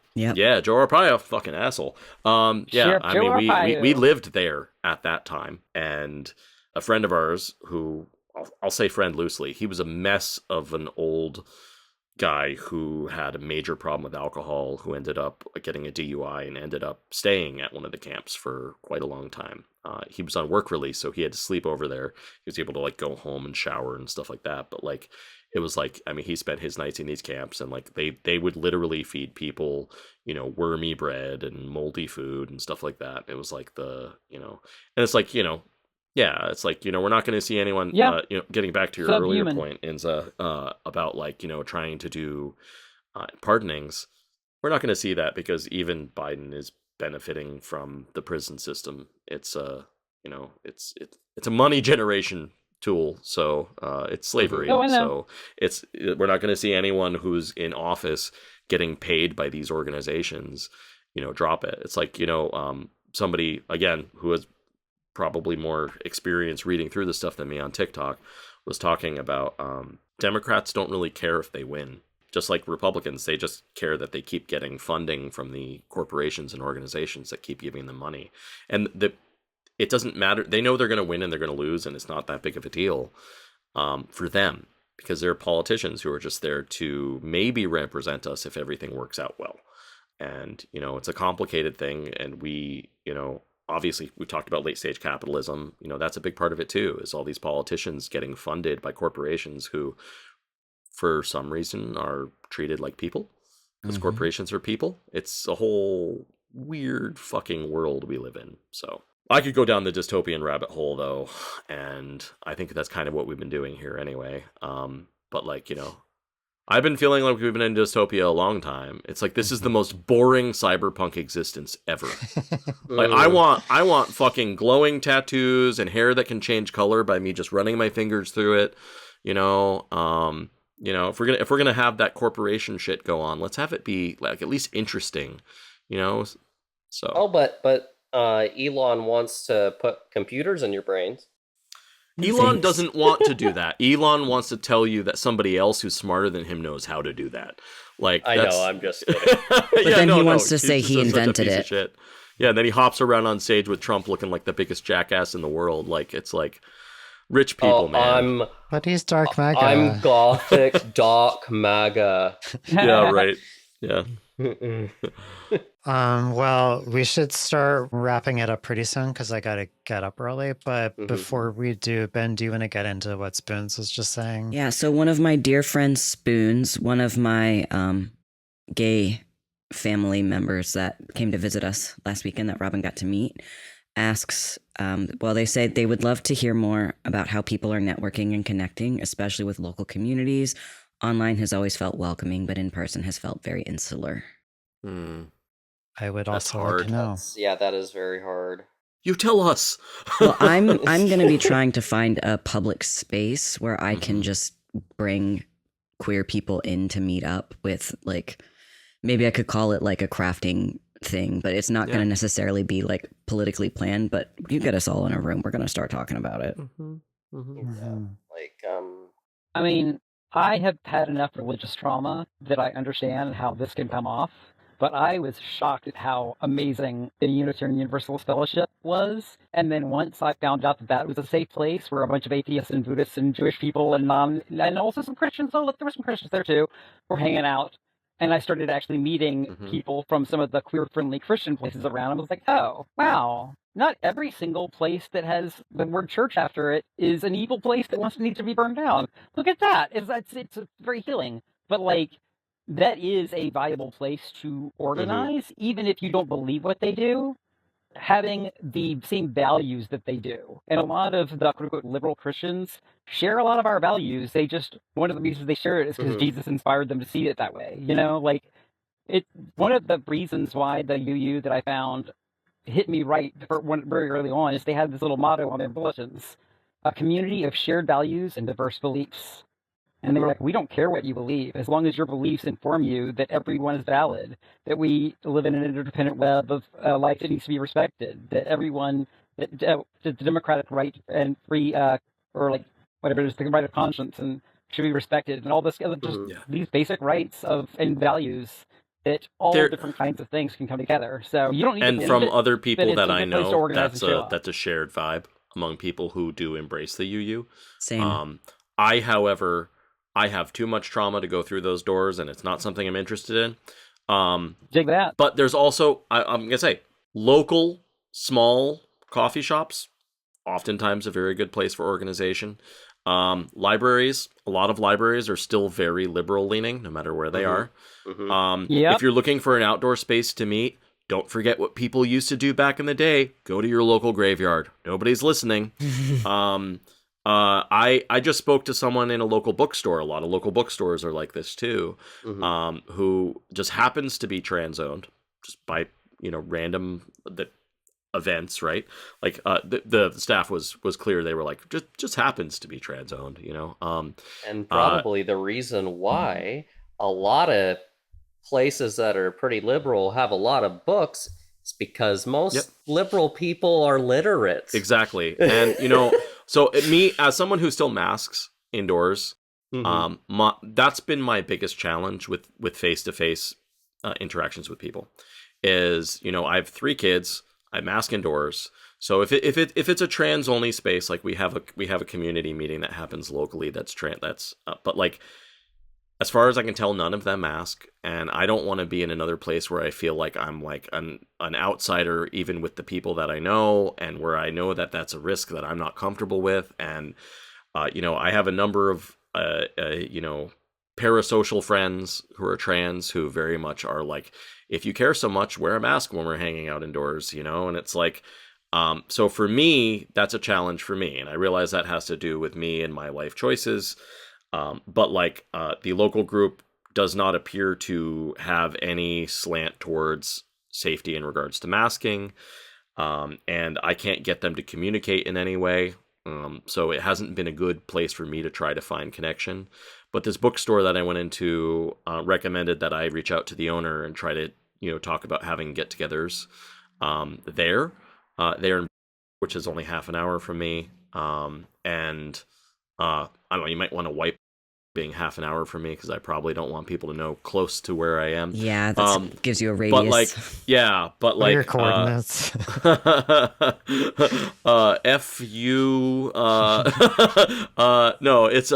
Joe Arpaio, fucking asshole. We lived there at that time, and a friend of ours who I'll say friend loosely, he was a mess of an old guy who had a major problem with alcohol, who ended up getting a DUI and ended up staying at one of the camps for quite a long time. He was on work release, so he had to sleep over there. He was able to go home and shower and stuff like that. But it was like, I mean, he spent his nights in these camps, and like they would literally feed people, you know, wormy bread and moldy food and stuff like that. It was like the, you know, and it's like, you know, yeah, it's like, you know, we're not going to see anyone, you know, getting back to your earlier point, Ynza, about like, you know, trying to do pardonings. We're not going to see that because even Biden is benefiting from the prison system. It's you know, it's a money generation tool, so it's slavery. Oh, I So know. we're not going to see anyone who's in office getting paid by these organizations, you know, drop it. It's like, you know, somebody again who has probably more experience reading through the stuff than me on TikTok was talking about Democrats don't really care if they win. Just like Republicans, they just care that they keep getting funding from the corporations and organizations that keep giving them money. And it doesn't matter. They know they're going to win and they're going to lose, and it's not that big of a deal for them, because they're politicians who are just there to maybe represent us if everything works out well. And, you know, it's a complicated thing. And we, you know, obviously we talked about late stage capitalism. You know, that's a big part of it too, is all these politicians getting funded by corporations who, for some reason, are treated like people, because corporations are people. It's a whole weird fucking world we live in. So I could go down the dystopian rabbit hole though, and I think that's kind of what we've been doing here anyway. But like, you know, I've been feeling like we've been in dystopia a long time. It's like, this is the most boring cyberpunk existence ever. Like, I want fucking glowing tattoos and hair that can change color by me just running my fingers through it, you know. You know, if we're gonna have that corporation shit go on, let's have it be like at least interesting, you know. So. Oh, but Elon wants to put computers in your brains. Elon doesn't want to do that. Elon wants to tell you that somebody else who's smarter than him knows how to do that. Like, I know, I'm just kidding. But then he wants to say he invented it. Yeah, and then he hops around on stage with Trump looking like the biggest jackass in the world. Like, it's like rich people, man. But he's dark MAGA. I'm gothic dark MAGA. Yeah, right. Yeah. Well, we should start wrapping it up pretty soon because I gotta get up early. But before we do, Ben, do you want to get into what Spoons was just saying? Yeah, so one of my dear friends, Spoons, one of my gay family members that came to visit us last weekend that Robin got to meet, asks, well, they say they would love to hear more about how people are networking and connecting, especially with local communities. Online has always felt welcoming, but in person has felt very insular. I would That's also hard. like to know. Yeah, that is very hard. You tell us. Well, I'm going to be trying to find a public space where I can just bring queer people in to meet up with, like, maybe I could call it like a crafting thing, but it's not going to necessarily be like politically planned, but you get us all in a room, we're going to start talking about it. Like, I mean, I have had enough religious trauma that I understand how this can come off, but I was shocked at how amazing the Unitarian Universalist Fellowship was. And then once I found out that that was a safe place where a bunch of atheists and Buddhists and Jewish people and also some Christians, oh look, there were some Christians there too, were hanging out. And I started actually meeting people from some of the queer-friendly Christian places around. I was like, oh, wow. Not every single place that has the word church after it is an evil place that needs to be burned down. Look at that. It's very healing. But, like, that is a viable place to organize, even if you don't believe what they do, having the same values that they do. And a lot of the quote-unquote liberal Christians share a lot of our values. They just, one of the reasons they share it is because Jesus inspired them to see it that way. You know, like, one of the reasons why the UU that I found hit me right very early on is they had this little motto on their bulletins: a community of shared values and diverse beliefs. And they were like, we don't care what you believe, as long as your beliefs inform you that everyone is valid, that we live in an interdependent web of life that needs to be respected, that everyone, that the democratic right and free, or like whatever it is, the right of conscience and should be respected, and all this other, just these basic rights and values that all different kinds of things can come together. So you don't need and to from other people that I know, that's a shared vibe among people who do embrace the UU. Same. However, I have too much trauma to go through those doors, and it's not something I'm interested in. Dig that. But there's also, I'm going to say, local, small coffee shops, oftentimes a very good place for organization. Libraries, a lot of libraries are still very liberal leaning, no matter where they are. If you're looking for an outdoor space to meet, don't forget what people used to do back in the day. Go to your local graveyard. Nobody's listening. I just spoke to someone in a local bookstore. A lot of local bookstores are like this too, who just happens to be trans owned, just by random events, right? Like the staff was clear. They were like, just happens to be trans owned, and probably the reason why a lot of places that are pretty liberal have a lot of books is because most liberal people are literate. Exactly. And so me, as someone who still masks indoors, that's been my biggest challenge with face-to-face interactions with people is, I have 3 kids. I mask indoors. So if it's a trans only space, like we have a community meeting that happens locally that's trans, but like, as far as I can tell, none of them mask, and I don't want to be in another place where I feel like I'm like an outsider, even with the people that I know, and where I know that that's a risk that I'm not comfortable with. And I have a number of parasocial friends who are trans who very much are like, if you care so much, wear a mask when we're hanging out indoors, and it's like, so for me, that's a challenge for me, and I realize that has to do with me and my life choices. But like the local group does not appear to have any slant towards safety in regards to masking, and I can't get them to communicate in any way. So it hasn't been a good place for me to try to find connection. But this bookstore that I went into recommended that I reach out to the owner and try to talk about having get-togethers there, which is only half an hour from me, and I don't know, you might want to wipe being half an hour from me because I probably don't want people to know close to where I am. Yeah, that gives you a radius. But like, your coordinates. FU. No, it's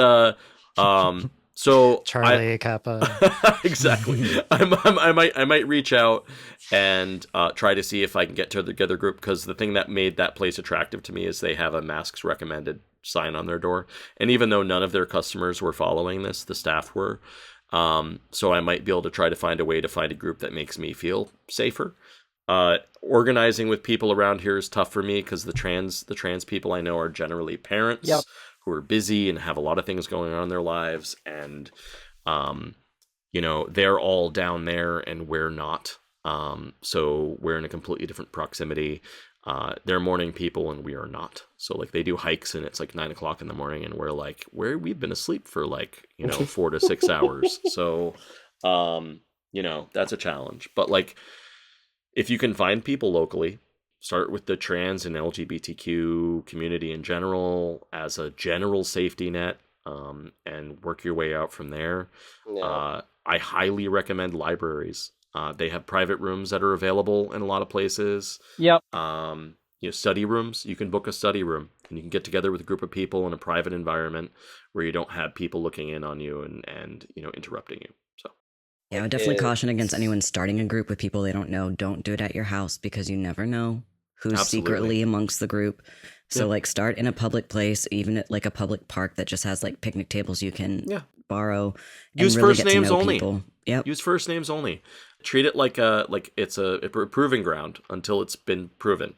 so Charlie Kappa. Exactly. I might reach out and try to see if I can get to the together group, because the thing that made that place attractive to me is they have a masks recommended sign on their door, and even though none of their customers were following this, the staff were. So I might be able to try to find a way to find a group that makes me feel safer. Organizing with people around here is tough for me because the trans people I know are generally parents who are busy and have a lot of things going on in their lives, and they're all down there and we're not. So we're in a completely different proximity. They're morning people and we are not. So like they do hikes and it's like 9 o'clock in the morning and we're like, we've been asleep for like 4 to 6 hours. So that's a challenge. But like, if you can find people locally, start with the trans and LGBTQ community in general as a general safety net, and work your way out from there. I highly recommend libraries. They have private rooms that are available in a lot of places. Study rooms. You can book a study room and you can get together with a group of people in a private environment where you don't have people looking in on you and interrupting you. So yeah, I would definitely caution against anyone starting a group with people they don't know. Don't do it at your house because you never know who's secretly amongst the group. So like start in a public place, even at like a public park that just has like picnic tables you can borrow. And use really first names only. People. Yep. Use first names only. Treat it like it's a proving ground until it's been proven.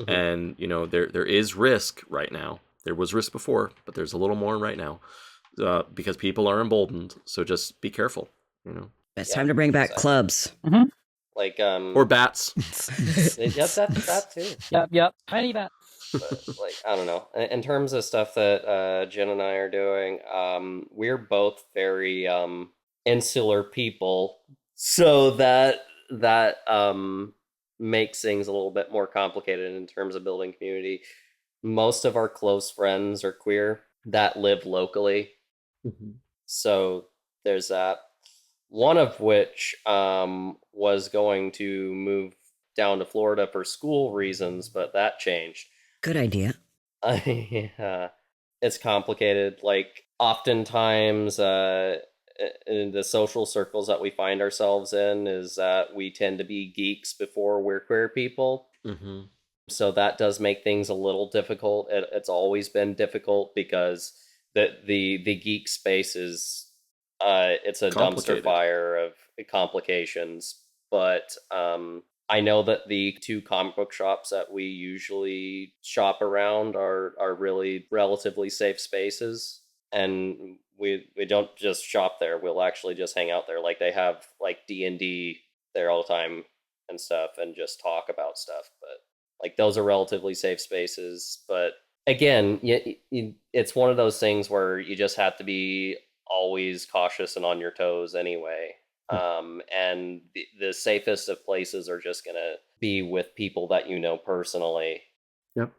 And there is risk right now. There was risk before, but there's a little more right now because people are emboldened. So just be careful. It's time to bring back clubs. Like or bats. that too. Yep. Tiny bats. But, like, I don't know. In terms of stuff that Jen and I are doing, we're both very insular people, so that makes things a little bit more complicated in terms of building community. Most of our close friends are queer that live locally, so there's that. One of which was going to move down to Florida for school reasons, but that changed. Good idea. It's complicated. Like, oftentimes, in the social circles that we find ourselves in is that we tend to be geeks before we're queer people. So that does make things a little difficult. It's always been difficult because the geek space is it's a dumpster fire of complications. But I know that the 2 comic book shops that we usually shop around are really relatively safe spaces, and we don't just shop there. We'll actually just hang out there. Like they have like D&D there all the time and stuff, and just talk about stuff. But like those are relatively safe spaces. But again, it's one of those things where you just have to be always cautious and on your toes anyway. And the safest of places are just gonna be with people that you know personally. Yep.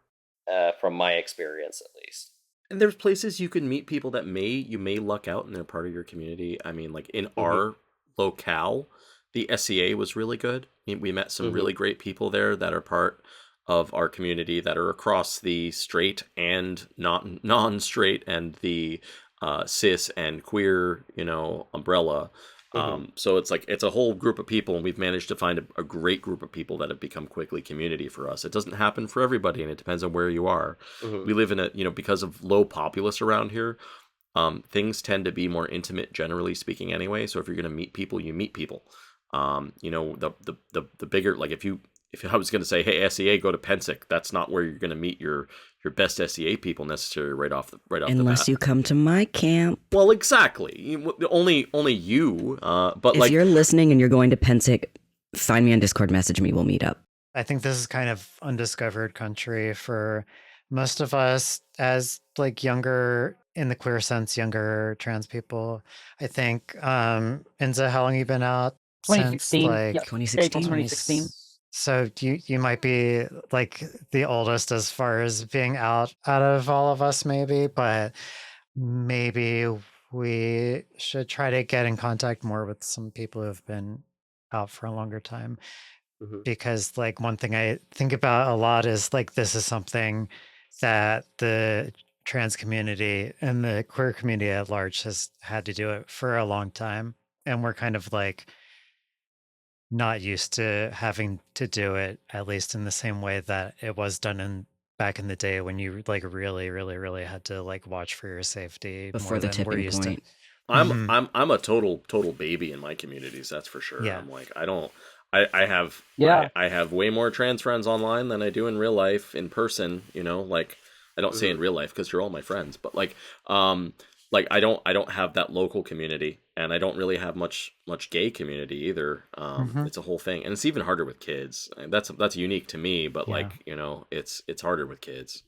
From my experience, at least. And there's places you can meet people that you may luck out and they're part of your community. I mean, like in our locale, the SEA was really good. We met some really great people there that are part of our community that are across the straight and not non-straight and the cis and queer, umbrella. So it's a whole group of people, and we've managed to find a great group of people that have become quickly community for us. It doesn't happen for everybody, and it depends on where you are. We live in because of low populace around here, things tend to be more intimate, generally speaking, anyway. So if you're going to meet people, you meet people. The bigger, like if I was going to say, hey, SEA, go to Pensick, that's not where you're going to meet your best SEA people necessarily right off the bat. Unless you come to my camp. Well, exactly. Only you. But if you're listening and you're going to Pensick, find me on Discord, message me, we'll meet up. I think this is kind of undiscovered country for most of us as like younger, in the queer sense, younger trans people. I think, Ynza, how long have you been out? 2016. Since like 2016. 2016. So you might be like the oldest as far as being out of all of us, maybe, but maybe we should try to get in contact more with some people who have been out for a longer time. Because like one thing I think about a lot is like this is something that the trans community and the queer community at large has had to do it for a long time. And we're kind of like not used to having to do it, at least in the same way that it was done back in the day when you like really, really, really had to like watch for your safety before the tipping point. I'm a total baby in my communities, that's for sure. Yeah. I'm like, I have way more trans friends online than I do in real life, in person, like I don't say in real life because you're all my friends, but like I don't have that local community, and I don't really have much gay community either. It's a whole thing, and it's even harder with kids. And that's unique to me, but it's harder with kids.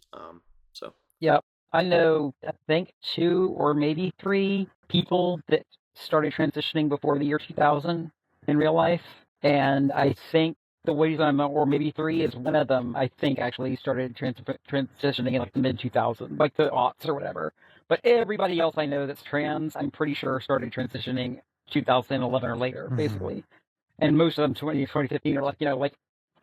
Yeah, I know. I think 2 or maybe 3 people that started transitioning before the year 2000 in real life, and I think the ways or maybe 3 is one of them. I think actually started transitioning in like the mid 2000s, like the aughts or whatever. But everybody else I know that's trans, I'm pretty sure started transitioning 2011 or later, basically. And most of them 2015 are like,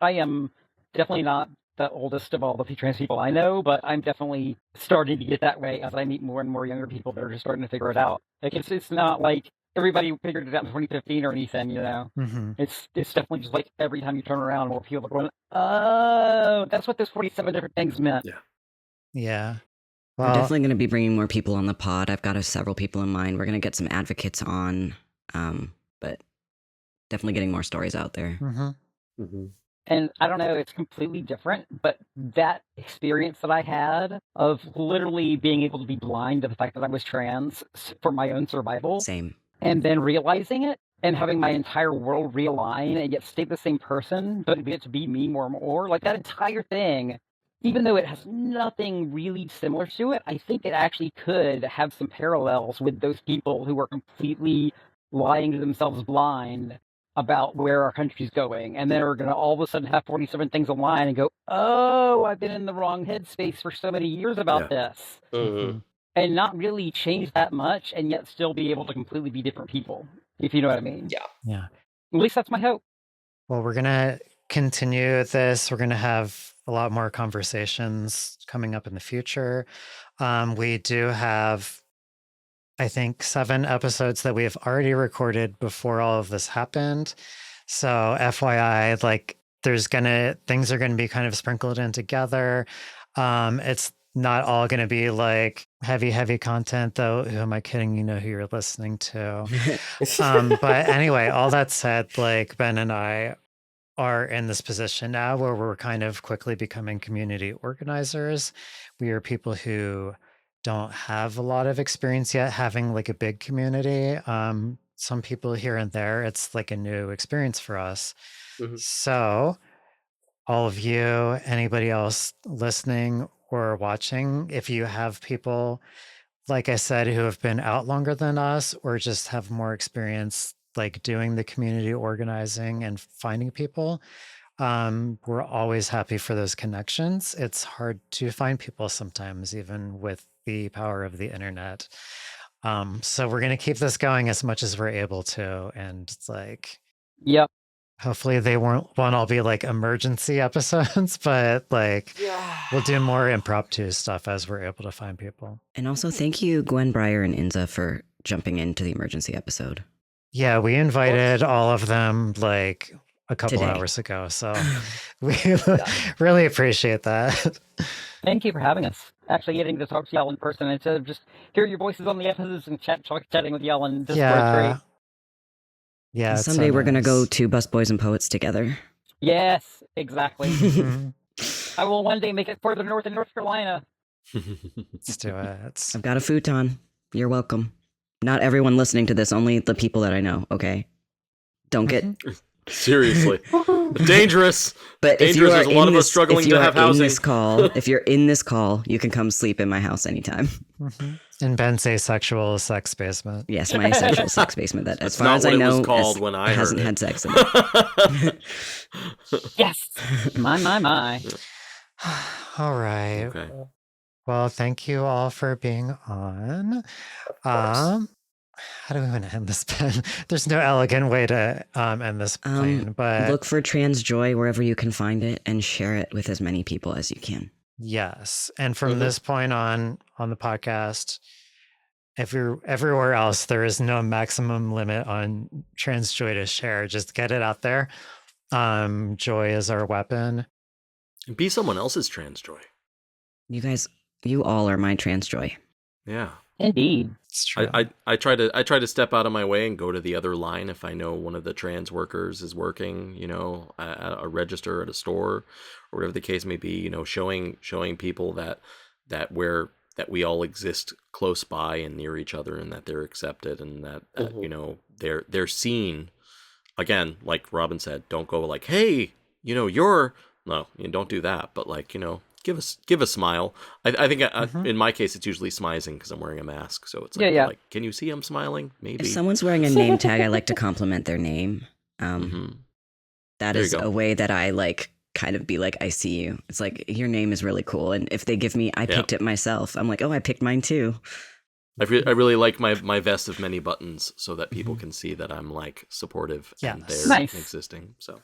I am definitely not the oldest of all the trans people I know, but I'm definitely starting to get that way as I meet more and more younger people that are just starting to figure it out. Like it's not like everybody figured it out in 2015 or anything, It's definitely just like every time you turn around, more people are going, oh, that's what those 47 different things meant. Yeah. Well, we're definitely going to be bringing more people on the pod. I've got several people in mind. We're going to get some advocates on, but definitely getting more stories out there. And I don't know, it's completely different, but that experience that I had of literally being able to be blind to the fact that I was trans for my own survival. Same. And then realizing it and having my entire world realign and yet stay the same person, but get to be me more and more, like that entire thing. Even though it has nothing really similar to it, I think it actually could have some parallels with those people who are completely lying to themselves blind about where our country's going. And then are going to all of a sudden have 47 things online and go, oh, I've been in the wrong headspace for so many years about this. And not really change that much and yet still be able to completely be different people, if you know what I mean. Yeah. At least that's my hope. Well, we're going to continue this. We're going to have a lot more conversations coming up in the future. We do have, I think, 7 episodes that we have already recorded before all of this happened. So FYI, like things are going to be kind of sprinkled in together. It's not all going to be like heavy content, though. Who am I kidding? You know who you're listening to. But anyway, all that said, like Ben and I are in this position now where we're kind of quickly becoming community organizers. We are people who don't have a lot of experience yet having like a big community. Some people here and there, it's like a new experience for us. So all of you, anybody else listening or watching, if you have people, like I said, who have been out longer than us or just have more experience like doing the community organizing and finding people, we're always happy for those connections. It's hard to find people sometimes, even with the power of the internet. So we're going to keep this going as much as we're able to. And it's like, yep. Hopefully they won't all be like emergency episodes, but like we'll do more impromptu stuff as we're able to find people. And also thank you, Gwen, Briar, and Ynza for jumping into the emergency episode. Yeah, we invited all of them like a couple hours ago. So we really appreciate that. Thank you for having us. Actually getting to talk to y'all in person instead of just hear your voices on the episodes and chatting with y'all in Discord. Yeah. Someday we're going to go to Busboys and Poets together. Yes, exactly. I will one day make it further north in North Carolina. Let's do it. I've got a futon. You're welcome. Not everyone listening to this, only the people that I know, okay? Don't get... Seriously. Dangerous. But dangerous. There's a lot of us struggling to have housing. If you're in this call, you can come sleep in my house anytime. In Ben's asexual sex basement. Yes, my asexual sex basement. That, as far as I know, when I hasn't had sex in it. Yes. My. All right. Okay. Well, thank you all for being on. How do we want to end this, Ben? There's no elegant way to end this plane, but look for trans joy wherever you can find it and share it with as many people as you can. Yes. And from this point on the podcast, if you're everywhere else, there is no maximum limit on trans joy to share. Just get it out there. Joy is our weapon. And be someone else's trans joy. You all are my trans joy. Yeah. Indeed. It's true. I try to step out of my way and go to the other line if I know one of the trans workers is working, at a register at a store or whatever the case may be, showing people that we all exist close by and near each other and that they're accepted and that they're seen. Again, like Robin said, don't go like, hey, don't do that, but like, give a smile. I think in my case it's usually smizing because I'm wearing a mask, so it's like, like, can you see I'm smiling? Maybe if someone's wearing a name tag, I like to compliment their name. That is a way that I like kind of be like, I see you. It's like, your name is really cool, and if they give me I picked it myself, I'm like, oh, I picked mine too. I really like my vest of many buttons so that people can see that I'm like supportive and they're existing. So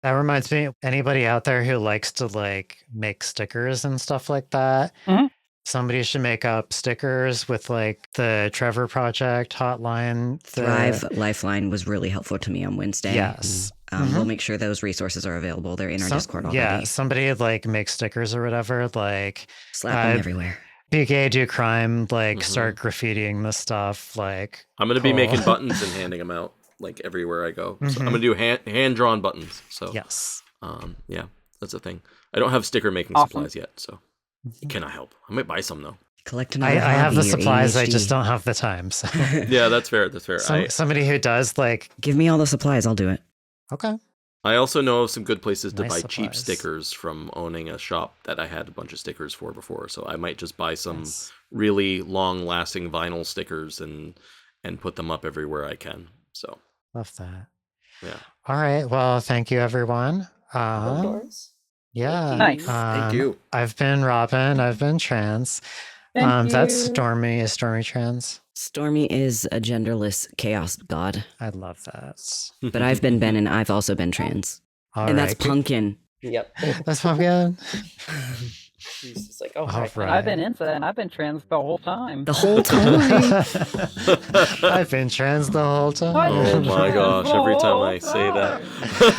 that reminds me, anybody out there who likes to like make stickers and stuff like that, somebody should make up stickers with like the Trevor Project hotline. Thrive Lifeline was really helpful to me on Wednesday. Yes. We'll make sure those resources are available. They're in our Discord already. Yeah, somebody like make stickers or whatever, like slap them everywhere. Be gay, do crime, like start graffitiing the stuff. Like I'm gonna be making buttons and handing them out like everywhere I go. So I'm gonna do hand drawn buttons. So yes, that's a thing. I don't have sticker making supplies yet, so can I help? I might buy some though. Collect another. I have the supplies. I just don't have the time. So yeah, that's fair. Somebody who does like give me all the supplies. I'll do it. Okay. I also know of some good places to buy cheap stickers from owning a shop that I had a bunch of stickers for before. So I might just buy some really long-lasting vinyl stickers and put them up everywhere I can. So love that. Yeah. All right. Well, thank you, everyone. Yeah. Nice. Thank you. I've been Robin. I've been trans. That's Stormy. Is Stormy trans? Stormy is a genderless chaos god. I love that. But I've been Ben, and I've also been trans. All and right. that's Pumpkin. Yep. That's Pumpkin. He's just like, oh, right. I've been Ynza, and I've been trans the whole time. The whole time. I've been trans the whole time. Oh my gosh! Every time I say that.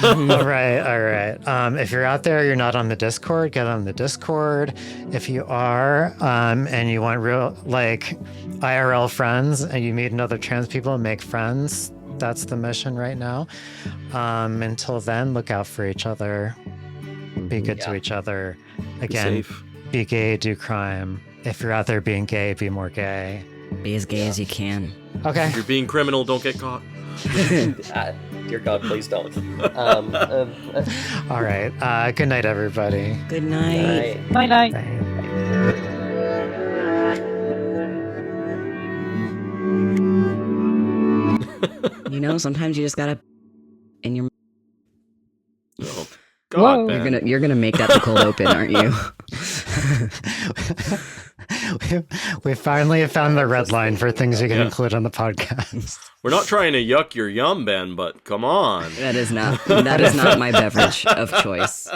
All right. If you're out there, you're not on the Discord, get on the Discord. If you are, and you want real like IRL friends, and you meet another trans people, make friends. That's the mission right now. Until then, look out for each other. Be good to each other. Again, be gay, do crime. If you're out there being gay, be more gay. Be as gay as you can. Okay. If you're being criminal, don't get caught. Dear God, please don't. All right. Good night, everybody. Good night. Night. You know, sometimes you just gotta in your. Oh, God, you're gonna make that the cold open, aren't you? We finally have found the red line for things you can include on the podcast. We're not trying to yuck your yum, Ben, but come on. That is not my beverage of choice.